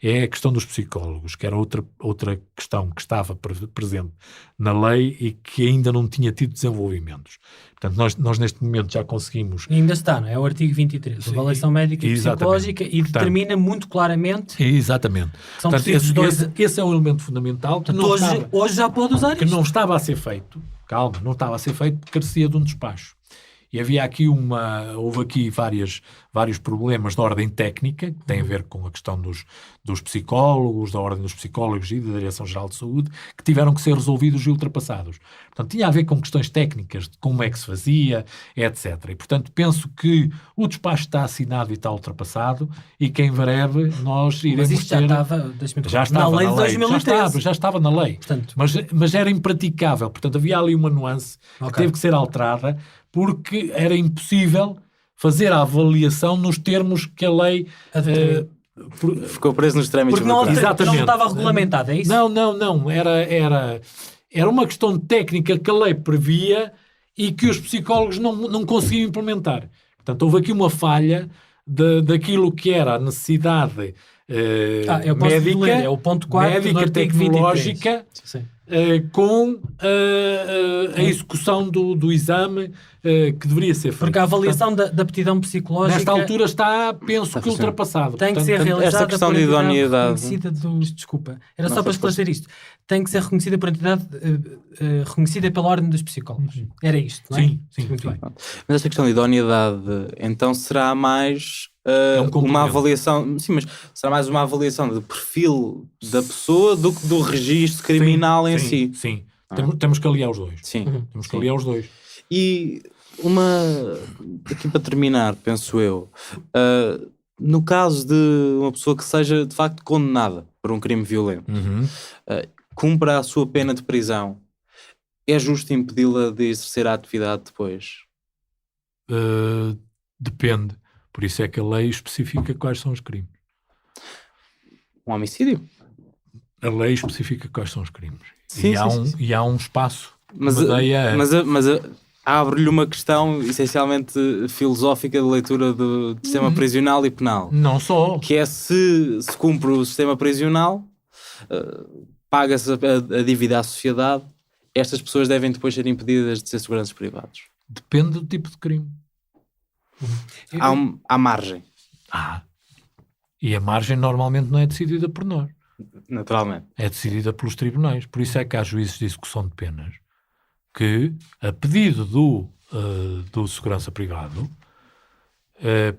é a questão dos psicólogos, que era outra questão que estava presente na lei e que ainda não tinha tido desenvolvimentos. Portanto, nós neste momento já conseguimos... E ainda está, não é? O artigo 23, a avaliação médica e psicológica, e determina muito claramente... Exatamente. Que são portanto, esse é um elemento fundamental que hoje já pode usar que isto. não estava a ser feito. Calma, não estava a ser feito porque carecia de um despacho. E havia aqui houve aqui vários problemas de ordem técnica, que têm a ver com a questão dos psicólogos, da ordem dos psicólogos e da Direção-Geral de Saúde, que tiveram que ser resolvidos e ultrapassados. Portanto, tinha a ver com questões técnicas, de como é que se fazia, etc. E, portanto, penso que o despacho está assinado e está ultrapassado e que em breve nós iremos Mas isto já estava na lei de 2013. Já estava na lei. Portanto, mas era impraticável. Portanto, havia ali uma nuance que teve que ser alterada porque era impossível fazer a avaliação nos termos que a lei... Ficou preso nos trâmites. Porque não estava regulamentado, é isso? Não. Era uma questão técnica que a lei previa e que os psicólogos não conseguiam implementar. Portanto, houve aqui uma falha daquilo que era a necessidade médica, é o ponto 4 médica, tecnológica, com a Sim. execução do exame que deveria ser feito. Porque a avaliação da aptidão psicológica... Nesta altura penso que ultrapassado. Tem que ser Portanto, realizada esta questão por de entidade idoneidade... reconhecida Desculpa, era só para esclarecer isto. Tem que ser reconhecida por entidade reconhecida pela Ordem dos Psicólogos. Era isto, não é? Sim. Muito bem. Mas esta questão de idoneidade, então será mais uma avaliação... Sim, mas será mais uma avaliação do perfil da pessoa do que do registro criminal em si. Sim. Temos que aliar os dois. Sim. Temos que aliar os dois. E aqui para terminar, penso eu, no caso de uma pessoa que seja de facto condenada por um crime violento, cumpra a sua pena de prisão, é justo impedi-la de exercer a atividade depois? Depende. Por isso é que a lei especifica quais são os crimes. Um homicídio? A lei especifica quais são os crimes. Sim. E há um espaço. Mas abre-lhe uma questão essencialmente filosófica de leitura do sistema prisional e penal. Não só. Que é se cumpre o sistema prisional, paga-se a dívida à sociedade, estas pessoas devem depois ser impedidas de ser seguranças privados. Depende do tipo de crime. Há margem. E a margem normalmente não é decidida por nós. Naturalmente. É decidida pelos tribunais. Por isso é que há juízes de execução de penas que, a pedido do do segurança privado,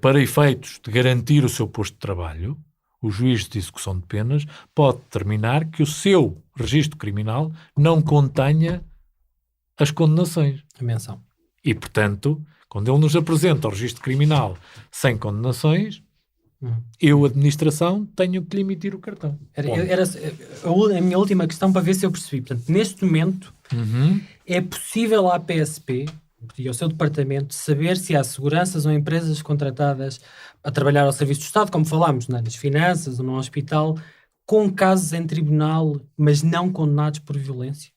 para efeitos de garantir o seu posto de trabalho, o juiz de execução de penas pode determinar que o seu registro criminal não contenha as condenações. A menção. E, portanto, quando ele nos apresenta o registro criminal sem condenações, eu, administração, tenho que lhe emitir o cartão. Era a minha última questão para ver se eu percebi. Portanto, neste momento, é possível à PSP e ao seu departamento saber se há seguranças ou empresas contratadas a trabalhar ao serviço do Estado, como falámos, nas finanças ou no hospital, com casos em tribunal, mas não condenados por violência?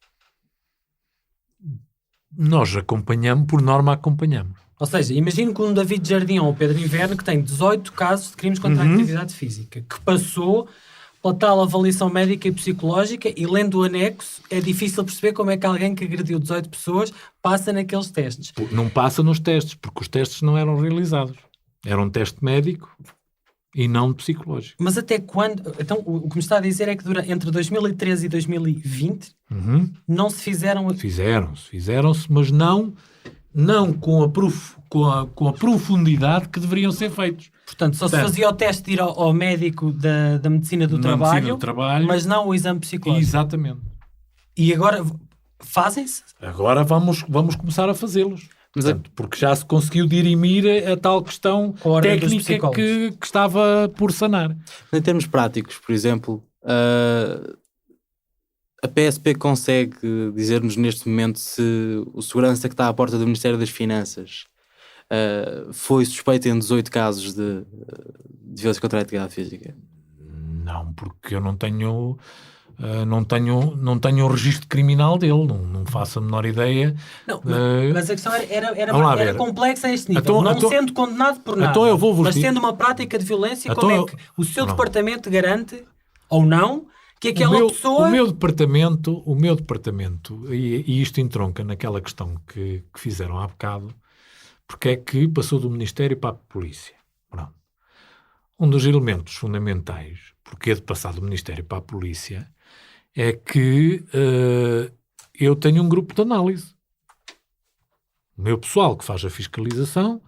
Nós acompanhamos, por norma acompanhamos. Ou seja, imagino que um David Jardim ou o Pedro Inverno, que tem 18 casos de crimes contra a atividade física, que passou pela tal avaliação médica e psicológica, e lendo o anexo é difícil perceber como é que alguém que agrediu 18 pessoas passa naqueles testes. Não passa nos testes, porque os testes não eram realizados. Era um teste médico e não psicológico. Mas até quando... Então, o que me está a dizer é que entre 2013 e 2020 não se fizeram... Fizeram-se, mas não com a profundidade que deveriam ser feitos. Portanto, só se fazia o teste de ir ao médico da medicina do trabalho, mas não o exame psicológico. Exatamente. E agora fazem-se? Agora vamos começar a fazê-los. Portanto, porque já se conseguiu dirimir a tal questão técnica que estava por sanar. Em termos práticos, por exemplo, a PSP consegue dizer-nos neste momento se o segurança que está à porta do Ministério das Finanças foi suspeito em 18 casos de violência contra a atividade física? Não, porque eu não tenho o registro criminal dele, não faço a menor ideia. Não, mas a questão era complexa a este nível. Não sendo condenado por nada, mas tendo uma prática de violência, como é que o seu departamento garante, ou não, que aquela pessoa... O meu departamento, e isto entronca naquela questão que fizeram há bocado, porque é que passou do Ministério para a Polícia. Pronto. Um dos elementos fundamentais, porque é de passar do Ministério para a Polícia, é que eu tenho um grupo de análise. O meu pessoal que faz a fiscalização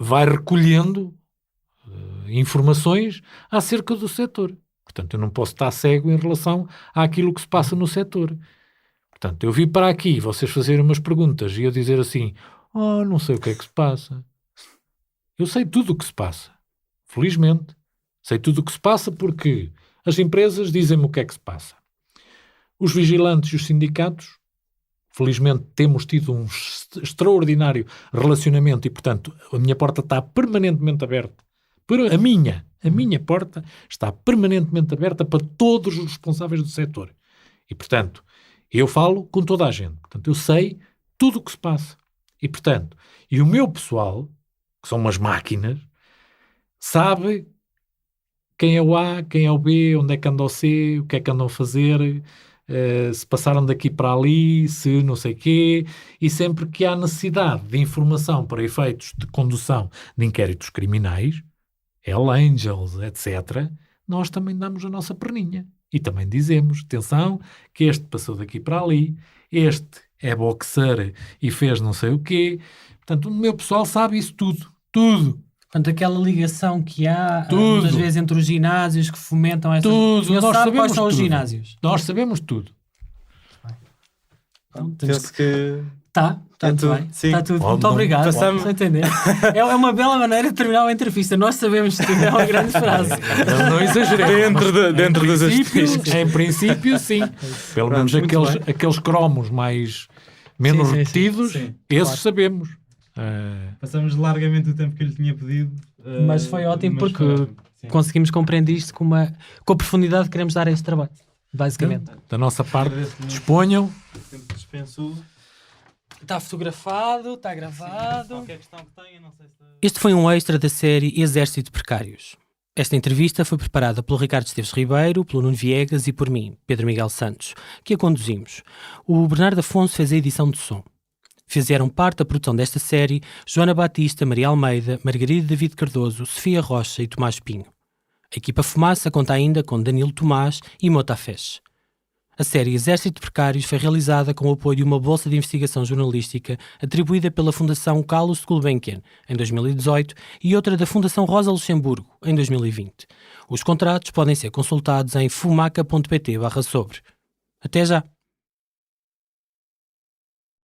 vai recolhendo informações acerca do setor. Portanto, eu não posso estar cego em relação àquilo que se passa no setor. Portanto, eu vim para aqui, vocês fazerem umas perguntas e eu dizer assim, não sei o que é que se passa. Eu sei tudo o que se passa. Felizmente. Sei tudo o que se passa porque as empresas dizem-me o que é que se passa. Os vigilantes e os sindicatos, felizmente temos tido um extraordinário relacionamento e, portanto, a minha porta está permanentemente aberta. A minha porta está permanentemente aberta para todos os responsáveis do setor. E, portanto, eu falo com toda a gente. Portanto, eu sei tudo o que se passa. E, portanto, e o meu pessoal, que são umas máquinas, sabe quem é o A, quem é o B, onde é que anda o C, o que é que andam a fazer, se passaram daqui para ali, se não sei quê, e sempre que há necessidade de informação para efeitos de condução de inquéritos criminais, Hell Angels, etc., nós também damos a nossa perninha. E também dizemos, atenção, que este passou daqui para ali, este é boxer e fez não sei o quê. Portanto, o meu pessoal sabe isso tudo. Portanto, aquela ligação que há, muitas vezes, entre os ginásios que fomentam essa... Tudo. Nós sabemos quais são os ginásios. Nós sabemos tudo. Penso que... Está tudo bem. Está tudo. Muito obrigado. Passamos... Entender. É uma bela maneira de terminar a entrevista. Nós sabemos tudo. É uma grande frase. Não exagerei. Dentro dos asteriscos. Em princípio, sim. Pelo menos aqueles cromos menos repetidos, esses sabemos. Passamos largamente o tempo que eu lhe tinha pedido. Mas foi ótimo porque conseguimos compreender isto com a profundidade que queremos dar a este trabalho. Basicamente. Da nossa parte, disponham. Dispenso. Está fotografado, está gravado. Qualquer questão que tenha, não sei se... Este foi um extra da série Exército de Precários. Esta entrevista foi preparada pelo Ricardo Esteves Ribeiro, pelo Nuno Viegas e por mim, Pedro Miguel Santos, que a conduzimos. O Bernardo Afonso fez a edição de som. Fizeram parte da produção desta série Joana Batista, Maria Almeida, Margarida David Cardoso, Sofia Rocha e Tomás Pinho. A equipa Fumaça conta ainda com Danilo Tomás e Mota Feche. A série Exército de Precários foi realizada com o apoio de uma bolsa de investigação jornalística atribuída pela Fundação Carlos Gulbenkian em 2018 e outra da Fundação Rosa Luxemburgo em 2020. Os contratos podem ser consultados em fumaca.pt/sobre. Até já!